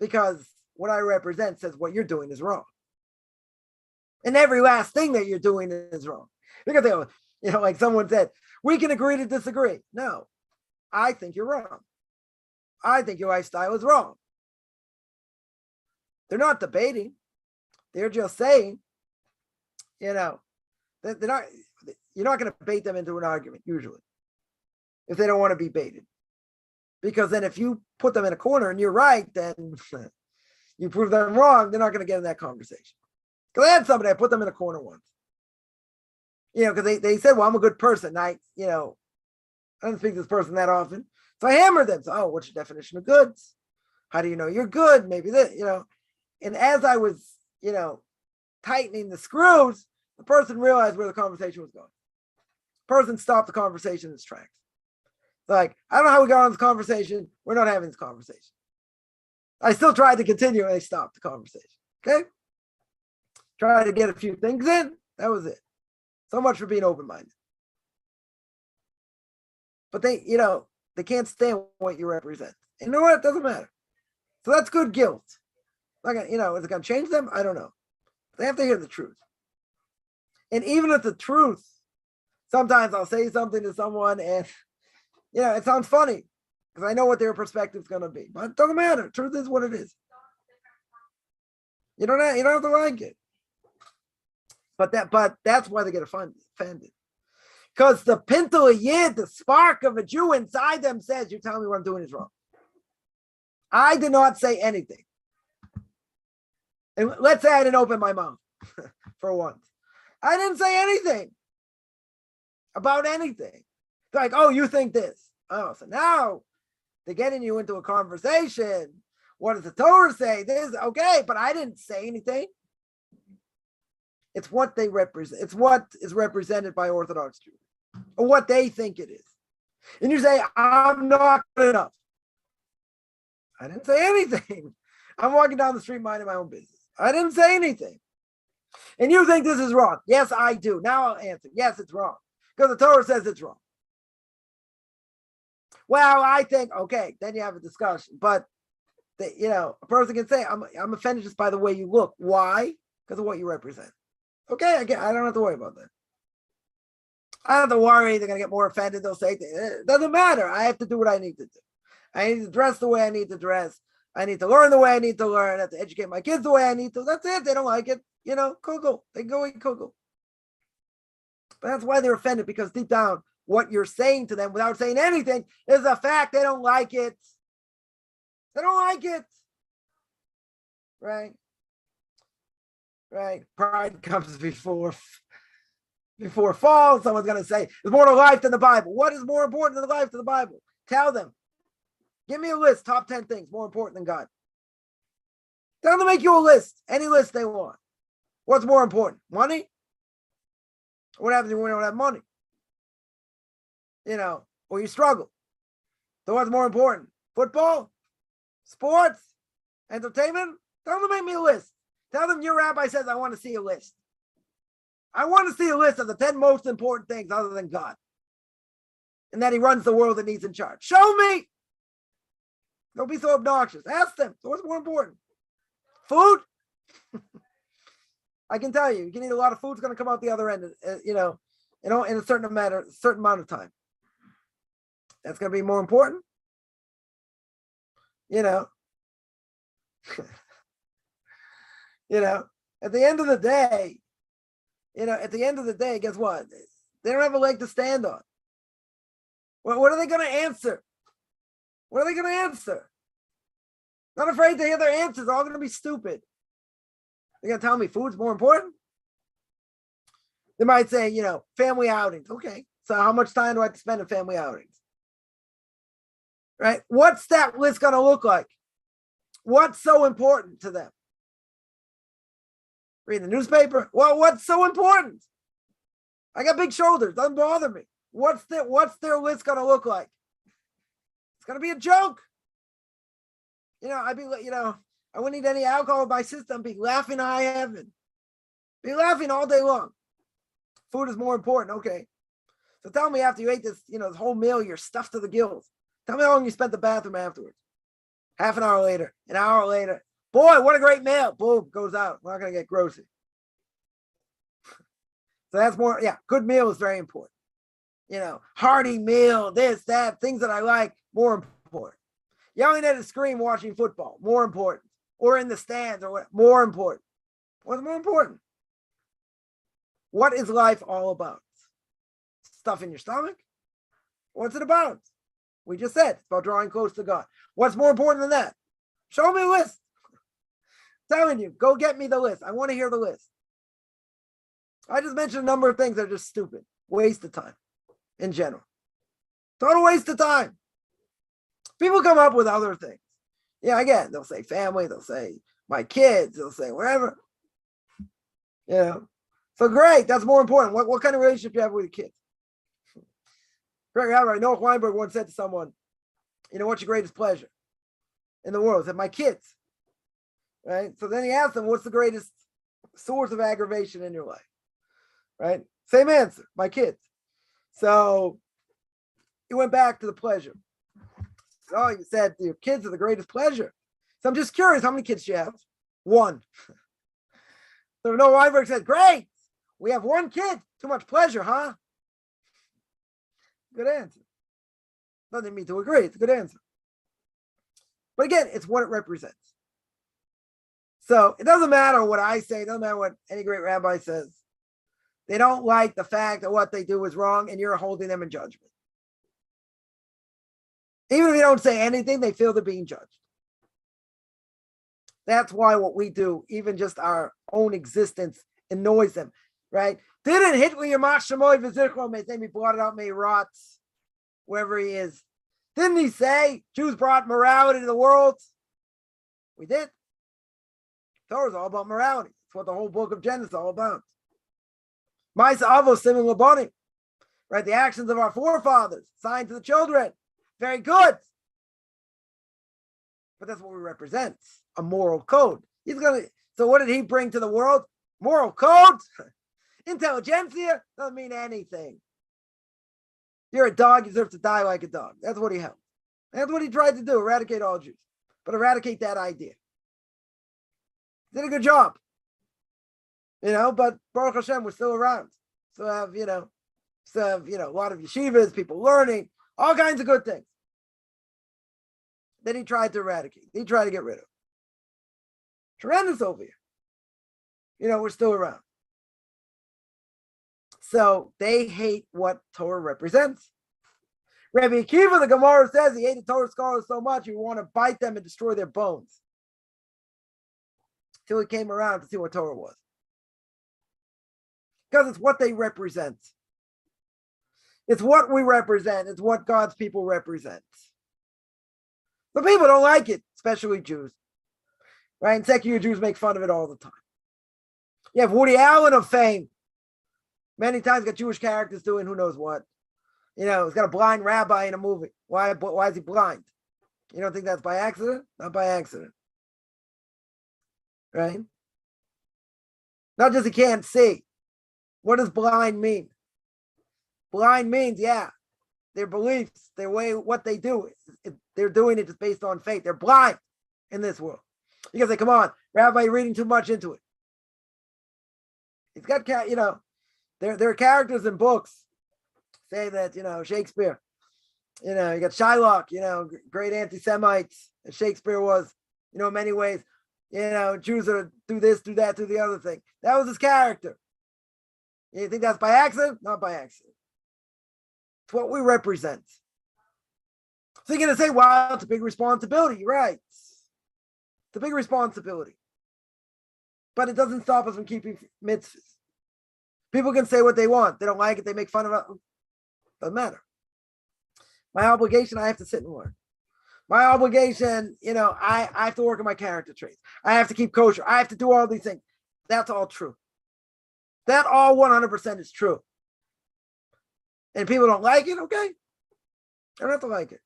Because what I represent says what you're doing is wrong. And every last thing that you're doing is wrong. Because like someone said, we can agree to disagree. No, I think you're wrong. I think your lifestyle is wrong. They're not debating. They're just saying, they're not. You're not going to bait them into an argument, usually, if they don't want to be baited. Because then if you put them in a corner and you're right, then you prove them wrong, they're not going to get in that conversation. Because I had somebody, I put them in a corner once. Because they said, well, I'm a good person. I don't speak to this person that often. So I hammered them. So, what's your definition of goods? How do you know you're good? Maybe this, And as I was, tightening the screws, the person realized where the conversation was going. The person stopped the conversation in its tracks. Like, I don't know how we got on this conversation. We're not having this conversation. I still tried to continue and they stopped the conversation. Okay? Tried to get a few things in. That was it. So much for being open-minded. But they can't stand what you represent. You know what? It doesn't matter. So that's good guilt. Like, is it going to change them? I don't know. They have to hear the truth. And even if the truth, sometimes I'll say something to someone and, it sounds funny because I know what their perspective is going to be. But it doesn't matter. Truth is what it is. You don't have to like it. But that's why they get offended. Because the pintle yid, the spark of a Jew inside them says, you tell me what I'm doing is wrong. I did not say anything. And let's say I didn't open my mouth for once. I didn't say anything about anything. They're like, oh, you think this. Oh, so now they're getting you into a conversation. What does the Torah say? This, okay, but I didn't say anything. It's what they represent. It's what is represented by Orthodox Jews, or what they think it is. And you say, I'm not good enough. I didn't say anything. I'm walking down the street minding my own business. I didn't say anything. And you think this is wrong. Yes, I do. Now I'll answer. Yes, it's wrong. Because the Torah says it's wrong. Well, I think, okay, then you have a discussion. But, a person can say, I'm offended just by the way you look. Why? Because of what you represent. Okay, I don't have to worry about that. I don't have to worry. They're going to get more offended. They'll say, it doesn't matter. I have to do what I need to do. I need to dress the way I need to dress. I need to learn the way I need to learn. I have to educate my kids the way I need to. That's it. They don't like it. Kugel. They go eat kugel. But that's why they're offended, because deep down, what you're saying to them without saying anything is a fact. They don't like it. They don't like it. Right? Right? Pride comes before fall. Someone's going to say, there's more to life than the Bible. What is more important than the life of the Bible? Tell them. Give me a list, top 10 things more important than God. Tell them to make you a list, any list they want. What's more important? Money? What happens when you don't have money? Or you struggle. So what's more important? Football? Sports? Entertainment? Tell them to make me a list. Tell them your rabbi says, I want to see a list. I want to see a list of the 10 most important things other than God. And that he runs the world and he's in charge. Show me. Don't be so obnoxious. Ask them. So what's more important? Food? I can tell you, you can eat a lot of food. It's going to come out the other end, in a certain amount of time. That's going to be more important. At the end of the day, guess what? They don't have a leg to stand on. What are they going to answer? What are they going to answer? Not afraid to hear their answers. They're all going to be stupid. They're going to tell me food's more important. They might say, family outings. Okay, so how much time do I have to spend on family outings? Right? What's that list going to look like? What's so important to them? Read the newspaper? Well, what's so important? I got big shoulders. Doesn't bother me. What's their list going to look like? It's going to be a joke. I wouldn't need any alcohol in my system. Be laughing high heaven. Be laughing all day long. Food is more important. Okay. So tell me after you ate this, this whole meal, you're stuffed to the gills. Tell me how long you spent in the bathroom afterwards. Half an hour later, an hour later. Boy, what a great meal. Boom, goes out. We're not going to get grossy. So that's more, good meal is very important. Hearty meal, this, that, things that I like, more important. Yelling at a screen watching football, more important. Or in the stands, or what, more important. What's more important? What is life all about? Stuff in your stomach? What's it about? We just said it's about drawing close to God. What's more important than that? Show me a list. I'm telling you, go get me the list. I want to hear the list. I just mentioned a number of things that are just stupid. Waste of time in general. Total waste of time. People come up with other things. Yeah, again, they'll say family, they'll say my kids, they'll say whatever. So great, that's more important. What kind of relationship do you have with your kids? Pirke Avos, Noah Weinberg once said to someone, what's your greatest pleasure in the world? He said, my kids. Right? So then he asked him, what's the greatest source of aggravation in your life? Right? Same answer, my kids. So he went back to the pleasure. Oh, you said your kids are the greatest pleasure. So I'm just curious, how many kids do you have? One. So Noah Weinberg said, great. We have one kid. Too much pleasure, huh? Good answer. Doesn't mean to agree. It's a good answer. But again, it's what it represents. So it doesn't matter what I say. It doesn't matter what any great rabbi says. They don't like the fact that what they do is wrong and you're holding them in judgment. Even if you don't say anything, they feel they're being judged. That's why what we do, even just our own existence, annoys them, right? Didn't Hitler Yamach Shemoy V'zichro may think he brought it out, may rots, wherever he is. Didn't he say Jews brought morality to the world? We did. Torah is all about morality. It's what the whole book of Genesis is all about. Ma'aseh Avos Siman Labanim, right? The actions of our forefathers, signed to the children. Very good. But that's what we represent, a moral code. So what did he bring to the world? Moral code? Intelligentsia doesn't mean anything. You're a dog, you deserve to die like a dog. That's what he held. That's what he tried to do, eradicate all Jews. But eradicate that idea. Did a good job. But Baruch Hashem, we're still around. Still have, a lot of yeshivas, people learning, all kinds of good things. That he tried to eradicate. He tried to get rid of. Tremendous over here. We're still around. So they hate what Torah represents. Rabbi Akiva, the Gemara says, he hated Torah scholars so much he would want to bite them and destroy their bones. Till he came around to see what Torah was. Because it's what they represent. It's what we represent. It's what God's people represent. But people don't like it, especially Jews. Right? And secular Jews make fun of it all the time. You have Woody Allen of fame. Many times got Jewish characters doing who knows what. He's got a blind rabbi in a movie. Why is he blind? You don't think that's by accident? Not by accident. Right? Not just he can't see. What does blind mean? Blind means, their beliefs, their way, what they do, they're doing it just based on faith. They're blind in this world. You can say, come on, Rabbi, you're reading too much into it. He's got, there are characters in books say that, Shakespeare, you got Shylock, great anti-Semites, as Shakespeare was, in many ways, Jews are do this, do that, do the other thing. That was his character. You think that's by accident? Not by accident. It's what we represent. So you're going to say, wow, it's a big responsibility. You're right. It's a big responsibility. But it doesn't stop us from keeping mitzvahs. People can say what they want. They don't like it. They make fun of it. Doesn't matter. My obligation, I have to sit and learn. My obligation, I have to work on my character traits. I have to keep kosher. I have to do all these things. That's all true. That all 100% is true. And people don't like it, okay? They don't have to like it.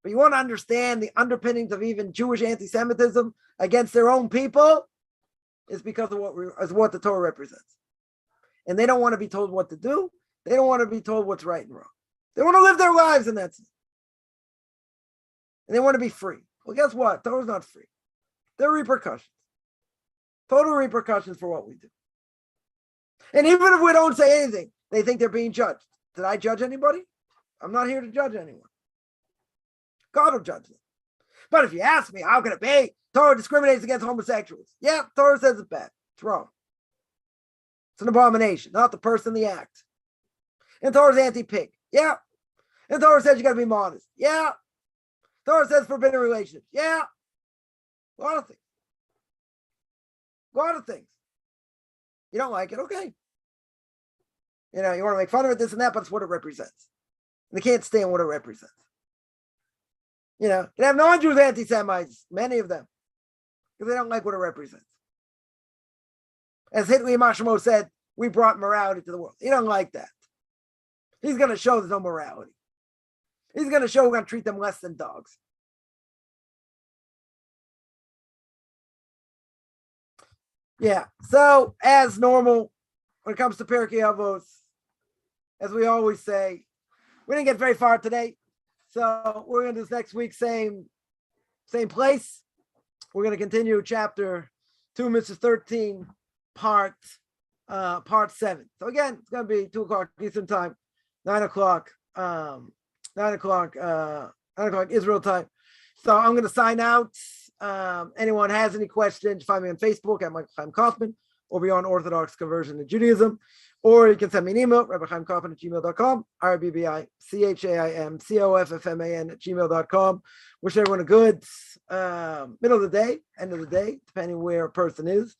But you want to understand the underpinnings of even Jewish anti-Semitism against their own people is because of what the Torah represents. And they don't want to be told what to do. They don't want to be told what's right and wrong. They want to live their lives in that sense. And they want to be free. Well, guess what? Torah's not free. There are repercussions. Total repercussions for what we do. And even if we don't say anything, they think they're being judged. Did I judge anybody? I'm not here to judge anyone. God will judge them. But if you ask me, how can it be? Torah discriminates against homosexuals. Yeah, Torah says it's bad. It's wrong. It's an abomination, not the person, the act. And Torah's anti-pig. Yeah. And Torah says you got to be modest. Yeah. Torah says forbidden relationships. Yeah. A lot of things. A lot of things. You don't like it, okay. You want to make fun of it, this and that, but it's what it represents. And they can't stand what it represents. You have non-Jews anti-Semites, many of them, because they don't like what it represents. As Hitler Mashmo said, we brought morality to the world. He don't like that. He's going to show there's no morality. He's going to show we're going to treat them less than dogs. Yeah, so as normal, when it comes to Pirke Avos, as we always say, we didn't get very far today. So we're going to do this next week, same place. We're going to continue chapter 2, Mr. 13, part 7. So again, it's going to be 2 o'clock Eastern time, 9 o'clock Israel time. So I'm going to sign out. Anyone has any questions, find me on Facebook at Michael Chaim Kaufman, or be on Orthodox Conversion to Judaism, or you can send me an email, rabbichaimkaufman@gmail.com, RBBICHAIMCOFFMAN@gmail.com. Wish everyone a good middle of the day, end of the day, depending where a person is.